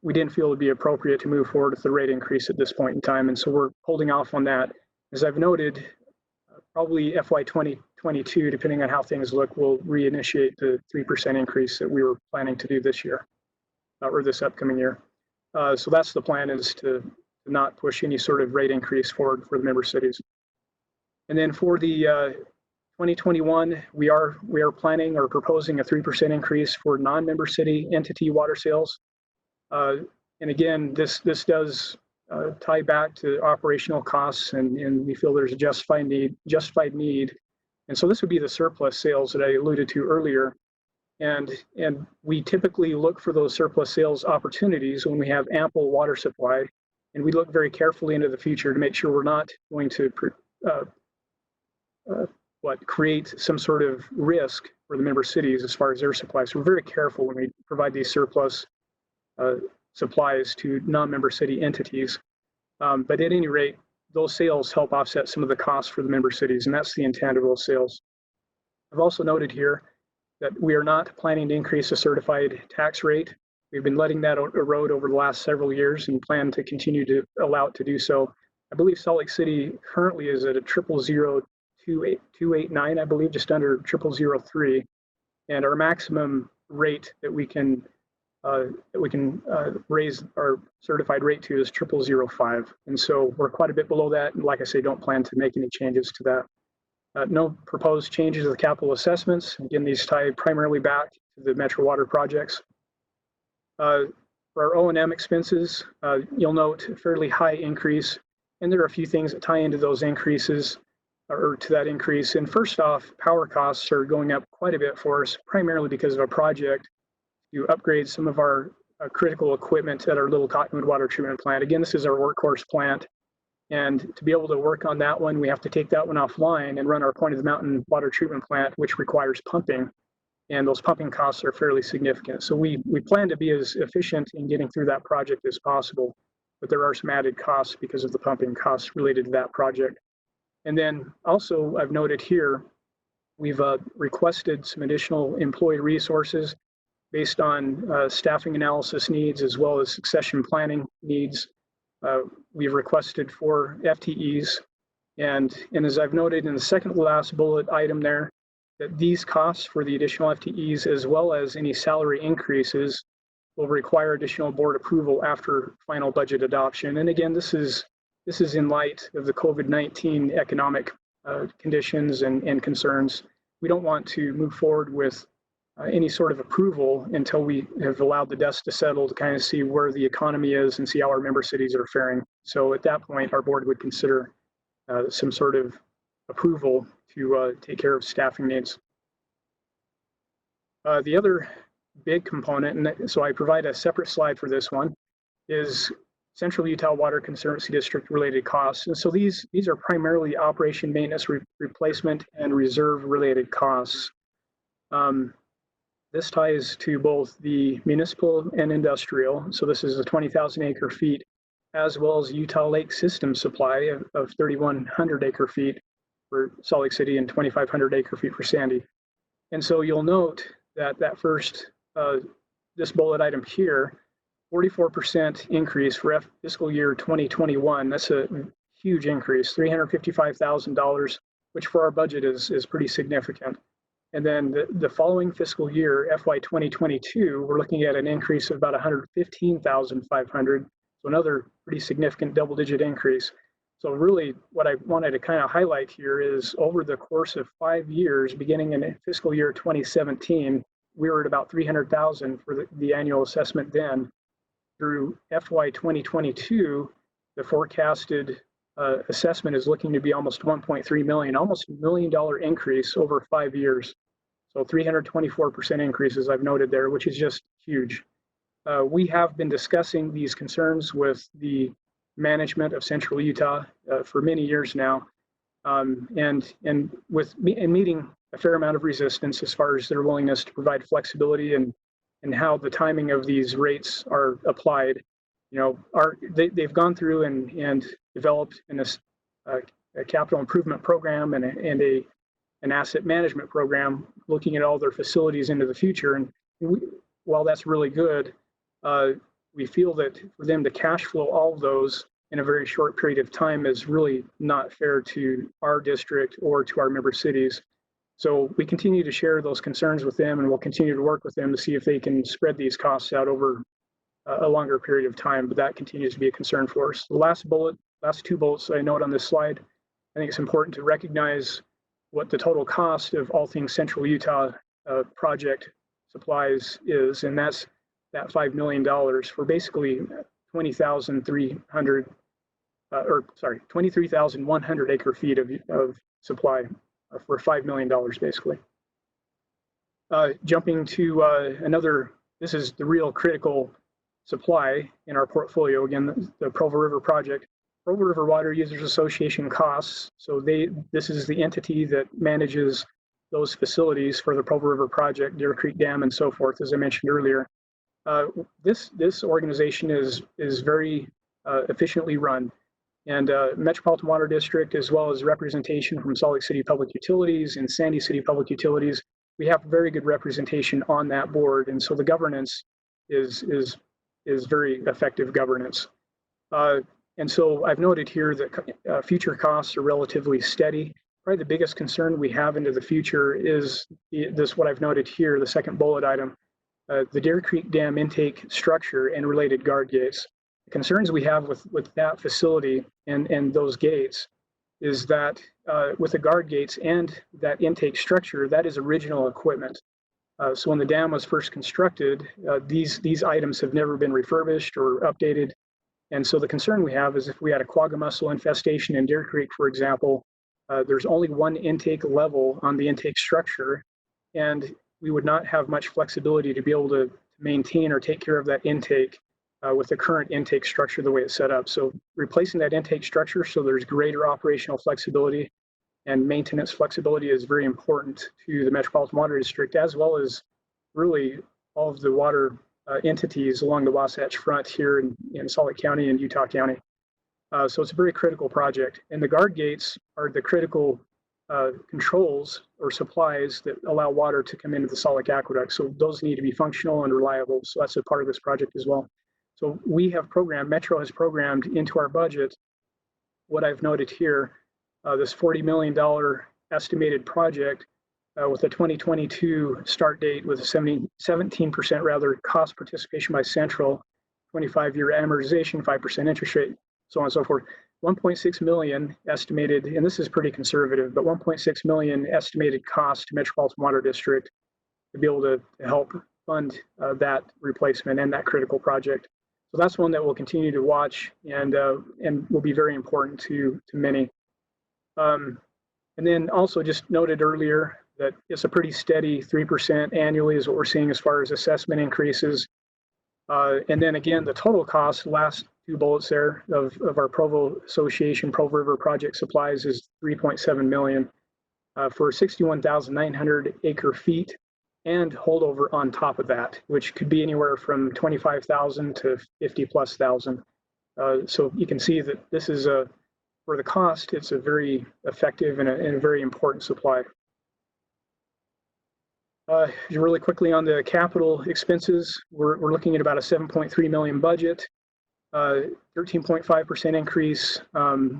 we didn't feel it would be appropriate to move forward with the rate increase at this point in time. And so we're holding off on that. As I've noted, probably FY 2022, depending on how things look, we'll reinitiate the 3% increase that we were planning to do this year or this upcoming year. So that's the plan, is to not push any sort of rate increase forward for the member cities. And then for the 2021, we are planning or proposing a 3% increase for non-member city entity water sales. And again, this does tie back to operational costs, and we feel there's a justified need. And so this would be the surplus sales that I alluded to earlier. And we typically look for those surplus sales opportunities when we have ample water supply, and we look very carefully into the future to make sure we're not going to create some sort of risk for the member cities as far as their supply. So we're very careful when we provide these surplus supplies to non-member city entities. But at any rate, those sales help offset some of the costs for the member cities, and that's the intent of those sales. I've also noted here that we are not planning to increase the certified tax rate. We've been letting that erode over the last several years and plan to continue to allow it to do so. I believe Salt Lake City currently is at a 0.00289, I believe, just under 0.003, and our maximum rate that we can raise our certified rate to is 0.005, and so we're quite a bit below that. And like I say, don't plan to make any changes to that. No proposed changes to the capital assessments. Again, these tie primarily back to the Metro Water projects. For our O&M expenses, you'll note a fairly high increase, and there are a few things that tie into those increases, or to that increase. And first off, power costs are going up quite a bit for us, primarily because of a project to upgrade some of our critical equipment at our Little Cottonwood water treatment plant. Again, this is our workhorse plant, and to be able to work on that one, we have to take that one offline and run our Point of the Mountain water treatment plant, which requires pumping, and those pumping costs are fairly significant. So we plan to be as efficient in getting through that project as possible, but there are some added costs because of the pumping costs related to that project. And then also, I've noted here, we've requested some additional employee resources based on staffing analysis needs as well as succession planning needs. We've requested 4 FTEs, and as I've noted in the second to last bullet item there, that these costs for the additional FTEs as well as any salary increases will require additional board approval after final budget adoption. And again, this is in light of the COVID-19 economic conditions and concerns. We don't want to move forward with any sort of approval until we have allowed the dust to settle to kind of see where the economy is and see how our member cities are faring. So at that point, our board would consider some sort of approval to take care of staffing needs. The other big component, and so I provide a separate slide for this one, is Central Utah Water Conservancy District related costs. And so these are primarily operation, maintenance, replacement, and reserve related costs. This ties to both the municipal and industrial. So this is a 20,000 acre feet, as well as Utah Lake System supply of 3,100 acre feet for Salt Lake City and 2,500 acre feet for Sandy. And so you'll note that first, this bullet item here, 44% increase for fiscal year 2021. That's a huge increase, $355,000, which for our budget is pretty significant. And then the following fiscal year, FY 2022, we're looking at an increase of about $115,500, so another pretty significant double-digit increase. So really what I wanted to kind of highlight here is over the course of 5 years, beginning in fiscal year 2017, we were at about $300,000 for the annual assessment then. Through FY 2022, the forecasted assessment is looking to be almost 1.3 million, almost $1 million increase over 5 years. So 324% increase, as I've noted there, which is just huge. We have been discussing these concerns with the management of Central Utah for many years now, and meeting a fair amount of resistance as far as their willingness to provide flexibility and how the timing of these rates are applied. You know, they've gone through and developed a capital improvement program and an asset management program, looking at all their facilities into the future. And while that's really good, we feel that for them to cash flow all of those in a very short period of time is really not fair to our district or to our member cities. So we continue to share those concerns with them, and we'll continue to work with them to see if they can spread these costs out over a longer period of time, but that continues to be a concern for us. The last two bullets I note on this slide, I think it's important to recognize what the total cost of all things Central Utah project supplies is, and that's that $5 million for basically 23,100 acre feet of supply for $5 million, basically. Jumping to another, this is the real critical supply in our portfolio. Again, the Provo River project. Provo River Water Users Association costs. So this is the entity that manages those facilities for the Provo River project, Deer Creek Dam, and so forth, as I mentioned earlier. This organization is very efficiently run, and Metropolitan Water District, as well as representation from Salt Lake City Public Utilities and Sandy City Public Utilities, we have very good representation on that board, and so the governance is very effective governance. And so I've noted here that future costs are relatively steady. Probably the biggest concern we have into the future is what I've noted here, the second bullet item, the Deer Creek Dam intake structure and related guard gates. The concerns we have with that facility and those gates is that with the guard gates and that intake structure, that is original equipment. So when the dam was first constructed, these items have never been refurbished or updated. And so the concern we have is if we had a quagga mussel infestation in Deer Creek, for example, there's only one intake level on the intake structure, and we would not have much flexibility to be able to maintain or take care of that intake with the current intake structure the way it's set up. So replacing that intake structure so there's greater operational flexibility and maintenance flexibility is very important to the Metropolitan Water District, as well as really all of the water entities along the Wasatch Front here in Salt Lake County and Utah County. So it's a very critical project. And the guard gates are the critical controls or supplies that allow water to come into the Salt Lake Aqueduct. So those need to be functional and reliable. So that's a part of this project as well. So we have programmed, Metro has programmed into our budget what I've noted here, this $40 million estimated project with a 2022 start date with a 17% rather cost participation by Central, 25-year amortization, 5% interest rate, so on and so forth. 1.6 million estimated, and this is pretty conservative, but 1.6 million estimated cost to Metropolitan Water District to be able to help fund that replacement and that critical project. So that's one that we'll continue to watch and will be very important to many. And then also just noted earlier that it's a pretty steady 3% annually is what we're seeing as far as assessment increases. And then again, the total cost, last two bullets there of our Provo Association, Provo River project supplies is 3.7 million for 61,900 acre feet and holdover on top of that, which could be anywhere from 25,000 to 50,000+. So you can see that this is for the cost, it's a very effective and a very important supply. Really quickly on the capital expenses, we're looking at about a 7.3 million budget, 13.5% increase,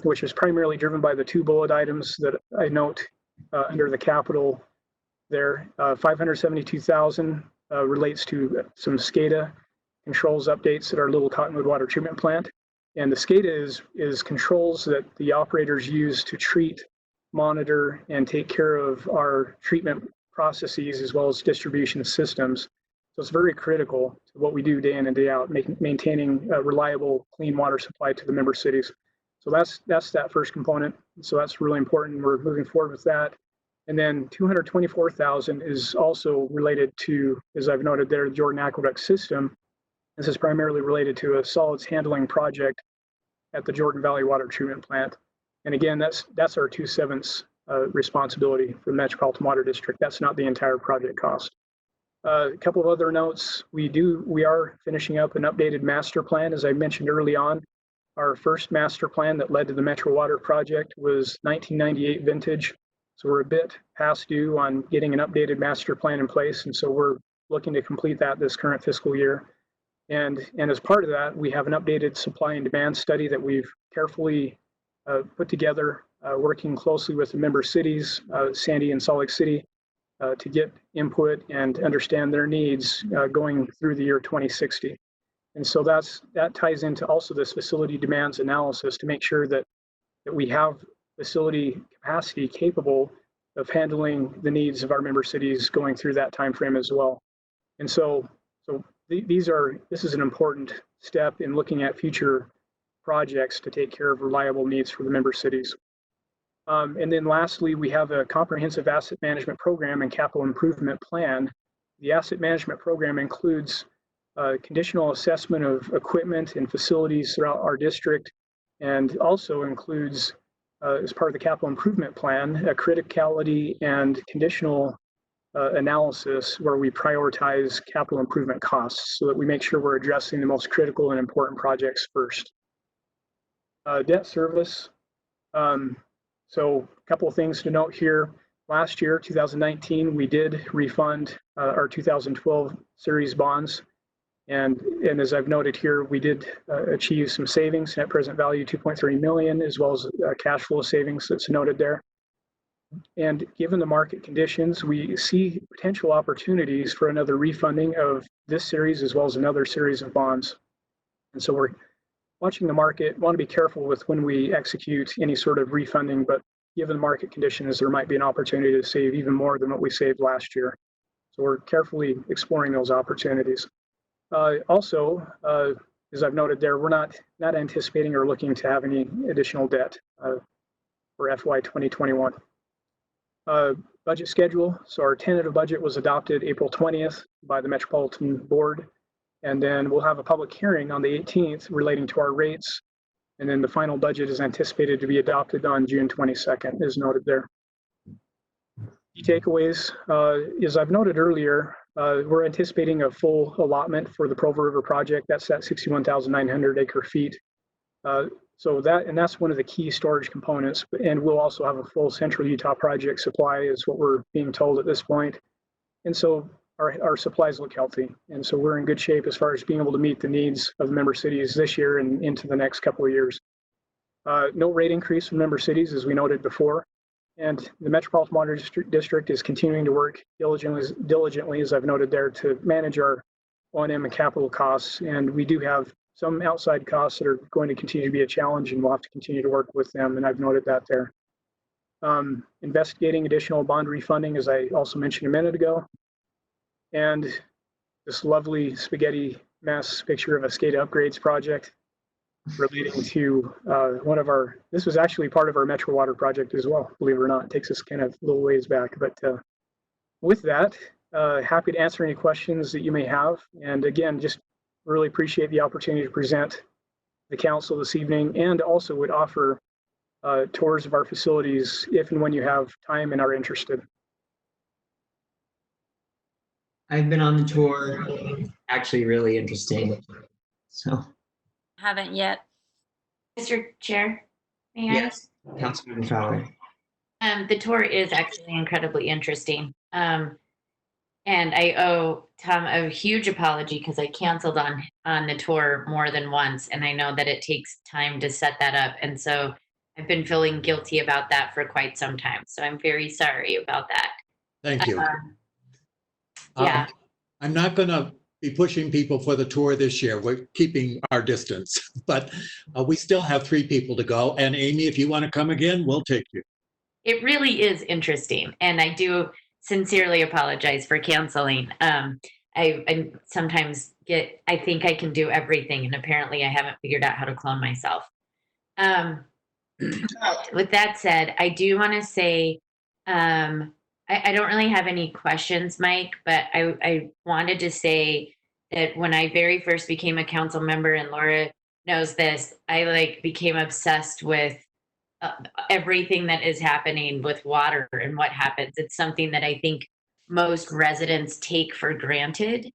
which is primarily driven by the two bullet items that I note under the capital there. 572,000 relates to some SCADA controls updates at our Little Cottonwood Water Treatment Plant. And the SCADA is controls that the operators use to treat, monitor, and take care of our treatment processes as well as distribution systems. So it's very critical to what we do day in and day out, maintaining a reliable, clean water supply to the member cities. So that's that first component. So that's really important. We're moving forward with that. And then 224,000 is also related to, as I've noted there, the Jordan Aqueduct system. This is primarily related to a solids handling project at the Jordan Valley Water Treatment Plant. And again, that's our 2/7 responsibility for the Metropolitan Water District. That's not the entire project cost. A couple of other notes. We are finishing up an updated master plan. As I mentioned early on, our first master plan that led to the Metro Water project was 1998 vintage. So we're a bit past due on getting an updated master plan in place. And so we're looking to complete that this current fiscal year. And as part of that, we have an updated supply and demand study that we've carefully put together, working closely with the member cities, Sandy and Salt Lake City, to get input and understand their needs going through the year 2060. And so that ties into also this facility demands analysis to make sure that we have facility capacity capable of handling the needs of our member cities going through that time frame as well. And so this is an important step in looking at future projects to take care of reliable needs for the member cities. And then lastly, we have a comprehensive asset management program and capital improvement plan. The asset management program includes conditional assessment of equipment and facilities throughout our district, and also includes, as part of the capital improvement plan, a criticality and conditional analysis where we prioritize capital improvement costs so that we make sure we're addressing the most critical and important projects first. Debt service. So a couple of things to note here. Last year, 2019, we did refund our 2012 series bonds. And as I've noted here, we did achieve some savings, net present value 2.3 million, as well as cash flow savings that's noted there. And given the market conditions, we see potential opportunities for another refunding of this series as well as another series of bonds. And so we're watching the market, want to be careful with when we execute any sort of refunding, but given the market conditions, there might be an opportunity to save even more than what we saved last year. So we're carefully exploring those opportunities. Also, as I've noted there, we're not anticipating or looking to have any additional debt for FY 2021. Budget schedule. So our tentative budget was adopted April 20th by the Metropolitan Board. And then we'll have a public hearing on the 18th relating to our rates. And then the final budget is anticipated to be adopted on June 22nd, as noted there. Key takeaways, as I've noted earlier, we're anticipating a full allotment for the Provo River project. That's that 61,900 acre feet. So that's one of the key storage components. And we'll also have a full Central Utah project supply is what we're being told at this point. And so our supplies look healthy. And so we're in good shape as far as being able to meet the needs of the member cities this year and into the next couple of years. No rate increase from member cities, as we noted before. And the Metropolitan Water District is continuing to work diligently, as I've noted there, to manage our O&M and capital costs. And we do have some outside costs that are going to continue to be a challenge, and we'll have to continue to work with them. And I've noted that there. Investigating additional bond refunding, as I also mentioned a minute ago. And this lovely spaghetti mess picture of a SCADA upgrades project relating to this was actually part of our Metro Water project as well, believe it or not. It takes us kind of a little ways back. But with that, happy to answer any questions that you may have. And again, just really appreciate the opportunity to present the council this evening, and also would offer tours of our facilities if and when you have time and are interested. I've been on the tour. It's actually really interesting. So. Haven't yet. Mr. Chair, may I? Yes, Councilman Fowler. The tour is actually incredibly interesting. And I owe Tom a huge apology because I canceled on the tour more than once. And I know that it takes time to set that up. And so I've been feeling guilty about that for quite some time. So I'm very sorry about that. Thank you. Yeah. I'm not going to be pushing people for the tour this year. We're keeping our distance, but we still have 3 people to go. And Amy, if you want to come again, we'll take you. It really is interesting. And I do sincerely apologize for canceling. I sometimes I think I can do everything. And apparently I haven't figured out how to clone myself. But with that said, I do want to say, I don't really have any questions, Mike, but I wanted to say that when I very first became a council member, and Laura knows this, I like became obsessed with everything that is happening with water and what happens. It's something that I think most residents take for granted.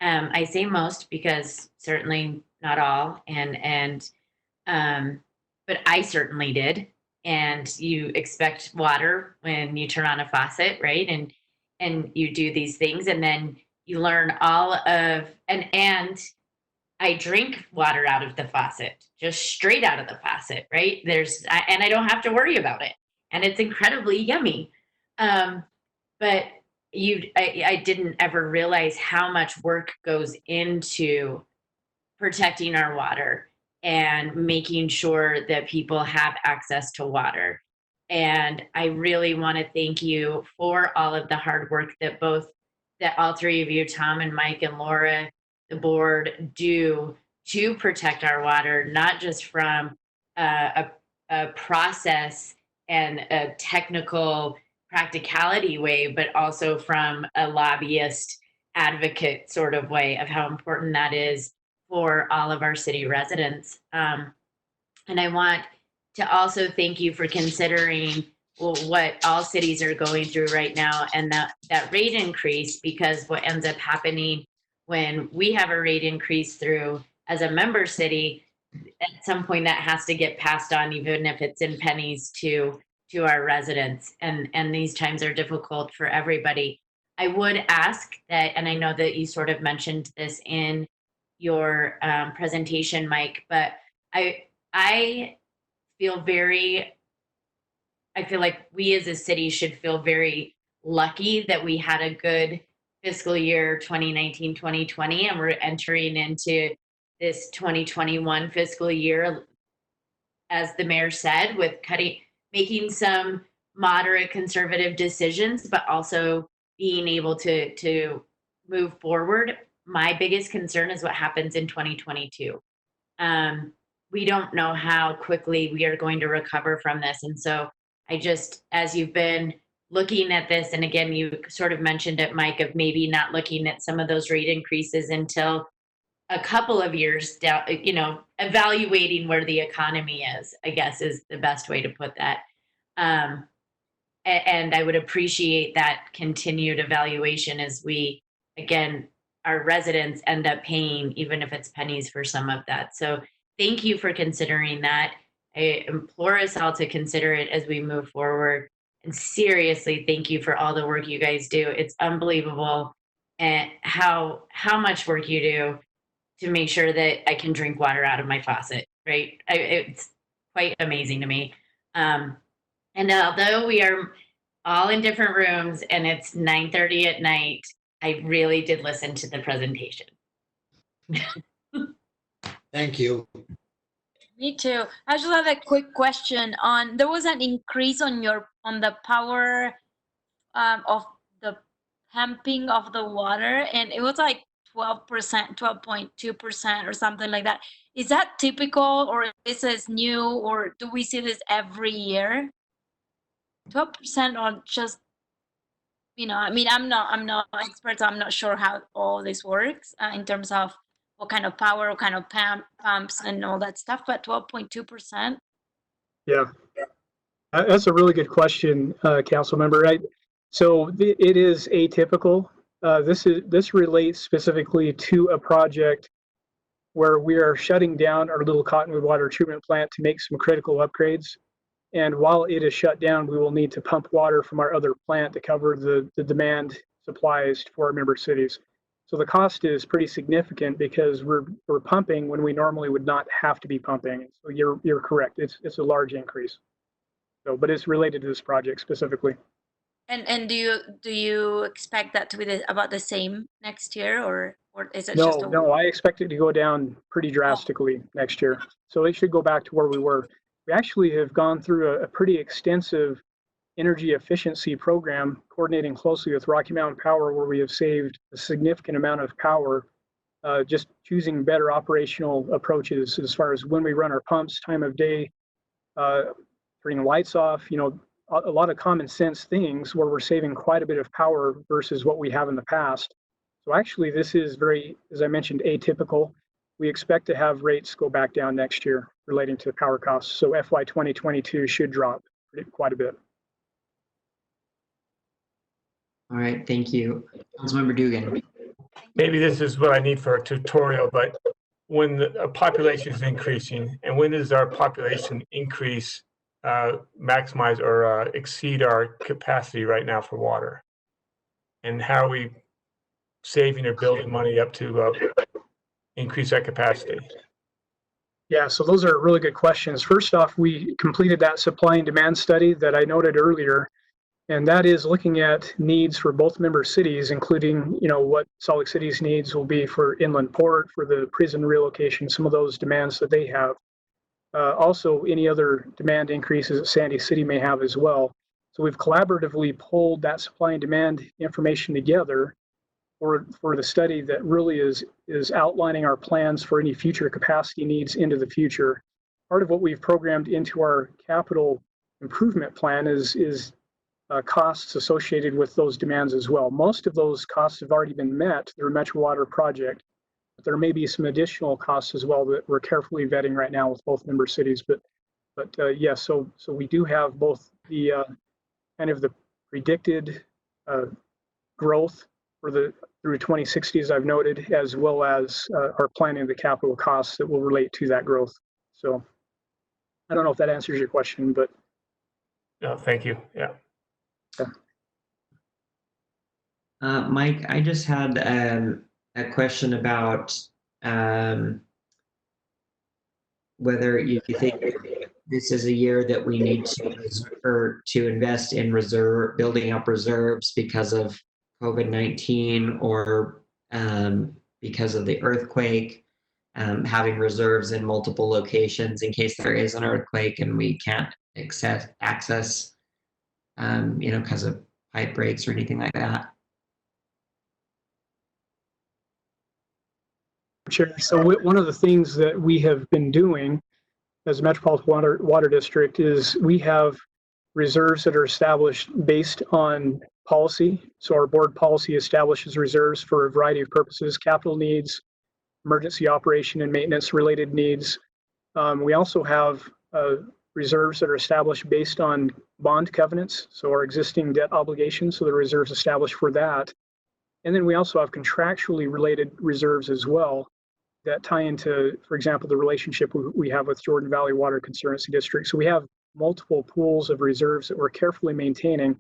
I say most because certainly not all, but I certainly did. And you expect water when you turn on a faucet, right? And you do these things, and then you learn all of and I drink water out of the faucet, just straight out of the faucet, right? And I don't have to worry about it, and it's incredibly yummy. But I didn't ever realize how much work goes into protecting our water and making sure that people have access to water. And I really want to thank you for all of the hard work that all three of you, Tom and Mike and Laura, the board, do to protect our water, not just from a process and a technical practicality way, but also from a lobbyist advocate sort of way of how important that is for all of our city residents. And I want to also thank you for considering what all cities are going through right now, and that rate increase, because what ends up happening when we have a rate increase through as a member city, at some point that has to get passed on, even if it's in pennies, to our residents. And these times are difficult for everybody. I would ask that, and I know that you sort of mentioned this in your presentation, Mike, but I feel like we as a city should feel very lucky that we had a good fiscal year 2019-2020, and we're entering into this 2021 fiscal year, as the mayor said, with making some moderate conservative decisions, but also being able to move forward. My biggest concern is what happens in 2022. We don't know how quickly we are going to recover from this. And so as you've been looking at this, and again, you sort of mentioned it, Mike, of maybe not looking at some of those rate increases until a couple of years down, evaluating where the economy is, I guess, is the best way to put that. And I would appreciate that continued evaluation as we, again, our residents end up paying, even if it's pennies, for some of that. So thank you for considering that. I implore us all to consider it as we move forward. And seriously, thank you for all the work you guys do. It's unbelievable and how much work you do to make sure that I can drink water out of my faucet, right? It's quite amazing to me. And although we are all in different rooms and it's 9:30 at night, I really did listen to the presentation. Thank you. Me too. I just have a quick question on, there was an increase on the power of the pumping of the water, and it was like 12%, 12.2% or something like that. Is that typical, or is this new, or do we see this every year? 12% on just, I'm not an expert, so I'm not sure how all this works in terms of what kind of power, what kind of pumps and all that stuff, but 12.2%. Yeah, that's a really good question, council member. So it is atypical. This relates specifically to a project where we are shutting down our little Cottonwood water treatment plant to make some critical upgrades. And while it is shut down, we will need to pump water from our other plant to cover the demand supplies for our member cities. So the cost is pretty significant because we're pumping when we normally would not have to be pumping. So you're correct. It's a large increase. So, but it's related to this project specifically. And do you expect that to be about the same next year, or is it just No, I expect it to go down pretty drastically next year. So it should go back to where we were. We actually have gone through a pretty extensive energy efficiency program, coordinating closely with Rocky Mountain Power, where we have saved a significant amount of power, just choosing better operational approaches as far as when we run our pumps, time of day, turning the lights off, a lot of common sense things where we're saving quite a bit of power versus what we have in the past. So actually, this is very, as I mentioned, atypical. We expect to have rates go back down next year relating to power costs. So FY 2022 should drop quite a bit. All right, thank you. Councilmember Dugan. Maybe this is what I need for a tutorial, but when the population is increasing, and when does our population increase maximize or exceed our capacity right now for water? And how are we saving or building money up to increase that capacity? Yeah, so those are really good questions. First off, we completed that supply and demand study that I noted earlier, and that is looking at needs for both member cities, including, what Salt Lake City's needs will be for inland port, for the prison relocation, some of those demands that they have. Also, any other demand increases that Sandy City may have as well. So we've collaboratively pulled that supply and demand information together for the study that really is outlining our plans for any future capacity needs into the future. Part of what we've programmed into our capital improvement plan is costs associated with those demands as well. Most of those costs have already been met through Metro Water project, but there may be some additional costs as well that we're carefully vetting right now with both member cities. But yes, so we do have both the kind of the predicted growth for through 2060, as I've noted, as well as our planning of the capital costs that will relate to that growth. So I don't know if that answers your question, but. No, thank you. Yeah. Mike, I just had a question about whether you think this is a year that we need to invest in building up reserves because of COVID-19 or because of the earthquake, having reserves in multiple locations in case there is an earthquake and we can't access because of pipe breaks or anything like that. Sure. So one of the things that we have been doing as a Metropolitan Water District is we have reserves that are established based on policy. So our board policy establishes reserves for a variety of purposes: capital needs, emergency operation and maintenance related needs. We also have reserves that are established based on bond covenants, so our existing debt obligations, so the reserves established for that. And then we also have contractually related reserves as well that tie into, for example, the relationship we have with Jordan Valley Water Conservancy District. So we have multiple pools of reserves that we're carefully maintaining.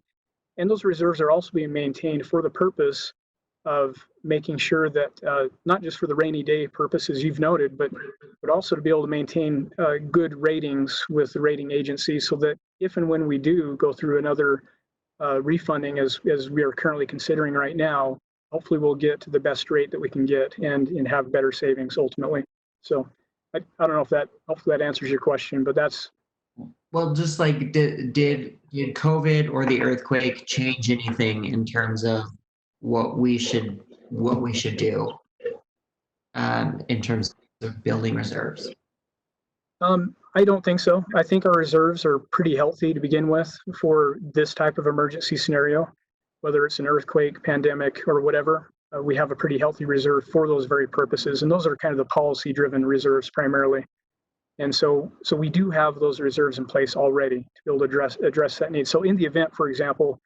And those reserves are also being maintained for the purpose of making sure that not just for the rainy day purposes you've noted, but also to be able to maintain good ratings with the rating agencies so that if and when we do go through another refunding as we are currently considering right now, hopefully we'll get to the best rate that we can get and have better savings ultimately. So I don't know if hopefully that answers your question, but that's. Well, just like did COVID or the earthquake change anything in terms of what we should do in terms of building reserves? I don't think so. I think our reserves are pretty healthy to begin with for this type of emergency scenario, whether it's an earthquake, pandemic, or whatever. We have a pretty healthy reserve for those very purposes, and those are kind of the policy-driven reserves primarily. And so we do have those reserves in place already to be able to address that need. So in the event, for example,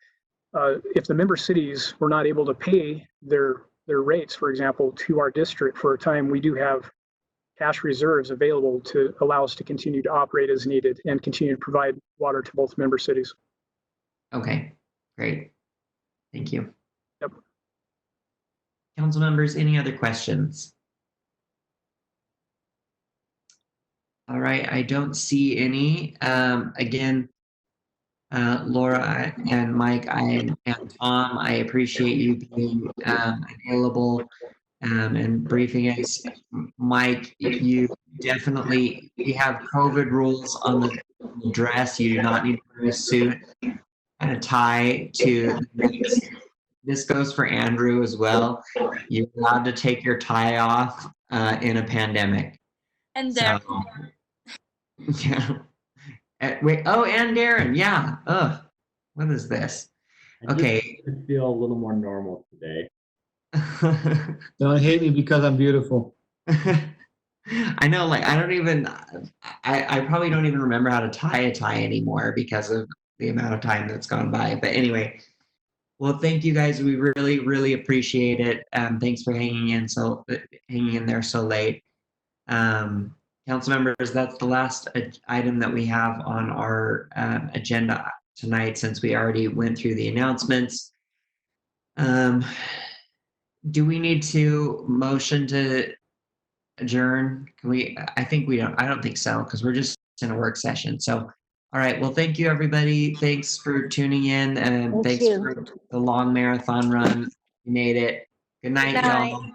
if the member cities were not able to pay their rates, for example, to our district for a time, we do have cash reserves available to allow us to continue to operate as needed and continue to provide water to both member cities. Okay, great. Thank you. Yep. Council members, any other questions? All right, I don't see any. Again, Laura and Mike, and Tom, I appreciate you being available and briefing us. Mike, you have COVID rules on the dress. You do not need to wear a suit and a tie to the meetings. This goes for Andrew as well. You're allowed to take your tie off in a pandemic. And there. Yeah. Wait, oh, and Darren, yeah. Ugh, what is this? Okay. I feel a little more normal today. Don't hate me because I'm beautiful. I know, like, I probably don't even remember how to tie a tie anymore because of the amount of time that's gone by. But anyway, well, thank you guys. We really, really appreciate it. Thanks for hanging in there so late. Council members, that's the last item that we have on our agenda tonight, since we already went through the announcements. Do we need to motion to adjourn? Can we? I think we don't. I don't think so, because we're just in a work session. So, all right. Well, thank you, everybody. Thanks for tuning in, and Thank thanks you. for the long marathon run. You made it. Good night, y'all.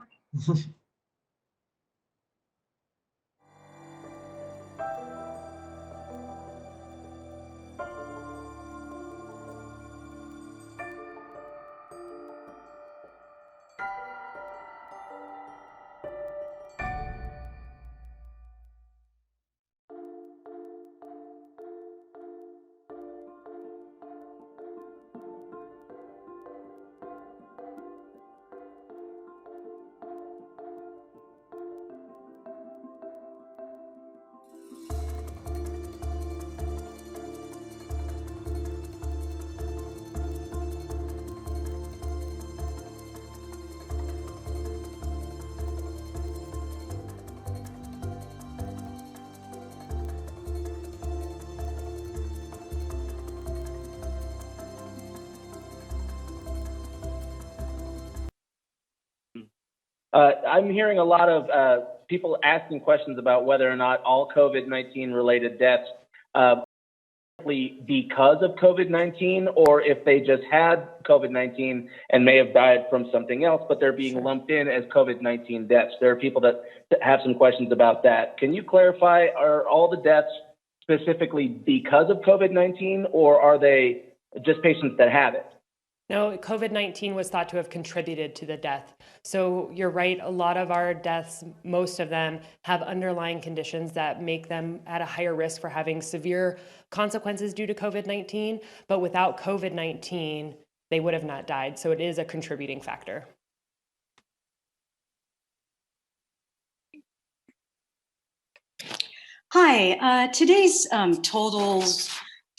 I'm hearing a lot of people asking questions about whether or not all COVID-19 related deaths because of COVID-19, or if they just had COVID-19 and may have died from something else, but they're being lumped in as COVID-19 deaths. There are people that have some questions about that. Can you clarify, are all the deaths specifically because of COVID-19, or are they just patients that have it? No, COVID-19 was thought to have contributed to the death. So you're right, a lot of our deaths, most of them, have underlying conditions that make them at a higher risk for having severe consequences due to COVID-19. But without COVID-19, they would have not died. So it is a contributing factor. Hi, today's totals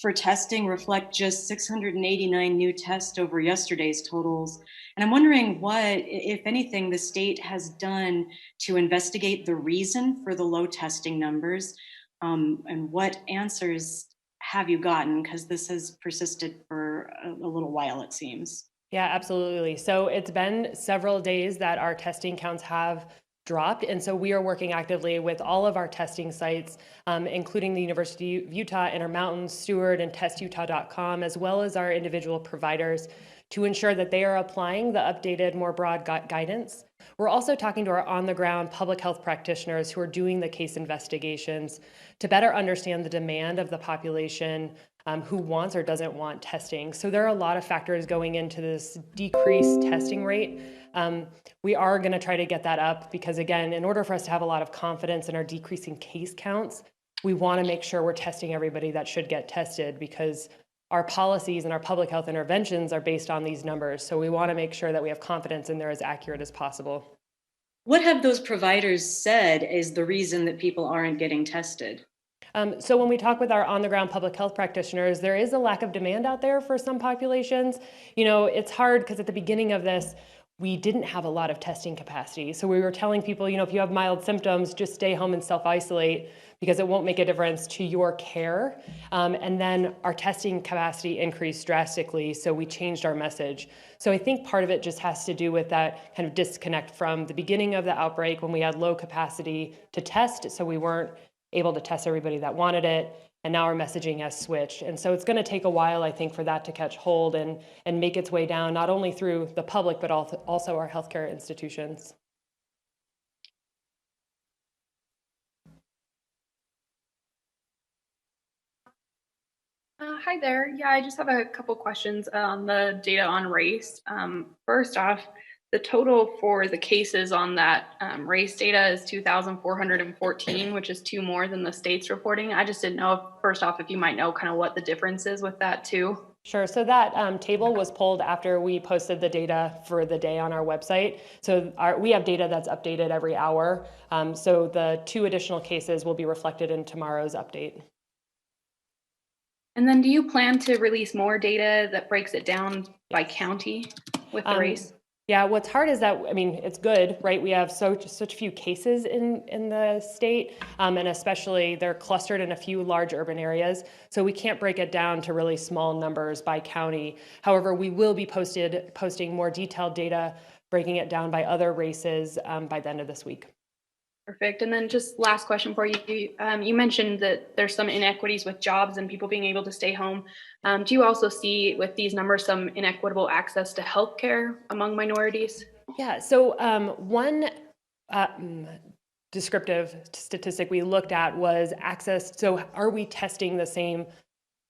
for testing reflect just 689 new tests over yesterday's totals. And I'm wondering what, if anything, the state has done to investigate the reason for the low testing numbers, and what answers have you gotten? Because this has persisted for a little while, it seems. Yeah, absolutely. So it's been several days that our testing counts have dropped. And so we are working actively with all of our testing sites, including the University of Utah, Intermountain, Steward, and testutah.com, as well as our individual providers, to ensure that they are applying the updated, more broad guidance. We're also talking to our on-the-ground public health practitioners who are doing the case investigations to better understand the demand of the population who wants or doesn't want testing. So there are a lot of factors going into this decreased testing rate. We are going to try to get that up because, again, in order for us to have a lot of confidence in our decreasing case counts, we want to make sure we're testing everybody that should get tested, because our policies and our public health interventions are based on these numbers. So we want to make sure that we have confidence and they're as accurate as possible. What have those providers said is the reason that people aren't getting tested? So when we talk with our on-the-ground public health practitioners, there is a lack of demand out there for some populations. You know, it's hard because at the beginning of this, we didn't have a lot of testing capacity. So we were telling people, you know, if you have mild symptoms, just stay home and self-isolate because it won't make a difference to your care. And then our testing capacity increased drastically, so we changed our message. So I think part of it just has to do with that kind of disconnect from the beginning of the outbreak when we had low capacity to test, so we weren't able to test everybody that wanted it. And now our messaging has switched. And so it's going to take a while, I think, for that to catch hold and make its way down, not only through the public, but also our healthcare institutions. Hi there. Yeah, I just have a couple questions on the data on race. First off, the total for the cases on that race data is 2,414, which is 2 more than the state's reporting. I just didn't know, first off, if you might know kind of what the difference is with that too. Sure. So that table was pulled after we posted the data for the day on our website. So we have data that's updated every hour. So the 2 additional cases will be reflected in tomorrow's update. And then do you plan to release more data that breaks it down by county with the race? Yeah, what's hard is that, I mean, it's good, right? We have such few cases in the state, and especially they're clustered in a few large urban areas. So we can't break it down to really small numbers by county. However, we will be posting more detailed data, breaking it down by other races by the end of this week. Perfect. And then just last question for you. You mentioned that there's some inequities with jobs and people being able to stay home. Do you also see with these numbers some inequitable access to healthcare among minorities? Yeah, so one descriptive statistic we looked at was access. So are we testing the same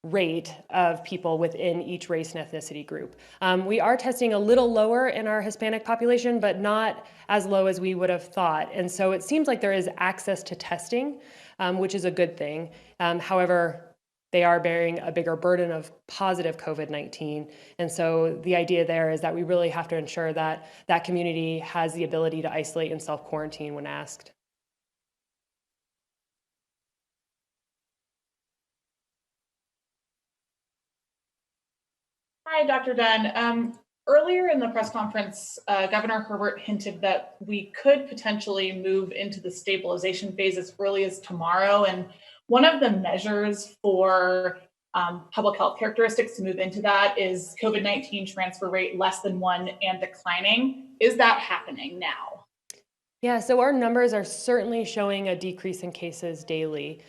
rate of people within each race and ethnicity group? We are testing a little lower in our Hispanic population, but not as low as we would have thought. And so it seems like there is access to testing, which is a good thing. However, they are bearing a bigger burden of positive COVID-19. And so the idea there is that we really have to ensure that that community has the ability to isolate and self-quarantine when asked. Hi, Dr. Dunn. Earlier in the press conference, Governor Herbert hinted that we could potentially move into the stabilization phase as early as tomorrow. And one of the measures for public health characteristics to move into that is COVID-19 transfer rate less than 1 and declining. Is that happening now? Yeah, so our numbers are certainly showing a decrease in cases daily.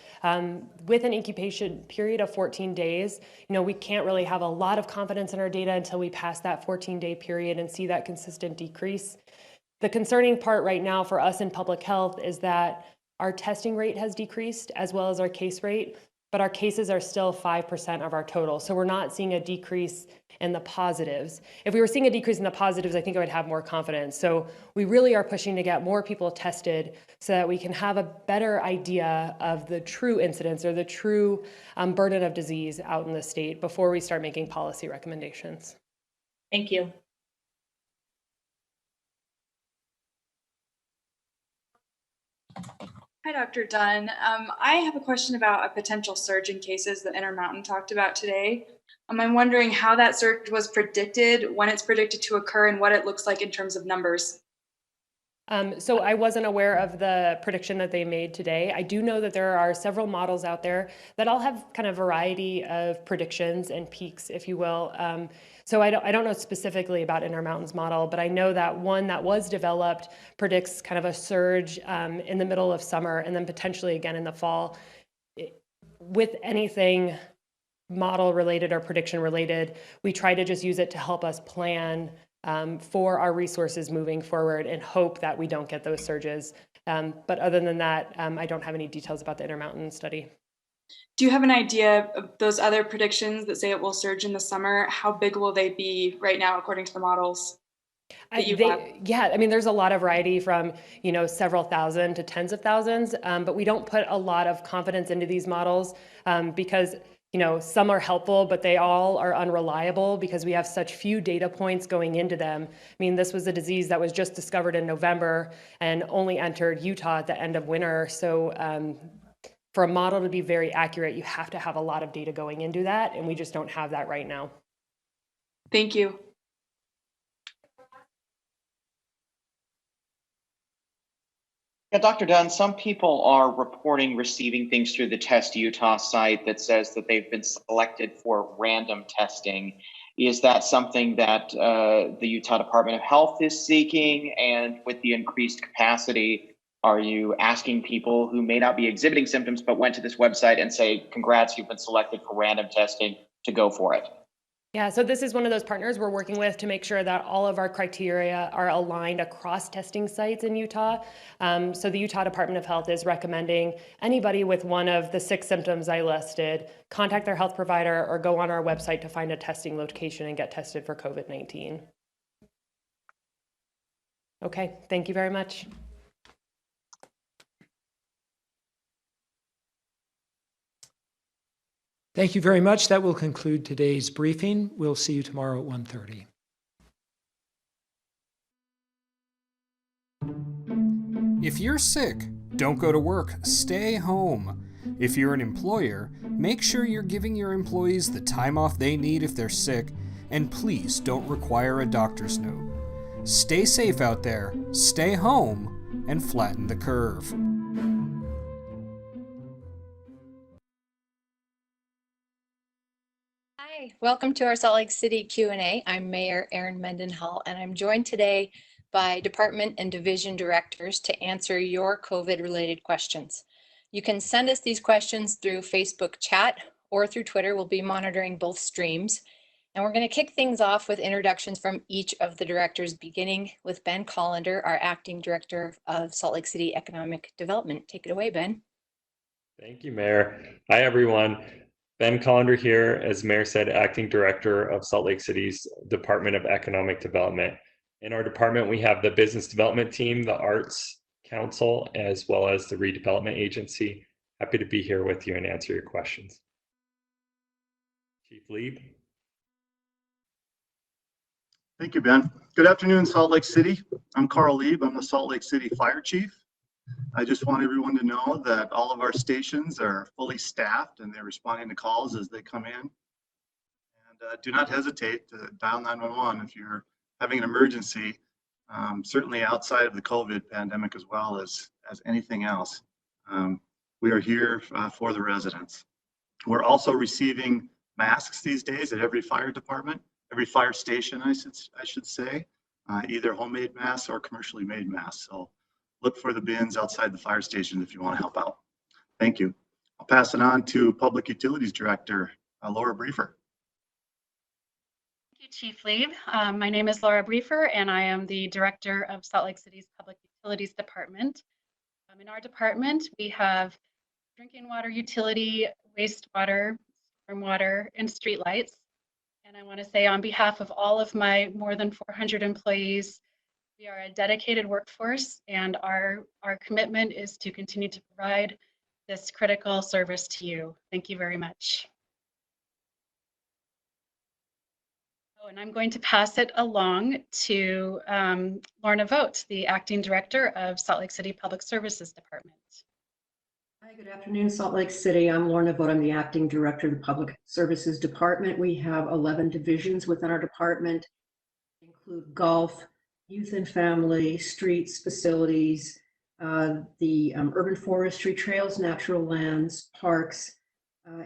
With an incubation period of 14 days, we can't really have a lot of confidence in our data until we pass that 14-day period and see that consistent decrease. The concerning part right now for us in public health is that our testing rate has decreased as well as our case rate, but our cases are still 5% of our total. So we're not seeing a decrease in the positives. If we were seeing a decrease in the positives, I think I would have more confidence. So we really are pushing to get more people tested so that we can have a better idea of the true incidence or the true burden of disease out in the state before we start making policy recommendations. Thank you. Hi, Dr. Dunn. I have a question about a potential surge in cases that Intermountain talked about today. I'm wondering how that surge was predicted, when it's predicted to occur, and what it looks like in terms of numbers. So I wasn't aware of the prediction that they made today. I do know that there are several models out there that all have kind of variety of predictions and peaks, if you will. So I don't know specifically about Intermountain's model, but I know that one that was developed predicts kind of a surge in the middle of summer and then potentially again in the fall. With anything model related or prediction related, we try to just use it to help us plan for our resources moving forward and hope that we don't get those surges. But other than that, I don't have any details about the Intermountain study. Do you have an idea of those other predictions that say it will surge in the summer? How big will they be right now, according to the models? Yeah, I mean, there's a lot of variety from, several thousand to tens of thousands, but we don't put a lot of confidence into these models because some are helpful, but they all are unreliable because we have such few data points going into them. I mean, this was a disease that was just discovered in November and only entered Utah at the end of winter. So for a model to be very accurate, you have to have a lot of data going into that, and we just don't have that right now. Thank you. Yeah, Dr. Dunn, some people are reporting receiving things through the Test Utah site that says that they've been selected for random testing. Is that something that the Utah Department of Health is seeking? And with the increased capacity, are you asking people who may not be exhibiting symptoms but went to this website and say, congrats, you've been selected for random testing, to go for it? Yeah, so this is one of those partners we're working with to make sure that all of our criteria are aligned across testing sites in Utah. So the Utah Department of Health is recommending anybody with one of the 6 symptoms I listed, contact their health provider or go on our website to find a testing location and get tested for COVID-19. Okay, thank you very much. Thank you very much. That will conclude today's briefing. We'll see you tomorrow at 1:30. If you're sick, don't go to work, stay home. If you're an employer, make sure you're giving your employees the time off they need if they're sick, and please don't require a doctor's note. Stay safe out there, stay home, and flatten the curve. Hi, welcome to our Salt Lake City Q&A. I'm Mayor Erin Mendenhall, and I'm joined today by department and division directors to answer your COVID-related questions. You can send us these questions through Facebook chat or through Twitter. We'll be monitoring both streams. And we're going to kick things off with introductions from each of the directors, beginning with Ben Collender, our Acting Director of Salt Lake City Economic Development. Take it away, Ben. Thank you, Mayor. Hi, everyone. Ben Collender here, as Mayor said, Acting Director of Salt Lake City's Department of Economic Development. In our department, we have the Business Development Team, the Arts Council, as well as the Redevelopment Agency. Happy to be here with you and answer your questions. Chief Lieb. Thank you, Ben. Good afternoon, Salt Lake City. I'm Carl Lieb. I'm the Salt Lake City Fire Chief. I just want everyone to know that all of our stations are fully staffed and they're responding to calls as they come in. And do not hesitate to dial 911 if you're having an emergency, certainly outside of the COVID pandemic as well as anything else. We are here for the residents. We're also receiving masks these days at every fire department. Every fire station, I should say, either homemade masks or commercially made masks. So look for the bins outside the fire station if you want to help out. Thank you. I'll pass it on to Public Utilities Director, Laura Briefer. Thank you, Chief Lieb. My name is Laura Briefer, and I am the Director of Salt Lake City's Public Utilities Department. In our department, we have drinking water utility, wastewater, stormwater, and streetlights. And I want to say on behalf of all of my more than 400 employees, we are a dedicated workforce, and our commitment is to continue to provide this critical service to you. Thank you very much. Oh, and I'm going to pass it along to Lorna Vogt, the Acting Director of Salt Lake City Public Services Department. Hi, good afternoon, Salt Lake City. I'm Lorna Vogt. I'm the Acting Director of the Public Services Department. We have 11 divisions within our department, include golf, youth and family, streets, facilities, the urban forestry, trails, natural lands, parks,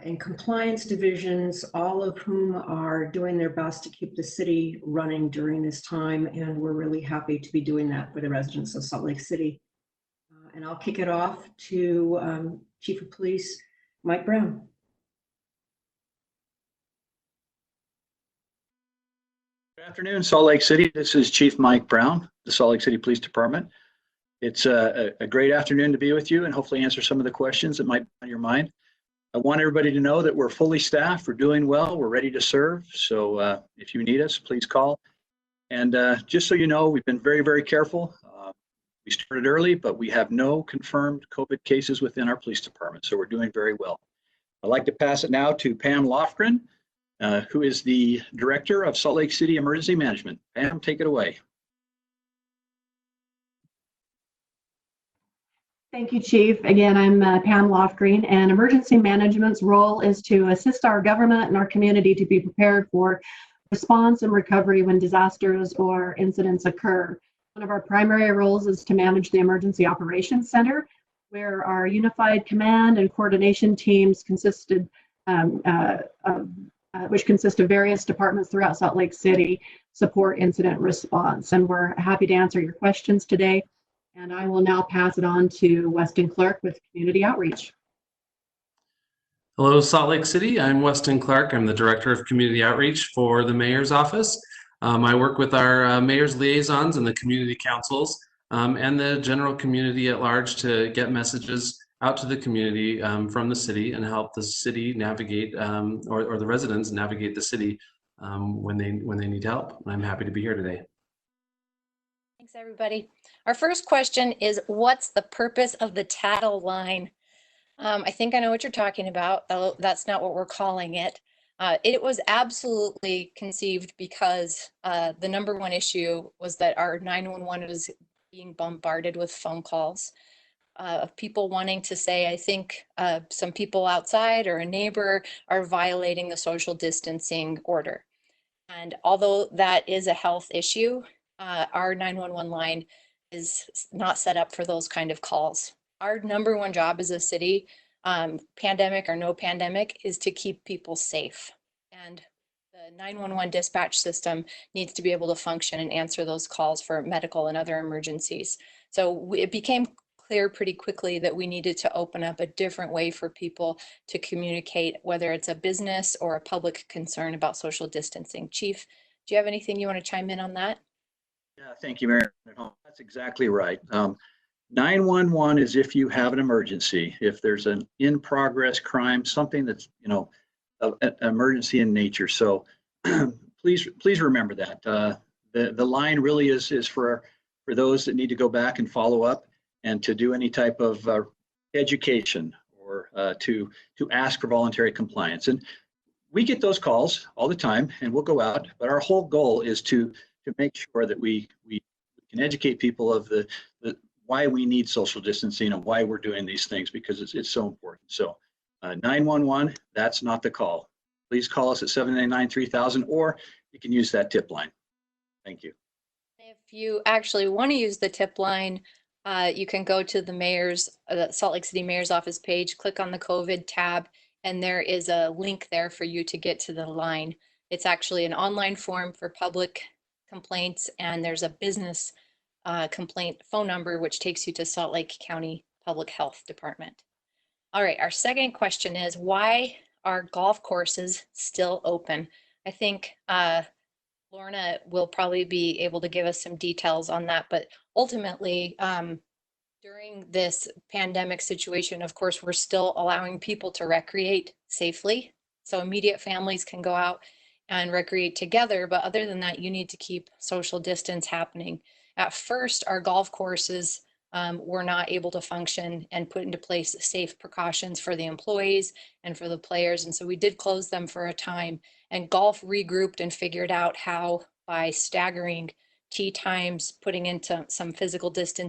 and compliance divisions, all of whom are doing their best to keep the city running during this time. And we're really happy to be doing that for the residents of Salt Lake City. And I'll kick it off to Chief of Police, Mike Brown. Good afternoon, Salt Lake City. This is Chief Mike Brown, the Salt Lake City Police Department. It's a great afternoon to be with you and hopefully answer some of the questions that might be on your mind. I want everybody to know that we're fully staffed, we're doing well, we're ready to serve. So if you need us, please call. And just so you know, we've been very, very careful. We started early, but we have no confirmed COVID cases within our police department, so we're doing very well. I'd like to pass it now to Pam Lofgren, who is the Director of Salt Lake City Emergency Management. Pam, take it away. Thank you, Chief. Again, I'm Pam Lofgren, and emergency management's role is to assist our government and our community to be prepared for response and recovery when disasters or incidents occur. One of our primary roles is to manage the Emergency Operations Center, where our unified command and coordination teams which consist of various departments throughout Salt Lake City, support incident response. And we're happy to answer your questions today. And I will now pass it on to Weston Clark with Community Outreach. Hello, Salt Lake City. I'm Weston Clark. I'm the Director of Community Outreach for the Mayor's Office. I work with our mayor's liaisons and the community councils and the general community at large to get messages out to the community from the city and help the city navigate or the residents navigate the city when they need help. I'm happy to be here today. Thanks, everybody. Our first question is, what's the purpose of the tattle line? I think I know what you're talking about, though that's not what we're calling it. It was absolutely conceived because the number one issue was that our 911 was being bombarded with phone calls of people wanting to say, I think some people outside or a neighbor are violating the social distancing order. And although that is a health issue, our 911 line is not set up for those kind of calls. Our number one job as a city, pandemic or no pandemic, is to keep people safe. And the 911 dispatch system needs to be able to function and answer those calls for medical and other emergencies. So it became clear pretty quickly that we needed to open up a different way for people to communicate, whether it's a business or a public concern about social distancing. Chief, do you have anything you want to chime in on that? Yeah, thank you, Mayor. That's exactly right. 911 is if you have an emergency, if there's an in-progress crime, something that's, an emergency in nature. So please remember that. The line really is for those that need to go back and follow up and to do any type of education or to ask for voluntary compliance. And we get those calls all the time, and we'll go out. But our whole goal is to make sure that we can educate people of the why we need social distancing and why we're doing these things, because it's so important. So 911, that's not the call. Please call us at 799-3000, or you can use that tip line. Thank you. If you actually want to use the tip line, you can go to the Salt Lake City Mayor's Office page, click on the COVID tab, and there is a link there for you to get to the line. It's actually an online form for public complaints, and there's a business complaint phone number, which takes you to Salt Lake County Public Health Department. All right, our second question is, why are golf courses still open? I think Lorna will probably be able to give us some details on that, but ultimately, during this pandemic situation, of course, we're still allowing people to recreate safely. So immediate families can go out and recreate together, but other than that, you need to keep social distance happening. At first, our golf courses were not able to function and put into place safe precautions for the employees and for the players. And so we did close them for a time, and golf regrouped and figured out how, by staggering tee times, putting into some physical distance